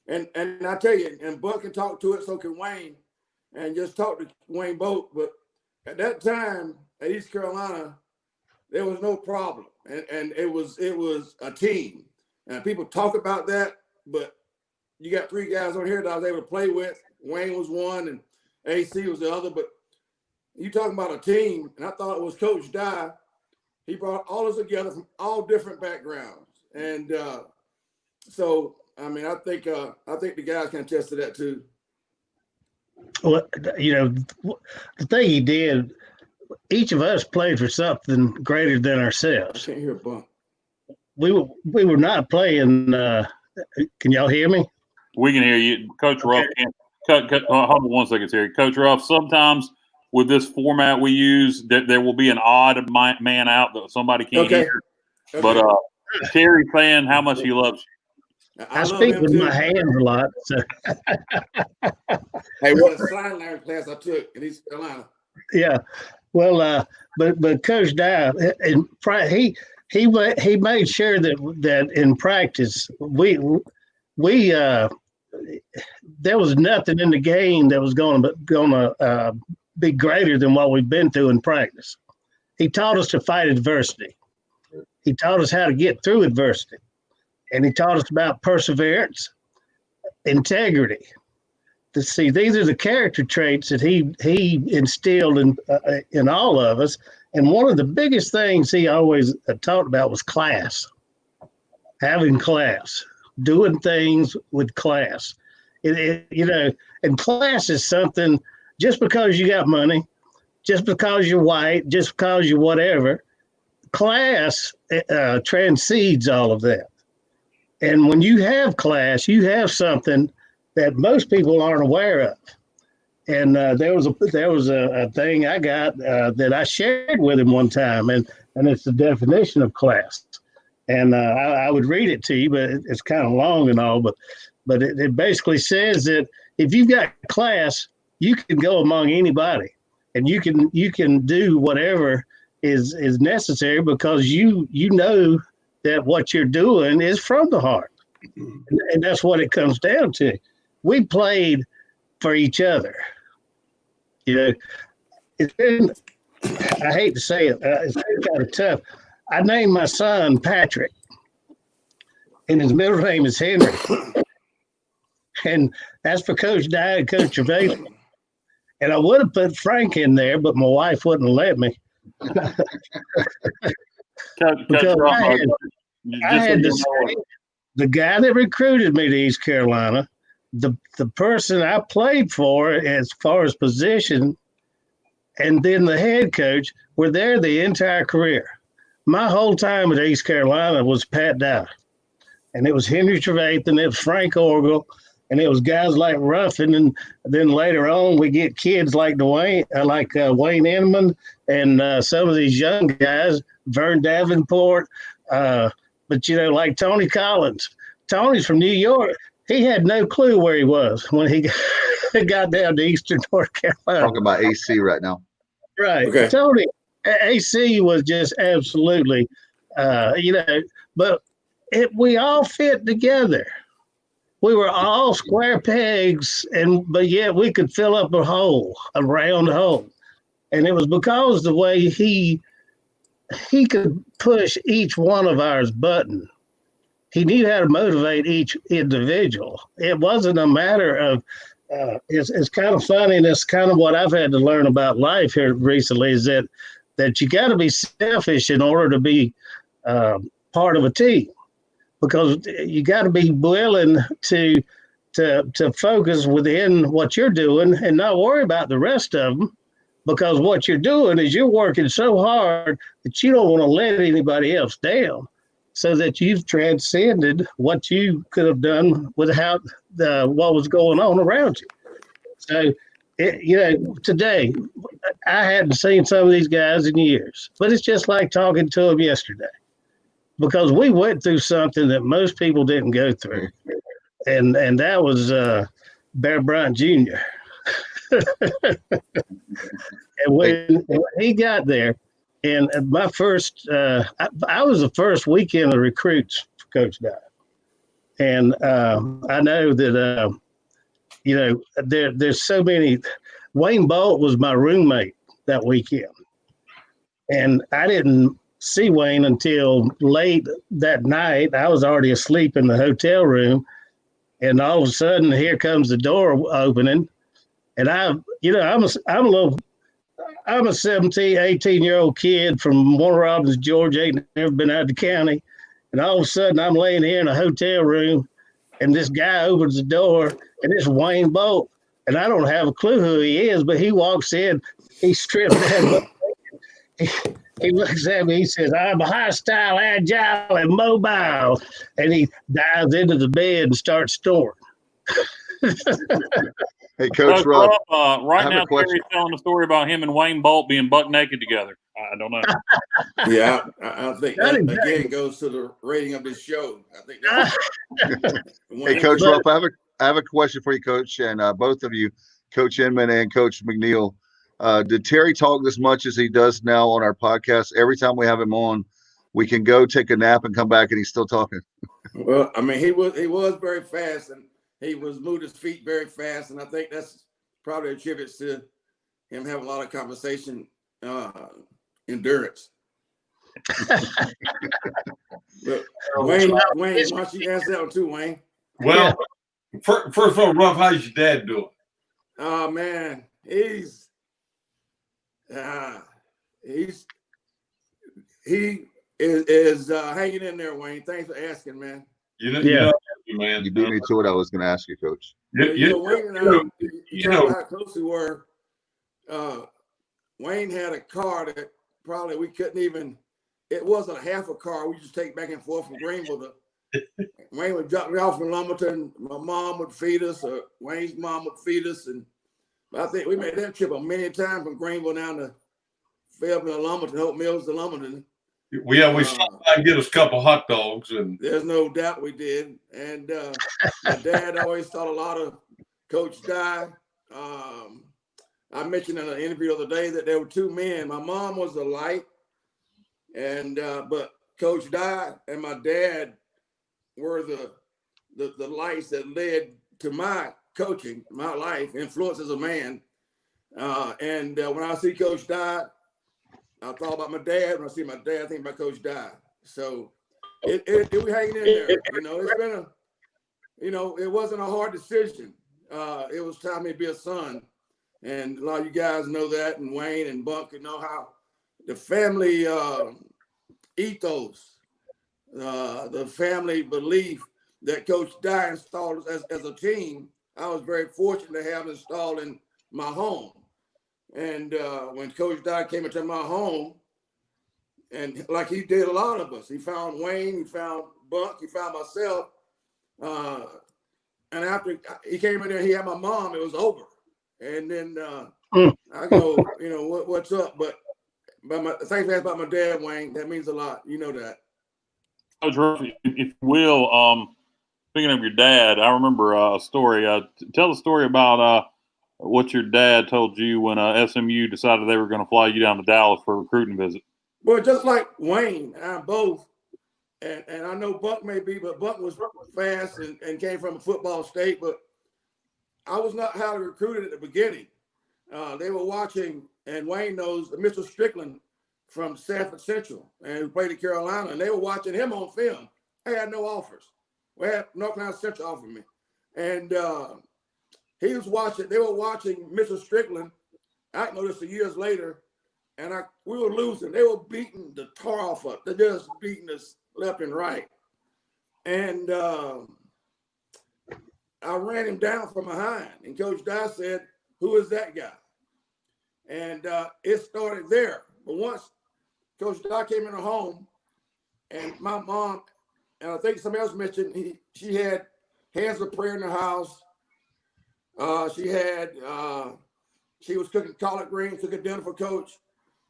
and I tell you, and Buck can talk to it, so can Wayne, and just talk to Wayne Boat. But at that time at East Carolina, there was no problem, and it was a team. And people talk about that, but you got three guys on here that I was able to play with. Wayne was one, and AC was the other. But you talking about a team, and I thought it was Coach Dye. He brought all of us together from all different backgrounds, and so I mean, I think the guys can attest to that too. Well, the thing he did, each of us played for something greater than ourselves. I can't hear a bump. We were not playing. Can y'all hear me? We can hear you, Coach Ruff. Hold on 1 second, Terry. Coach Ruff, sometimes with this format we use, there will be an odd man out that somebody can't hear. Okay. But Terry's saying how much he loves you. I speak with my hands a lot. So. Hey, what a sign language class I took in East Carolina. Yeah, well, but Coach Dye, he made sure that in practice we there was nothing in the game that was gonna be greater than what we've been through in practice. He taught us to fight adversity. He taught us how to get through adversity. And he taught us about perseverance, integrity. These are the character traits that he instilled in all of us. And one of the biggest things he always talked about was class, having class, doing things with class. And class is something, just because you got money, just because you're white, just because you're whatever, class transcends all of that. And when you have class, you have something that most people aren't aware of. And there was a thing I got that I shared with him one time, and it's the definition of class. And I would read it to you, but it's kind of long and all. But it basically says that if you've got class, you can go among anybody, and you can do whatever is necessary, because you know that what you're doing is from the heart. And that's what it comes down to. We played for each other. It's been, I hate to say it, it's been kind of tough. I named my son Patrick, and his middle name is Henry. And that's for Coach Dye and Coach Gervais. And I would have put Frank in there, but my wife wouldn't let me. I had to say, the guy that recruited me to East Carolina, the person I played for as far as position, and then the head coach were there the entire career. My whole time at East Carolina was Pat Dye, and it was Henry Trevathan, it was Frank Orgel, and it was guys like Ruffin, and then later on we get kids like Wayne Inman, and some of these young guys, Vern Davenport, but like Tony Collins. Tony's from New York. He had no clue where he was when he got down to Eastern North Carolina. Talking about AC right now. Right. Okay. Tony, AC was just absolutely, but we all fit together. We were all square pegs, but yet we could fill up a round hole. And it was because the way he could push each one of ours button. He knew how to motivate each individual. It wasn't a matter of it's kind of funny, and it's kind of what I've had to learn about life here recently is that you got to be selfish in order to be part of a team, because you got to be willing to focus within what you're doing and not worry about the rest of them, because what you're doing is you're working so hard that you don't want to let anybody else down, so that you've transcended what you could have done without what was going on around you. So, today, I hadn't seen some of these guys in years, but it's just like talking to them yesterday, because we went through something that most people didn't go through, and that was Bear Bryant Jr. And when he got there, and my first, I was the first weekend of recruits for Coach Dye. And I know that, there's so many. Wayne Bolt was my roommate that weekend. And I didn't see Wayne until late that night. I was already asleep in the hotel room. And all of a sudden, here comes the door opening. And I'm a 17, 18-year-old kid from Warner Robins, Georgia, ain't never been out of the county. And all of a sudden, I'm laying here in a hotel room, and this guy opens the door, and it's Wayne Bolt. And I don't have a clue who he is, but he walks in, he strips down. He looks at me, he says, "I'm hostile, agile, and mobile." And he dives into the bed and starts snoring. Hey, Coach Ruff. Right now, Terry's telling a story about him and Wayne Bolt being buck naked together. I don't know. Yeah, I think that again goes to the rating of this show. I think that's Hey, Coach Ruff, I have a question for you, Coach, and both of you, Coach Inman and Coach McNeill. Did Terry talk as much as he does now on our podcast? Every time we have him on, we can go take a nap and come back, and he's still talking. Well, I mean, he was very fast, and he was moved his feet very fast, and I think that's probably attributes to him having a lot of conversation endurance. But Wayne, why don't you answer that one too, Wayne? Well, first of all, Ruff, how's your dad doing? Oh man, he is hanging in there, Wayne. Thanks for asking, man. Man. You beat me to what I was going to ask you, Coach. Wayne and I, you know how close we were. Wayne had a car that probably we couldn't even. It wasn't a half a car. We just take back and forth from Greenville. Wayne would drop me off from Lumberton. My mom would feed us, or Wayne's mom would feed us, and I think we made that trip a million times from Greenville down to Fayetteville to Lumberton, Hope Mills to Lumberton. We stopped by and get us a couple hot dogs, and there's no doubt we did. And my dad always thought a lot of Coach Dye. I mentioned in an interview the other day that there were two men. My mom was the light, and but Coach Dye and my dad were the lights that led to my coaching, my life, influence as a man. And when I see Coach Dye, I thought about my dad. When I see my dad, I think about Coach Dye. So it we hanging in there. It's been it wasn't a hard decision. It was time to be a son. And a lot of you guys know that, and Wayne and Buck know how the family ethos, the family belief that Coach Dye installed as a team, I was very fortunate to have installed in my home. And when Coach Dye came into my home, and like he did a lot of us, he found Wayne, he found Buck, he found myself. And after he came in there, he had my mom, it was over. And then I go, what's up? But thanks about my dad, Wayne. That means a lot. You know that. Coach Ruff, if you will, speaking of your dad, I remember a story. Tell the story about what your dad told you when SMU decided they were going to fly you down to Dallas for a recruiting visit. Well, just like Wayne and I both, and I know Buck may be, but Buck was fast and came from a football state, but I was not highly recruited at the beginning. They were watching, and Wayne knows Mr. Strickland from Sanford Central, and who played at Carolina, and they were watching him on film. I had no offers. We had North Carolina Central offered me. And He was watching. They were watching Mr. Strickland. I noticed years later, and we were losing. They were beating the tar off us. They just beating us left and right. And I ran him down from behind. And Coach Dye said, "Who is that guy?" And it started there. But once Coach Dye came in the home, and my mom, and I think somebody else mentioned, she had hands of prayer in the house. She was cooking collard greens, cooking dinner for Coach.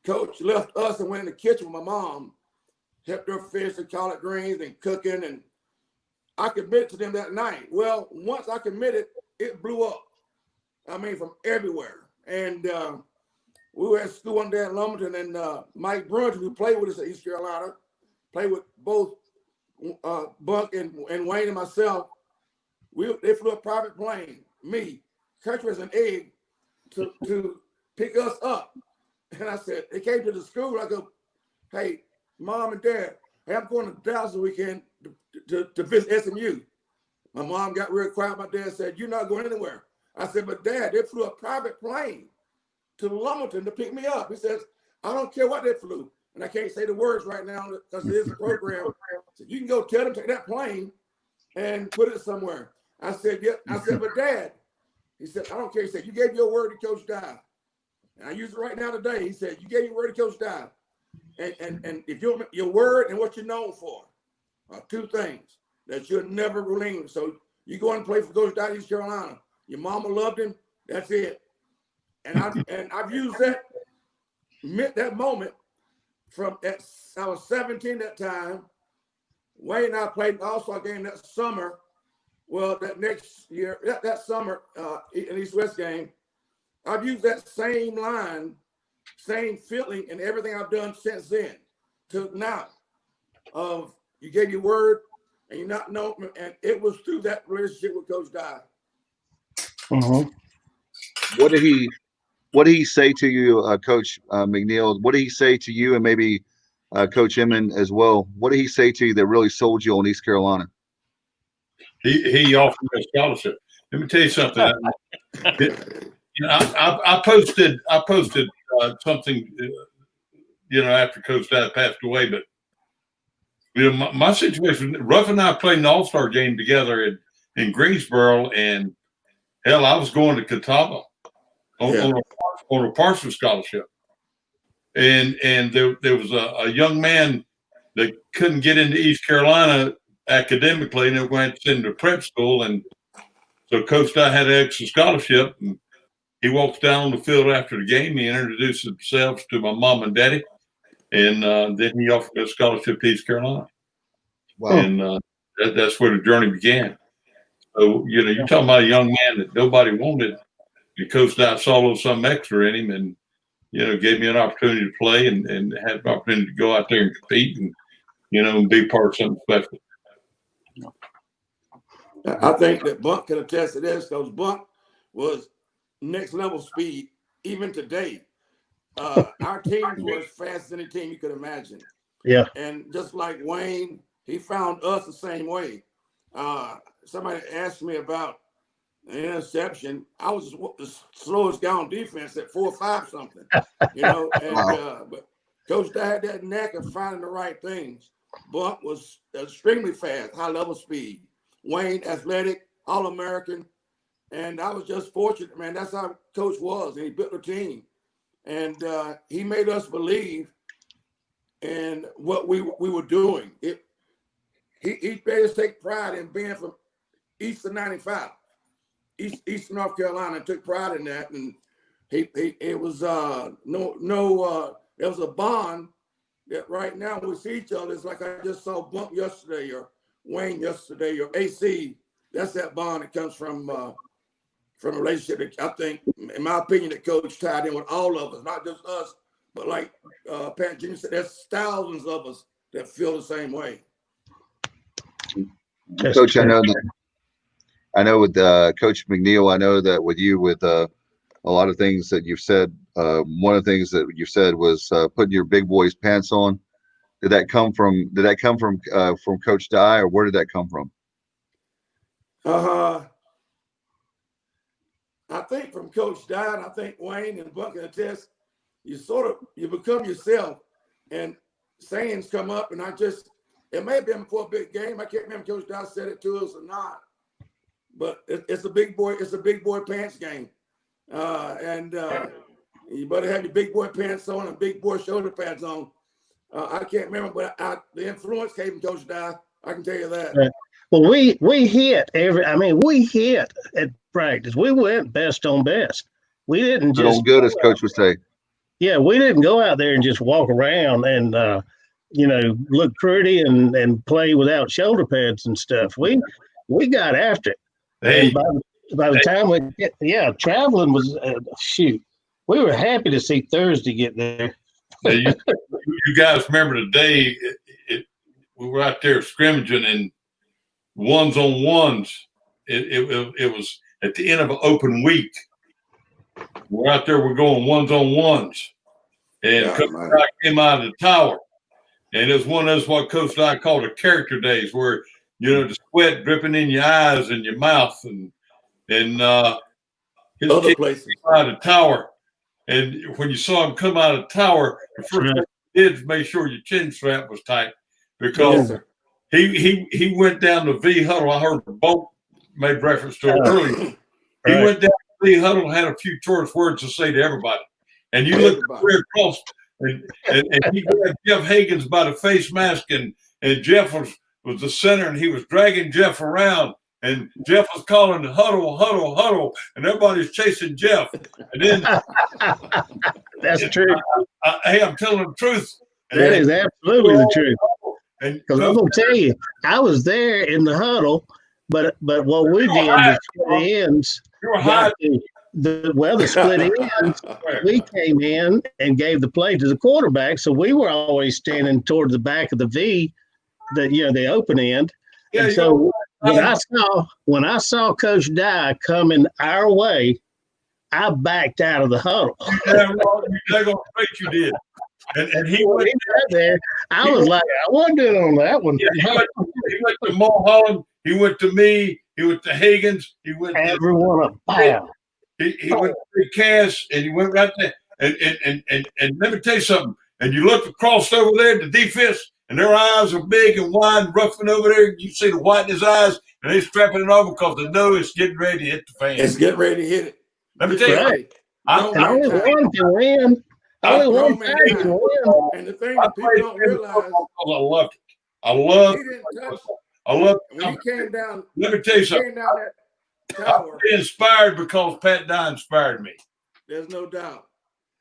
Coach left us and went in the kitchen with my mom, helped her fish and collard greens and cooking. And I committed to them that night. Well, once I committed, it blew up. I mean, from everywhere. And we were at school one day in Lumberton, and Mike Brunt, who played with us at East Carolina, played with both Buck and Wayne and myself. They flew a private plane, me, country as an egg, to pick us up. And I said, they came to the school. I go, "Hey, Mom and Dad, hey, I'm going to Dallas this weekend to visit SMU." My mom got real quiet. My dad said, "You're not going anywhere." I said, "But Dad, they flew a private plane to Lumberton to pick me up." He says, "I don't care what they flew." And I can't say the words right now because it is a program. So you can go tell them to take that plane and put it somewhere. I said, "Yeah." I said, "But Dad," he said, "I don't care." He said, "You gave your word to Coach Dye." And I use it right now today. He said, "You gave your word to Coach Dye. And if your word and what you're known for are two things that you'll never relinquish. So you go and play for Coach Dye, East Carolina. Your mama loved him. That's it." And I've used that moment from that. I was 17 that time. Wayne and I played an All-Star game that summer. Well, that next year, that summer, in East-West game, I've used that same line, same feeling, and everything I've done since then to now. Of you gave your word, and you're not known, and it was through that relationship with Coach Dye. What did he say to you, Coach McNeill? What did he say to you, and maybe Coach Emmon as well? What did he say to you that really sold you on East Carolina? He offered me a scholarship. Let me tell you something. I posted something, after Coach Dye passed away. But my situation, Ruff and I played an All-Star game together in Greensboro, and hell, I was going to Catawba on a partial scholarship, and there was a young man that couldn't get into East Carolina academically, and they were going to send him to prep school, and so Coach Dye had an extra scholarship. And he walks down on the field after the game. He introduced himself to my mom and daddy, and then he offered me a scholarship to East Carolina. Wow! And that's where the journey began. So you're talking about a young man that nobody wanted. And Coach Dye saw a little something extra in him, and gave me an opportunity to play and had an opportunity to go out there and compete and and be part of something special. I think that Buck can attest to this because Buck was next level speed even today. Our teams were as fast as any team you could imagine. Yeah. And just like Wayne, he found us the same way. Somebody asked me about an interception. I was the slowest guy on defense at 4.5 something, And but Coach Dye had that knack of finding the right things. Buck was extremely fast, high level speed. Wayne, athletic, All-American. And I was just fortunate, man. That's how Coach was. And he built the team. And he made us believe in what we were doing. He made us take pride in being from Eastern 95, Eastern North Carolina, and took pride in that. And it was there was a bond that right now we see each other. It's like I just saw Bump yesterday or Wayne yesterday or AC. That's that bond that comes from a relationship that I think, in my opinion, that Coach tied in with all of us, not just us, but like Pat Jimmy said, there's thousands of us that feel the same way. Coach, I know with Coach McNeill, I know that with you, with a lot of things that you've said, one of the things that you said was putting your big boy's pants on. Did that come from Coach Dye, or where did that come from? I think from Coach Dye, and I think Wayne and Buck can attest, you become yourself, and sayings come up, and it may have been before a big game. I can't remember if Coach Dye said it to us or not, but it's a big boy pants game, and you better have your big boy pants on and big boy shoulder pads on. I can't remember, but the influence came from Coach Dye. I can tell you that. Right. Well, we hit we hit at practice. We went best on best. We didn't just good, as Coach would say. Yeah, we didn't go out there and just walk around and look pretty and play without shoulder pads and stuff. We got after it. Hey. And by the time traveling was shoot. We were happy to see Thursday get there. You guys remember the day we were out there scrimmaging and ones on ones. It was at the end of an open week. We're out there, we're going ones on ones. And Coach Dye came out of the tower. And it was one of those what Coach Dye called a character days where, the sweat dripping in your eyes and your mouth and his other places out of the tower. And when you saw him come out of the tower, the first thing he did was make sure your chin strap was tight because he went down the V huddle. I heard Bolt made reference to it earlier. He went down the V huddle and had a few choice words to say to everybody. And you look clear across and he grabbed Jeff Higgins by the face mask and Jeff was the center and he was dragging Jeff around. And Jeff was calling the huddle, huddle, huddle, and everybody's chasing Jeff. And then that's true. Hey, I'm telling the truth. That is absolutely the truth. Because I'm gonna tell you, I was there in the huddle, but what we did was split ends. The split ends. We came in and gave the play to the quarterback, so we were always standing toward the back of the V, the open end. Yeah, and so when I saw Coach Dye coming our way, I backed out of the huddle. Yeah, well, they're gonna think you did. And he went there. I was like, I wasn't doing on that one. Yeah, he went to Mulholland. He went to me. He went to Higgins. He went to everyone up. Wow. He went to Cass, and he went right there. And let me tell you something. And you look across over there at the defense, and their eyes are big and wide, Ruffin over there. You see the white in his eyes, and they're strapping it over because they know it's getting ready to hit the fan. It's getting ready to hit it. Let me tell you, only one can win. Only one guy can win. And the thing that people don't realize, I loved it. I loved it. When he came down. Let me tell you something. I was inspired because Pat Dye inspired me. There's no doubt.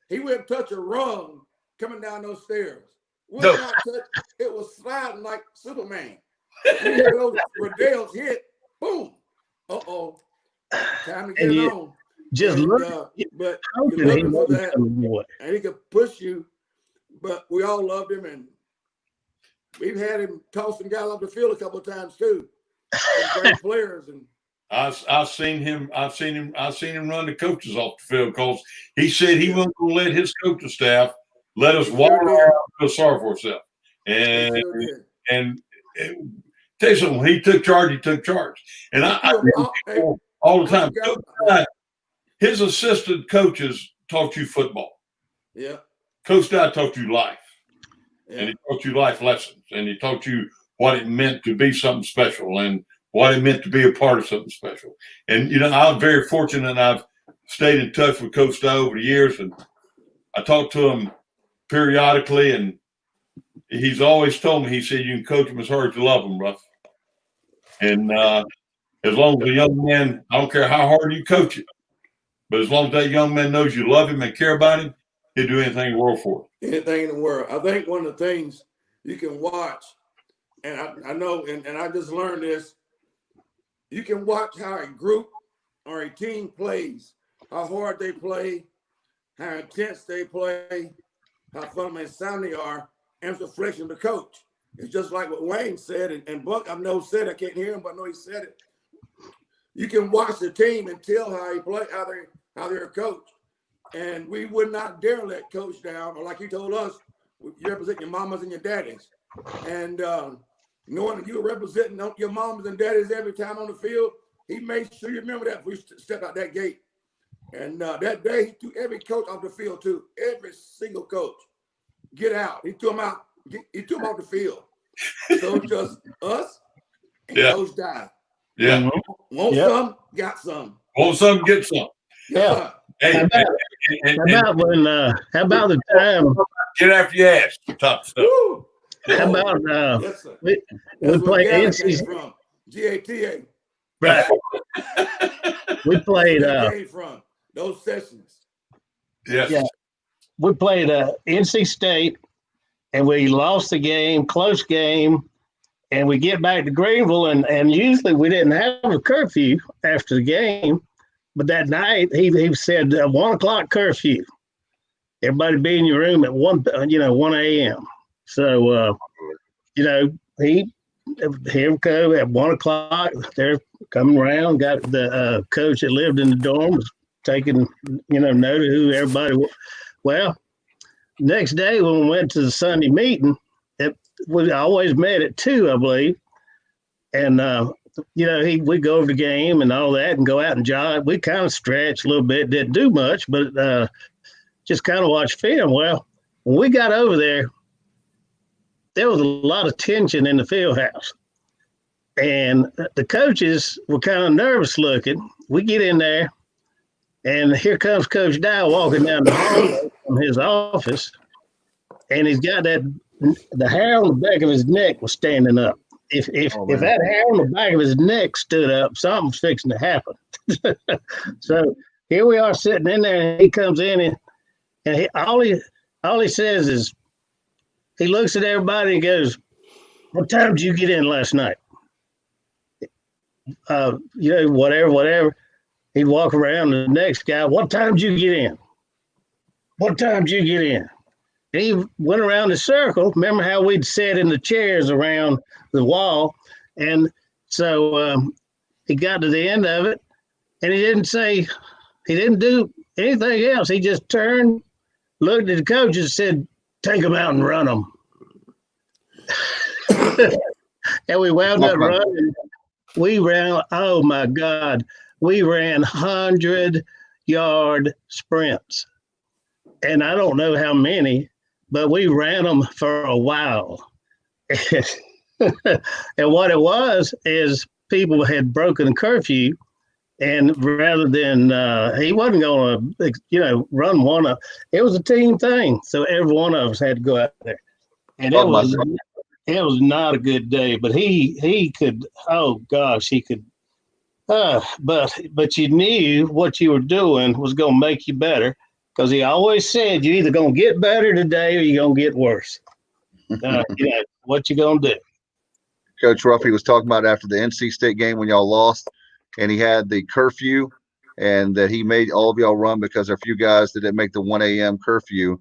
He wouldn't touch a rung coming down those stairs. It was sliding like Superman. You hear those Riddell's hit, boom. Time to get on. Just look. But and he could push you. But we all loved him, and we've had him tossing guys off the field a couple of times too. Great players and. I've seen him run the coaches off the field because he said he wasn't going to let his coaching staff let us walk around and feel sorry for ourselves. And tell you something, when he took charge, he took charge. And I all the time. His assistant coaches taught you football. Yeah. Coach Dye taught you life. Yeah. And he taught you life lessons. And he taught you what it meant to be something special and what it meant to be a part of something special. And, I'm very fortunate and I've stayed in touch with Coach Dye over the years. And I talk to him periodically. And he's always told me, he said, you can coach him as hard as you love him, Ruff. And as long as a young man, I don't care how hard you coach it, but as long as that young man knows you love him and care about him, he'll do anything in the world for it. Anything in the world. I think one of the things you can watch, and I know, and I just learned this, you can watch how a group or a team plays, how hard they play, how intense they play, how fun and sound they are, and it's a reflection of the coach. It's just like what Wayne said, and Buck, I know said, I can't hear him, but I know he said it. You can watch the team and tell how he play, how they're coached. And we would not dare let coach down, or like he told us, you represent your mamas and your daddies. And knowing that you were representing your mamas and daddies every time on the field, he made sure you remember that before you step out that gate. And that day, he threw every coach off the field too. Every single coach, get out. He threw them out. He threw them off the field. So just us and Coach Dye. Yeah. Want some? Got some. Want some? Get some. Yes, Hey, how about the time? Get after your ass. Top stuff. Woo. How about yes, sir. we That's where played Gallaher NC came from. GATA. right. We played came from those sessions. Yeah. We played NC State, and we lost the game, close game, and we get back to Greenville, and usually we didn't have a curfew after the game, but that night he said 1 o'clock curfew. Everybody be in your room at 1 a.m. So here we go at 1 o'clock. They're coming around. Got the coach that lived in the dorms taking note of who everybody was. Well, next day when we went to the Sunday meeting, we always met at 2, I believe. And, we go over the game and all that and go out and jog. We kind of stretched a little bit, didn't do much, but just kind of watch film. Well, when we got over there was a lot of tension in the field house. And the coaches were kind of nervous looking. We get in there, and here comes Coach Dye walking down the hallway from his office, and he's got the hair on the back of his neck was standing up. If that hair on the back of his neck stood up, something's fixing to happen. So here we are sitting in there, and he comes in, and all he says is, he looks at everybody and goes, "What time did you get in last night?" Whatever. He'd walk around to the next guy. "What time did you get in? What time did you get in?" And he went around the circle. Remember how we'd sit in the chairs around the wall? And so he got to the end of it, and he didn't do anything else. He just turned, looked at the coaches, and said, "Take them out and run them." And we wound up running. We ran, oh my God, we ran 100-yard sprints. And I don't know how many, but we ran them for a while. And what it was is people had broken curfew, and rather than he wasn't going to, run one of, it was a team thing. So every one of us had to go out there, and it was not a good day. But he could, oh gosh, he could. But you knew what you were doing was going to make you better, because he always said you're either going to get better today or you're going to get worse. What you going to do? Coach Ruffy was talking about after the NC State game when y'all lost, and he had the curfew, and that he made all of y'all run because there are a few guys that didn't make the 1 a.m. curfew.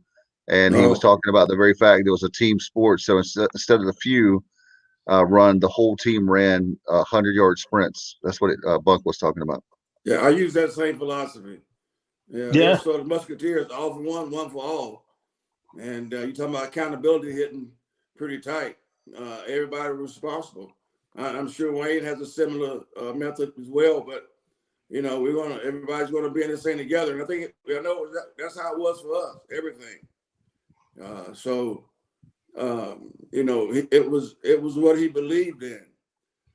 And he was talking about the very fact that it was a team sport. So instead of the few run, the whole team ran 100-yard sprints. That's what Buck was talking about. Yeah, I use that same philosophy. Yeah. So the Musketeers, all for one, one for all. And you're talking about accountability hitting pretty tight. Everybody responsible. I'm sure Wayne has a similar method as well, but everybody's gonna be in this thing together. And I think that's how it was for us. Everything. It was what he believed in.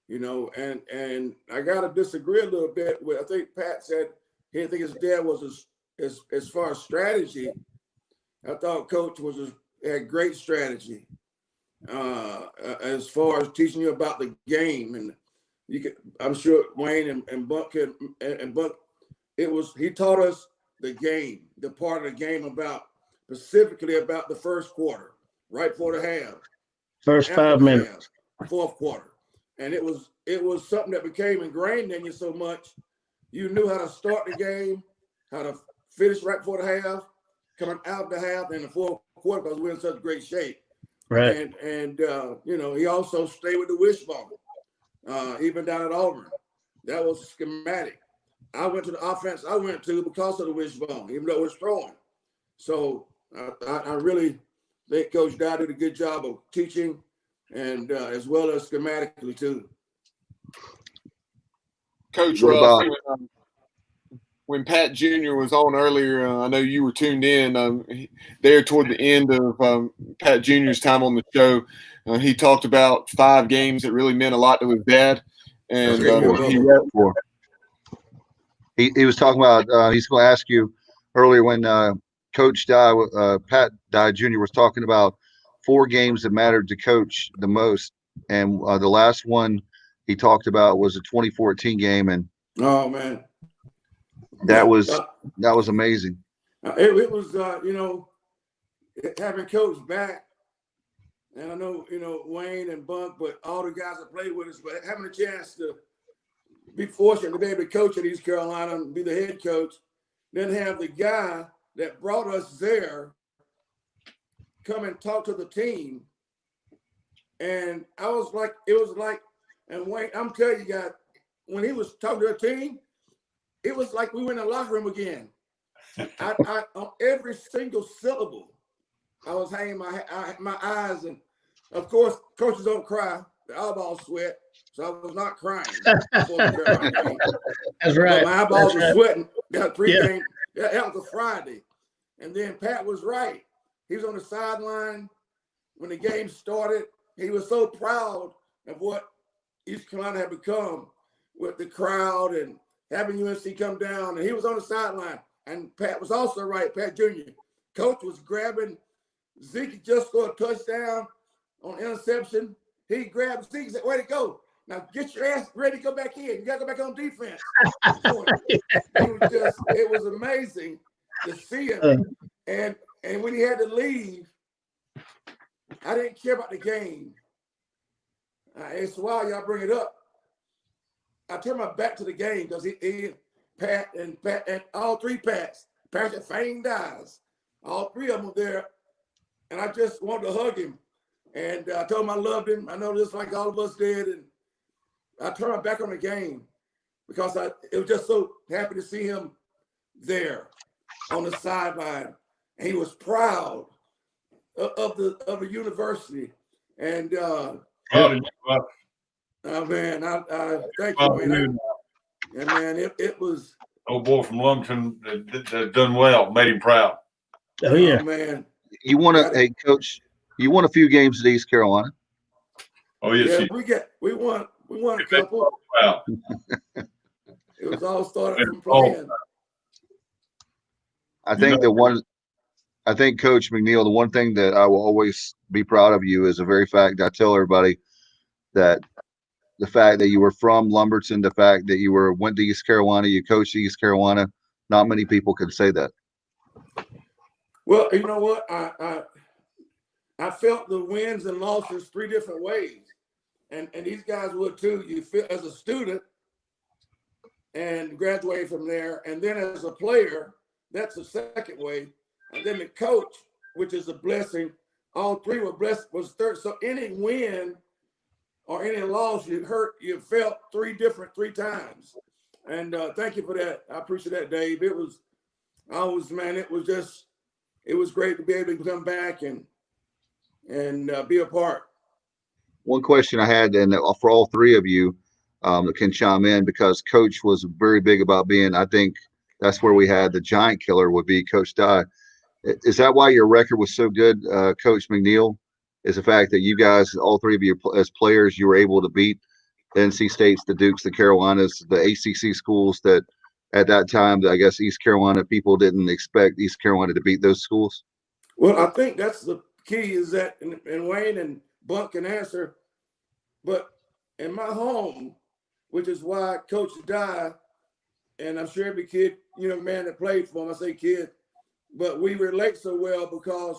And I gotta disagree a little bit with. I think Pat said he didn't think his dad was as far as strategy. I thought Coach had great strategy. As far as teaching you about the game, and I'm sure Wayne and Buck he taught us the game, the part of the game specifically about the first quarter, right before the half, first 5 minutes, fourth quarter, and it was something that became ingrained in you so much. You knew how to start the game, how to finish right before the half, coming out the half, and the fourth quarter, because we're in such great shape. Right. And he also stayed with the wishbone, even down at Auburn. That was a schematic. I went to the offense I went to because of the wishbone, even though it was throwing. So I really think Coach Dye did a good job of teaching, and as well as schematically too. Coach Ruff, when Pat Jr. was on earlier, I know you were tuned in there toward the end of Pat Jr.'s time on the show. He talked about 5 games that really meant a lot to his dad. And he was talking about he's going to ask you earlier when Coach Dye, Pat Dye Jr. was talking about 4 games that mattered to Coach the most. And the last one he talked about was a 2014 game. And oh, man. That was amazing. It was, having Coach back, and I know, Wayne and Bunk, but all the guys that played with us, but having a chance to be fortunate to be able to coach at East Carolina and be the head coach, then have the guy that brought us there come and talk to the team. And it was like, and Wayne, I'm telling you guys, when he was talking to the team, it was like we were in the locker room again. I on every single syllable, I was hanging my eyes, and of course, coaches don't cry; the eyeballs sweat, so I was not crying. That's right. But my eyeballs were sweating. Got 3 games. That was a Friday, and then Pat was right. He was on the sideline when the game started. He was so proud of what East Carolina had become with the crowd and having UNC come down, and he was on the sideline. And Pat was also right, Pat Jr. Coach was grabbing Zeke, just scored a touchdown on interception. He grabbed Zeke and said, "Way to go. Now get your ass ready to go back in. You got to go back on defense." It was amazing to see him. And when he had to leave, I didn't care about the game. It's wild y'all bring it up. I turned my back to the game because Pat and all 3 Pats, Patrick Fane Dyes, all 3 of them were there, and I just wanted to hug him. And I told him I loved him. I know just like all of us did, and I turned my back on the game because it was just so happy to see him there on the sideline, and he was proud of the university. And oh man, I thank you, man. And man, it was. Old boy from Lumberton that done well, made him proud. Oh yeah, man. You won Coach. You won a few games at East Carolina. Oh yes, yeah. We won a couple. Wow. It was all started from playing. I think Coach McNeill, the one thing that I will always be proud of you is the very fact I tell everybody that the fact that you were from Lumberton, the fact that you went to East Carolina, you coached East Carolina, not many people can say that. Well, you know what? I felt the wins and losses 3 different ways. And these guys would too. You feel as a student and graduate from there. And then as a player, that's the second way. And then the coach, which is a blessing. All 3 were blessed, was third. So any win or any loss you felt 3 times. And thank you for that. I appreciate that, Dave. It was great to be able to come back and be a part. One question I had, and for all 3 of you that can chime in, because Coach was very big about being, I think that's where we had the giant killer would be Coach Dye. Is that why your record was so good, Coach McNeill? Is the fact that you guys, all 3 of you as players, you were able to beat NC States, the Dukes, the Carolinas, the ACC schools that at that time, I guess East Carolina people didn't expect East Carolina to beat those schools? Well, I think that's the key is that, and Wayne and Bunk can answer, but in my home, which is why Coach Dye, and I'm sure every kid, man that played for him, I say kid, but we relate so well because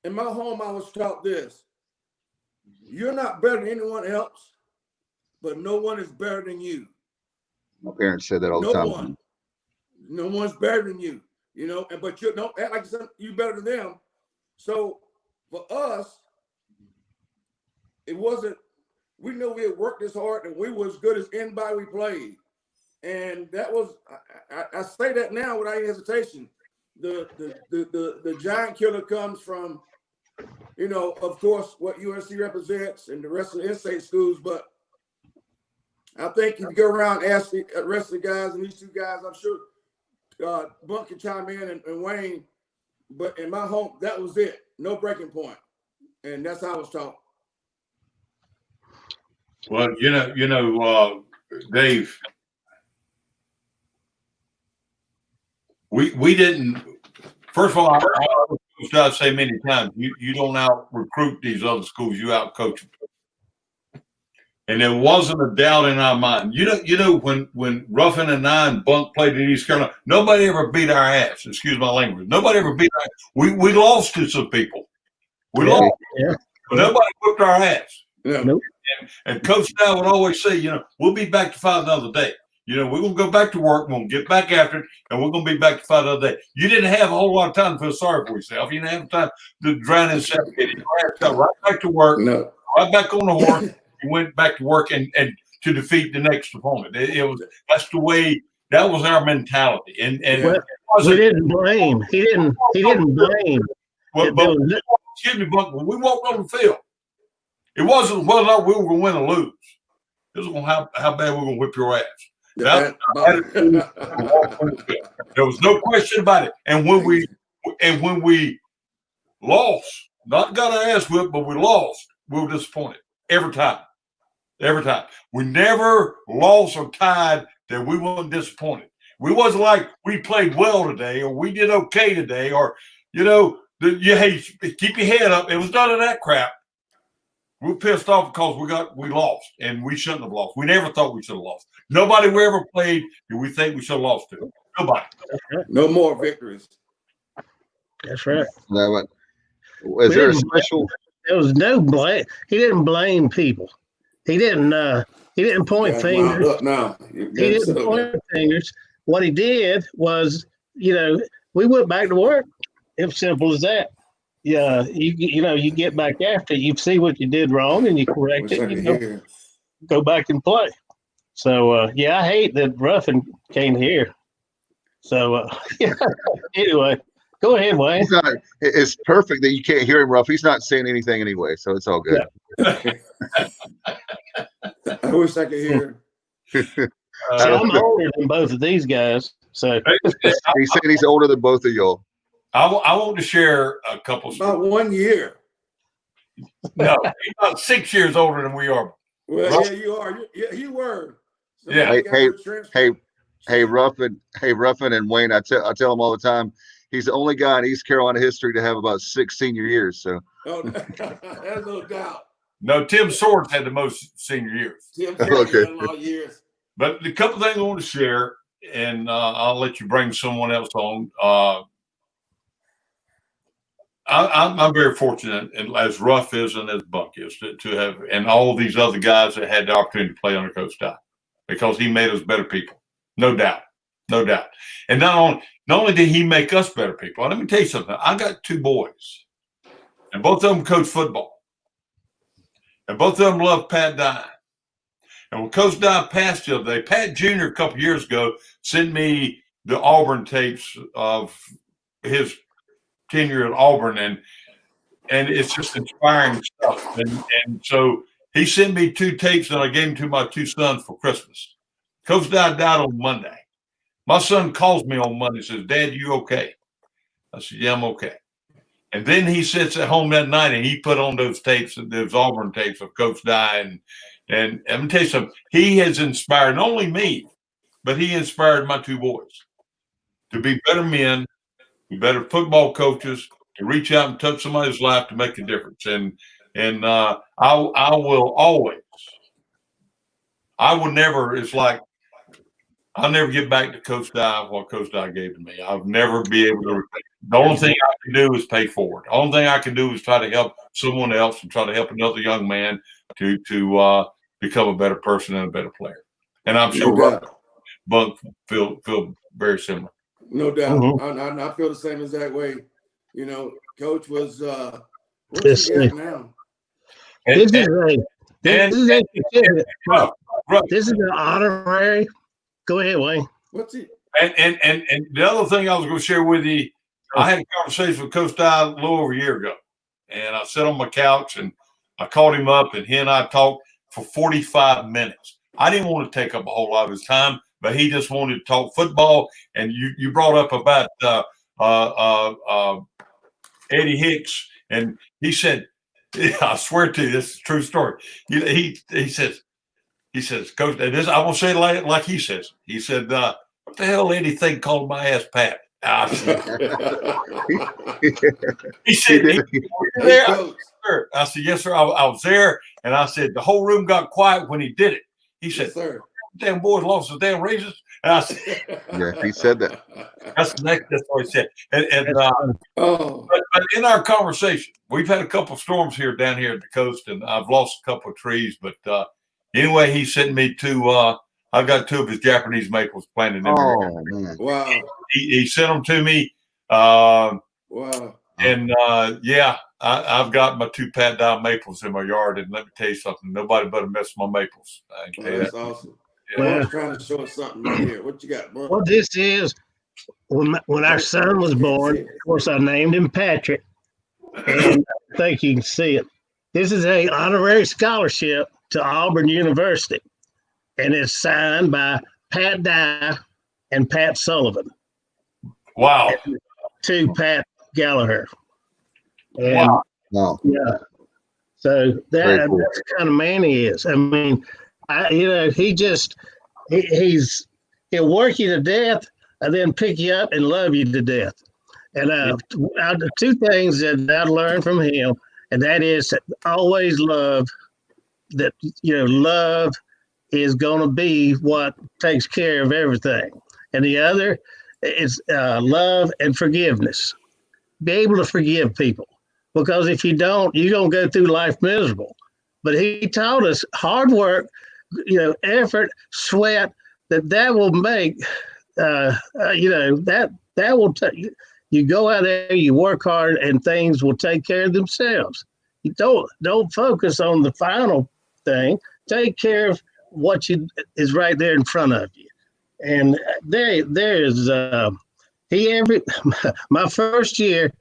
in my home, I was taught this: you're not better than anyone else, but no one is better than you. My parents said that all the time. No one's better than you, but you don't act like you're better than them. So for us, it wasn't, we knew we had worked this hard and we were as good as anybody we played. And that was, I say that now without any hesitation. The giant killer comes from, of course, what UNC represents and the rest of the in-state schools. But I think if you go around and ask the rest of the guys and these 2 guys, I'm sure Buck can chime in and Wayne, but in my home, that was it. No breaking point. And that's how I was taught. Well, Dave, we didn't. First of all, I say many times, you don't out recruit these other schools, you out coach them. And there wasn't a doubt in our mind. When Ruffin and I and Bunk played in East Carolina, nobody ever beat our ass. Excuse my language. Nobody ever beat our ass. We lost to some people. We lost. Yeah. But nobody whipped our ass. Yeah. Nope. And Coach Dow would always say, we'll be back to fight another day. We're going to go back to work. We're going to get back after it, and we're going to be back to fight another day. You didn't have a whole lot of time to feel sorry for yourself. You didn't have time to drown in self-pity. You had to come right back to work, right back on the horse. You went back to work and to defeat the next opponent. That's the way. That was our mentality. And we didn't blame. He didn't blame. But excuse me, Buck. When we walked on the field, it wasn't whether or not we were going to win or lose. It was on how bad we were going to whip your ass. There was no question about it. And when we lost, not got our ass whipped, but we lost, we were disappointed every time. Every time. We never lost or tied that we weren't disappointed. We wasn't like we played well today or we did okay today or, hey, keep your head up. It was none of that crap. We were pissed off because we lost and we shouldn't have lost. We never thought we should have lost. Nobody we ever played did we think we should have lost to. Nobody. No more victories. That's right. No, but is there a special? There was no blame. He didn't blame people. He didn't point fingers. Look now. He didn't point fingers. What he did was, we went back to work. It was simple as that. Yeah, you get back after it. You see what you did wrong and you correct it. And go back and play. So I hate that Ruffin came here. So anyway, go ahead, Wayne. It's perfect that you can't hear him, Ruff. He's not saying anything anyway, so it's all good. Yeah. I wish I could hear. I'm older than both of these guys. So he said he's older than both of y'all. I want to share a couple. About 1 year. No, he's about 6 years older than we are. Well, yeah, you are. You were. Hey, Ruffin and Wayne. I tell him all the time. He's the only guy in East Carolina history to have about 6 senior years. So. Oh, there's no doubt. No, Tim Swords had the most senior years. Tim Swords had a lot of years. But the couple things I want to share, and I'll let you bring someone else on. I'm very fortunate, and as Ruff is and as Buck is, to have, and all these other guys that had the opportunity to play under Coach Dye, because he made us better people, no doubt. And not only did he make us better people. Let me tell you something. I got 2 boys, and both of them coach football, and both of them love Pat Dye. And when Coach Dye passed the other day, Pat Jr. a couple years ago sent me the Auburn tapes of his tenure at Auburn, and it's just inspiring stuff. And so he sent me 2 tapes that I gave him to my 2 sons for Christmas. Coach Dye died on Monday. My son calls me on Monday and says, "Dad, you okay?" I said, "Yeah, I'm okay." And then he sits at home that night and he put on those tapes, those Auburn tapes of Coach Dye. And I'm going to tell you something. He has inspired not only me, but he inspired my 2 boys to be better men, be better football coaches, to reach out and touch somebody's life to make a difference. And I will always, I will never, it's like, I'll never get back to Coach Dye what Coach Dye gave to me. I'll never be able to. The only thing I can do is pay forward. The only thing I can do is try to help someone else and try to help another young man to become a better person and a better player. And I'm sure Bunk feel very similar. No doubt. Mm-hmm. I feel the same exact way. Coach was what's he at now? This is an honorary. Go ahead, Wayne. What's it? And the other thing I was going to share with you, I had a conversation with Coach Dye a little over a year ago, and I sat on my couch and I called him up, and he and I talked for 45 minutes. I didn't want to take up a whole lot of his time, but he just wanted to talk football. And you brought up about Eddie Hicks, and he said, I swear to you, this is a true story. He says, Coach, and this, I will say it like he says. He said, what the hell Eddie think called my ass Pat? He said, "Were you there?" I said, yes, sir. I was there. And I said, the whole room got quiet when he did it. He said, yes, sir. Damn boys lost his damn raises. And I said, yeah, he said that. That's what he said. But in our conversation, we've had a couple of storms down here at the coast, and I've lost a couple of trees. But anyway, he sent me to I've got 2 of his Japanese maples planted in there. Man. Wow. He sent them to me. Wow. And I've got my 2 Pat Dye maples in my yard. And let me tell you something, nobody better mess with my maples. I can tell you that's that. awesome. Yeah. I was trying to show us something right here. What you got, bro? Well, this is when our son was born. Of course, I named him Patrick. And I think you can see it. This is an honorary scholarship to Auburn University. And it's signed by Pat Dye and Pat Sullivan. Wow. To Pat Gallaher. And wow. Yeah. So that's the kind of man he is. I mean, he'll work you to death and then pick you up and love you to death. And the 2 things that I learned from him, and that is always love. That love is going to be what takes care of everything. And the other is love and forgiveness. Be able to forgive people, because if you don't, you're going to go through life miserable. But he taught us hard work, effort, sweat, that will make, that will take. You go out there, you work hard, and things will take care of themselves. You don't focus on the final thing. Take care of what is right there in front of you. And there's my first year,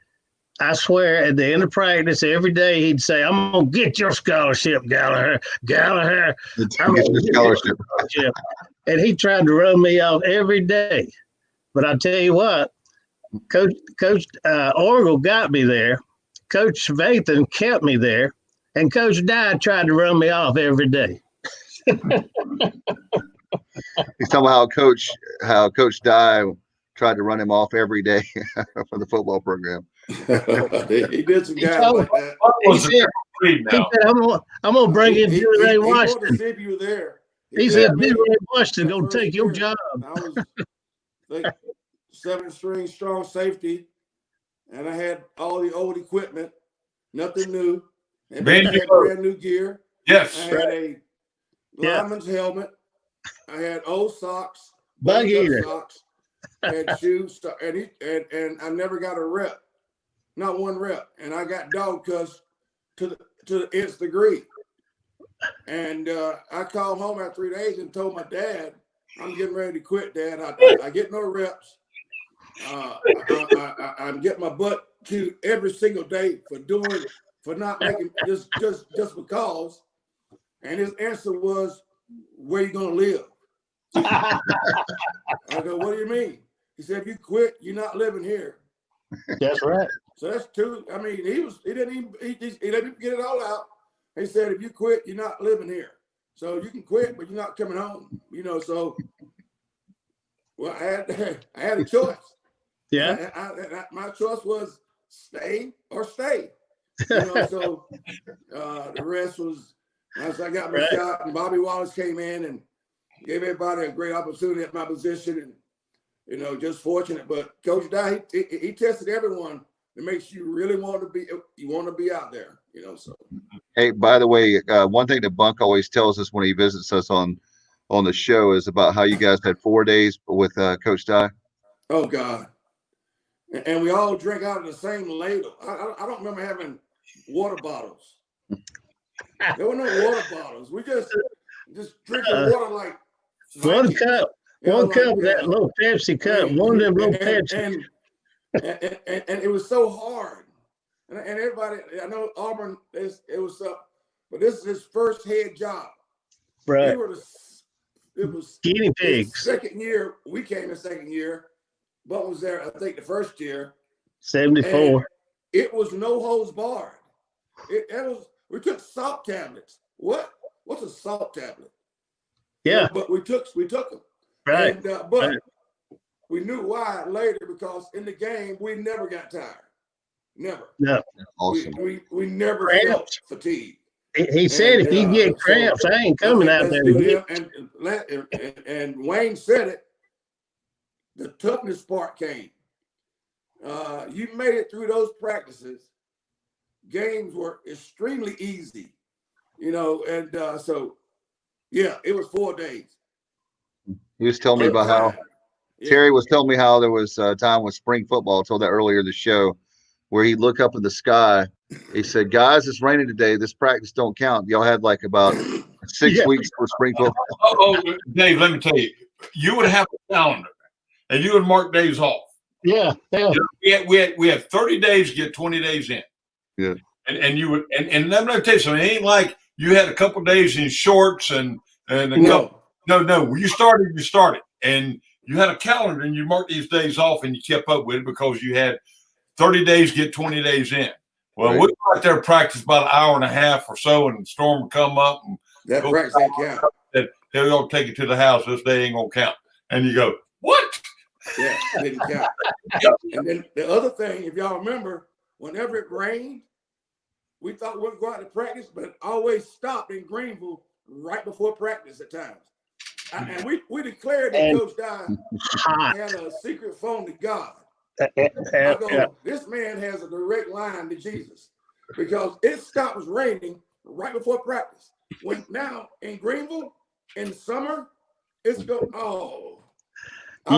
I swear, at the end of practice, every day he'd say, I'm going to get your scholarship, Gallaher. I'm going to get your scholarship. And he tried to run me off every day. But I tell you what, Coach Orgel got me there. Coach Vathan kept me there. And Coach Dye tried to run me off every day. He's talking about how Coach Dye tried to run him off every day for the football program. He did some guys like that. He said, I'm going to bring in Billy Ray Washington. See if you were there. He said, Billy Ray Washington going to take your job. I was like 7-string strong safety, and I had all the old equipment, nothing new. And I had brand new gear. Yes. I had a lineman's helmet. I had old socks, bug eater socks. I had shoes, and I never got a rep, not one rep. And I got dog cussed to the nth degree. And I called home after 3 days and told my dad, I'm getting ready to quit, Dad. I get no reps. I'm getting my butt chewed every single day for not making just because. And his answer was, where you gonna live? I go, what do you mean? He said, if you quit, you're not living here. That's right. So that's 2. I mean, he let me get it all out. He said, if you quit, you're not living here. So you can quit, but you're not coming home. So well, I had a choice. Yeah. My choice was stay or stay. So the rest was, as I got my shot, and Bobby Wallace came in and gave everybody a great opportunity at my position, and just fortunate. But Coach Dye, he tested everyone to make sure you really want to be out there. So. Hey, by the way, one thing that Bunk always tells us when he visits us on the show is about how you guys had 4 days with Coach Dye. Oh God. And we all drink out of the same ladle. I don't remember having water bottles. There were no water bottles. We just drinking water like one cup. One cup of that little Pepsi cup. One of them little Pepsi. And it was so hard. And everybody, I know Auburn, it was but this is his first head job. Right. We were the guinea pigs. Second year, we came in second year. Buck was there, I think, the first year. 74. It was no holds barred. We took salt tablets. What's a salt tablet? Yeah. But we took them. Right. And, but right. we knew why later, because in the game we never got tired. Never. No. Awesome. We never felt fatigue. He said, if you get cramps, I ain't coming out there to get. And Wayne said it. The toughness part came. You made it through those practices. Games were extremely easy, and so, yeah, it was 4 days. He was telling me about how Terry was telling me how there was a time with spring football. I told that earlier in the show, where he'd look up in the sky. He said, guys, it's raining today. This practice don't count. Y'all had like about 6 weeks for spring football. Oh, Dave, let me tell you, you would have a calendar and you would mark days off. Yeah. We had 30 days to get 20 days in. Yeah. And you would, and let me tell you something, it ain't like you had a couple of days in shorts and a couple. No. When you started. And you had a calendar and you marked these days off and you kept up with it because you had 30 days, get 20 days in. Well, right. we were out there practice about an hour and a half or so, and the storm would come up. And that practice ain't count. They're going to take it to the house. This day ain't going to count. And you go, what? Yeah, it didn't count. And then the other thing, if y'all remember, whenever it rained, we thought we would go out to practice, but it always stopped in Greenville right before practice at times. And we declared that Coach Dye had a secret phone to God. I go, this man has a direct line to Jesus, because it stops raining right before practice. When now in Greenville in summer, it's go. Oh,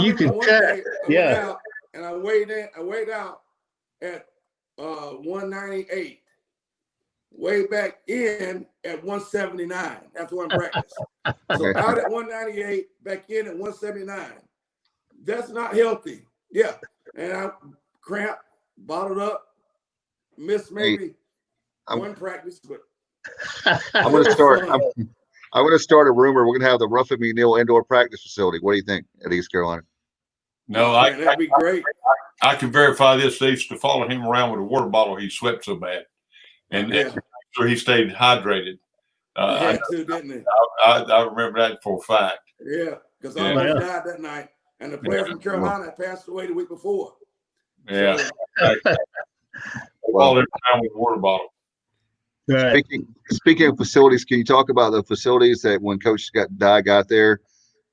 you can cut. Yeah, and I weighed out at 198. Way back in at 179 after one practice. So out at 198, back in at 179. That's not healthy. Yeah. And I cramped, bottled up, missed maybe one practice, but I'm going to start. I'm going to start a rumor. We're going to have the Ruffin McNeill indoor practice facility. What do you think at East Carolina? No, that'd be great. I can verify this. They used to follow him around with a water bottle. He sweat so bad. And so he stayed hydrated. I remember that for a fact. Yeah, because I almost died that night, and the player from Carolina passed away the week before. Yeah. All around with a water bottle. Right. Speaking of facilities, can you talk about the facilities that when Coach Dye got there?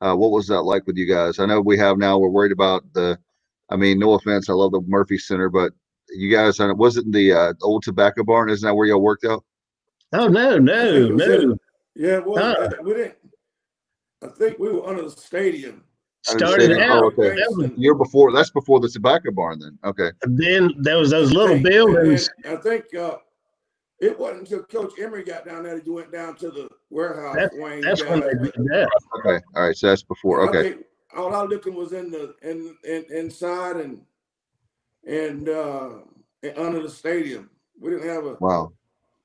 What was that like with you guys? I know we're worried about no offense, I love the Murphy Center, but you guys, wasn't the old tobacco barn? Isn't that where y'all worked out? Oh, no. Yeah, well, we didn't. I think we were under the stadium. Started out. Oh, okay. Year before. That's before the tobacco barn then. Okay. And then there was those little buildings. I think it wasn't until Coach Emery got down there that you went down to the warehouse. That's when they did that. Okay. All right. So that's before. Okay. I think all our looking was in inside and under the stadium. We didn't have a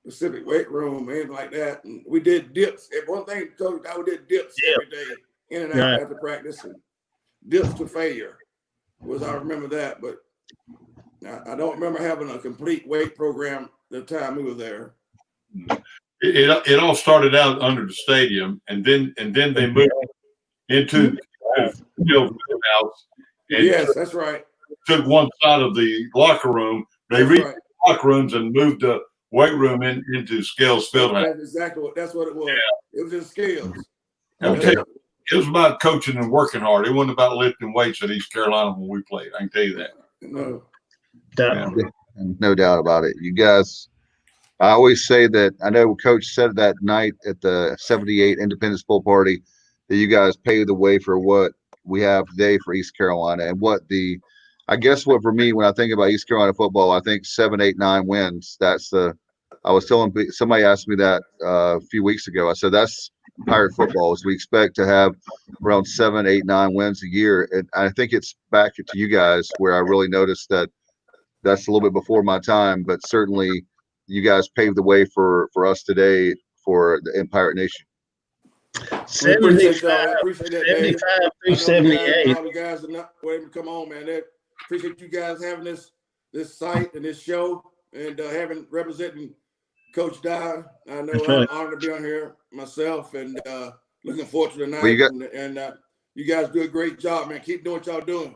specific weight room or anything like that. And we did dips. And one thing, Coach, we did dips every day, in and out after practice, and dips to failure. I remember that, but I don't remember having a complete weight program the time we were there. It all started out under the stadium, and then they moved into the house. Yes, that's right. Took one side of the locker room. They redid the locker rooms and moved the weight room into Scales Field. That's what it was. Yeah. It was in Scales. It was about coaching and working hard. It wasn't about lifting weights at East Carolina when we played. I can tell you that. No. No doubt about it. You guys, I always say that, I know Coach said that night at the 78 Independence Bowl party that you guys paved the way for what we have today for East Carolina, and what for me, when I think about East Carolina football, I think 7, 8, 9 wins. I was telling somebody asked me that a few weeks ago. I said, that's Pirate football. Is we expect to have around 7, 8, 9 wins a year. And I think it's back to you guys where I really noticed that that's a little bit before my time, but certainly you guys paved the way for us today for the Pirate Nation. We appreciate y'all. 75, Appreciate that, Dave. 75 through 78. All the guys are not able to come on, man. They appreciate you guys having this site and this show and representing Coach Dye. I know I'm honored to be on here myself and looking forward to the night. You guys do a great job, man. Keep doing what y'all doing.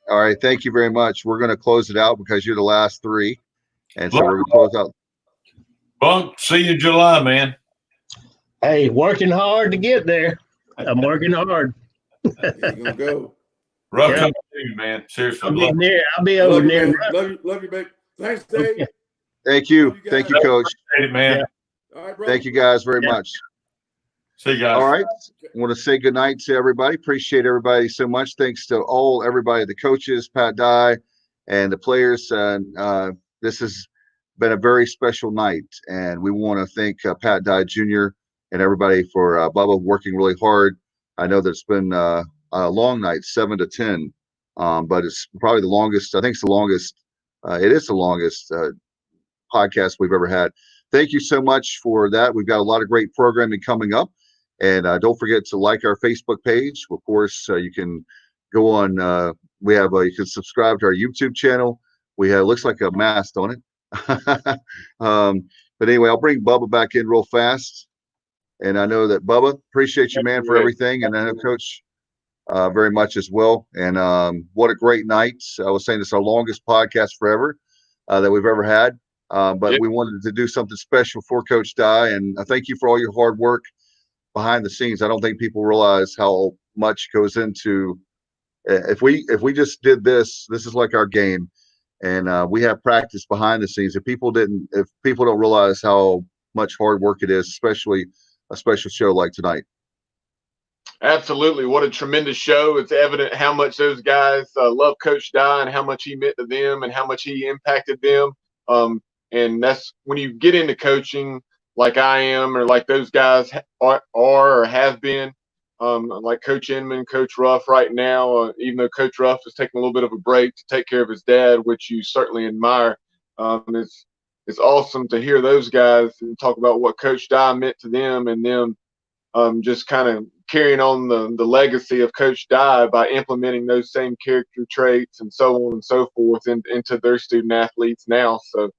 All right. Thank you very much. We're going to close it out because you're the last three. And so we're going to close out. Bunk, see you in July, man. Hey, working hard to get there. I'm working hard. You're going to go. Rough coming to you, man. Seriously. I'll be over near. Love you, baby. Thanks, Dave. Thank you. Thank you, Coach. Appreciate it, man. Yeah. All right, bro. Thank you guys very much. See you guys. All right. I want to say good night to everybody. Appreciate everybody so much. Thanks to everybody, the coaches, Pat Dye, and the players. This has been a very special night, and we want to thank Pat Dye Jr. and everybody for Bubba working really hard. I know that it's been a long night, 7 to 10, but it's probably the longest. I think it's the longest. It is the longest podcast we've ever had. Thank you so much for that. We've got a lot of great programming coming up. And don't forget to like our Facebook page. Of course, you can go on. You can subscribe to our YouTube channel. We have looks like a mast on it. But anyway, I'll bring Bubba back in real fast. And I know that Bubba, appreciate you, man, for everything. And I know Coach very much as well. And what a great night. I was saying it's our longest podcast forever that we've ever had. But we wanted to do something special for Coach Dye. And I thank you for all your hard work behind the scenes. I don't think people realize how much goes into if we just did this is like our game, and we have practice behind the scenes. If people don't realize how much hard work it is, especially a special show like tonight. Absolutely. What a tremendous show. It's evident how much those guys love Coach Dye and how much he meant to them and how much he impacted them. And that's when you get into coaching like I am, or like those guys are or have been, like Coach Inman, Coach Ruff right now, even though Coach Ruff is taking a little bit of a break to take care of his dad, which you certainly admire. It's awesome to hear those guys and talk about what Coach Dye meant to them, and them just kind of carrying on the legacy of Coach Dye by implementing those same character traits and so on and so forth into their student athletes now. So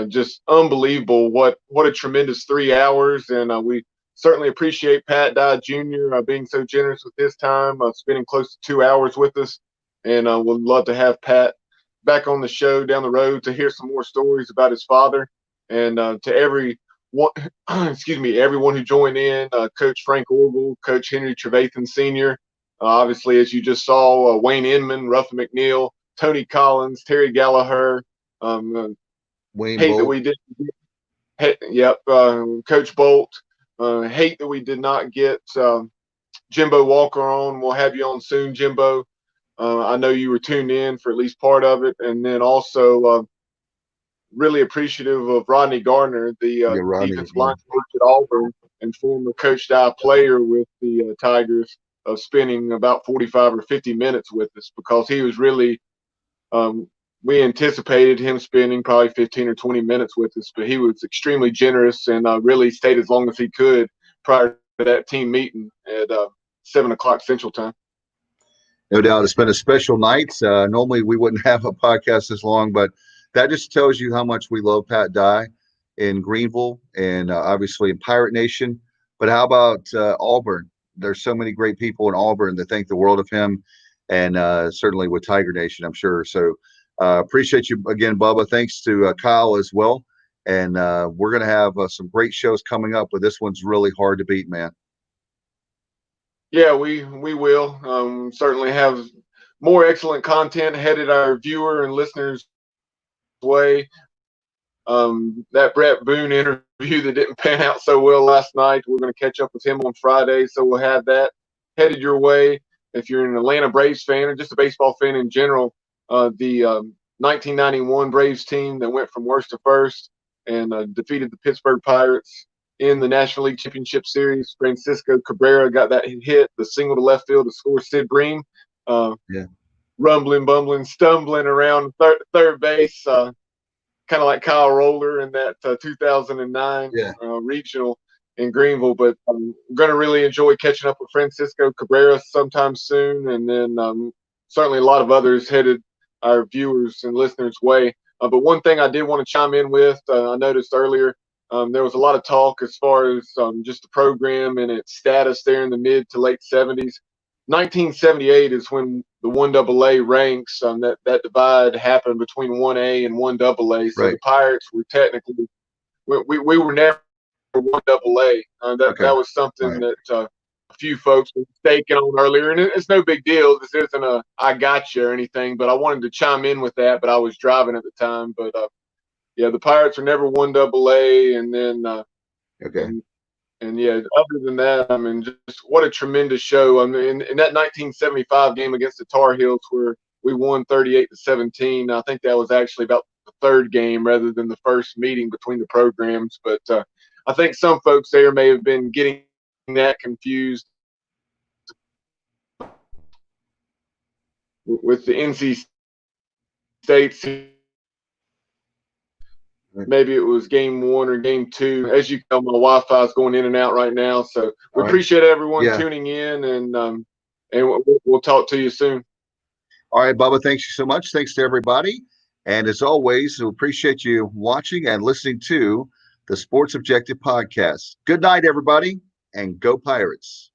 just unbelievable. What a tremendous 3 hours. And we certainly appreciate Pat Dye Jr. Being so generous with his time, spending close to 2 hours with us. And we'd love to have Pat back on the show down the road to hear some more stories about his father. And to everyone who joined in, Coach Frank Orville, Coach Henry Trevathan Sr., obviously, as you just saw, Wayne Inman, Ruffin McNeill, Tony Collins, Terry Gallaher, hate that we didn't Coach Bolt. Hate that we did not get Jimbo Walker on. We'll have you on soon, Jimbo. I know you were tuned in for at least part of it. And then also really appreciative of Rodney Gardner, the defensive line coach at Auburn and former Coach Dye player with the Tigers, of spending about 45 or 50 minutes with us, because he was really we anticipated him spending probably 15 or 20 minutes with us, but he was extremely generous and really stayed as long as he could prior to that team meeting at 7 o'clock Central Time. No doubt. It's been a special night. Normally we wouldn't have a podcast this long, but that just tells you how much we love Pat Dye in Greenville and obviously in Pirate Nation. But how about Auburn? There's so many great people in Auburn that think the world of him, and certainly with Tiger Nation, I'm sure. So appreciate you again, Bubba. Thanks to Kyle as well. And we're going to have some great shows coming up, but this one's really hard to beat, man. Yeah, we will certainly have more excellent content headed our viewer and listeners' way. That Brett Boone interview that didn't pan out so well last night, we're going to catch up with him on Friday, so we'll have that headed your way. If you're an Atlanta Braves fan or just a baseball fan in general, the 1991 Braves team that went from worst to first and defeated the Pittsburgh Pirates in the National League Championship Series. Francisco Cabrera got that hit, the single to left field to score Sid Bream. Rumbling, bumbling, stumbling around third base, kind of like Kyle Roller in that 2009 regional. in Greenville. But I'm going to really enjoy catching up with Francisco Cabrera sometime soon, and then certainly a lot of others headed our viewers and listeners' way. But one thing I did want to chime in with, I noticed earlier, there was a lot of talk as far as just the program and its status there in the mid to late 70s. 1978 is when the 1AA ranks, that divide happened between 1A and 1AA. So Right. the Pirates were technically, we were never 1AA. That was something that a few folks were mistaken on earlier, and it's no big deal. This isn't a I got you or anything, but I wanted to chime in with that. But I was driving at the time. But yeah, the Pirates are never 1AA, and then and yeah, other than that, I mean, just what a tremendous show. I mean, in that 1975 game against the Tar Heels, where we won 38-17, I think that was actually about the third game rather than the first meeting between the programs. But I think some folks there may have been getting that confused with the NC States. Maybe it was game 1 or game 2. As you know, my Wi-Fi is going in and out right now. So we appreciate everyone tuning in, and we'll talk to you soon. All right, Bubba, thanks you so much. Thanks to everybody. And as always, we appreciate you watching and listening to the Sports Objective Podcast. Good night, everybody, and go Pirates.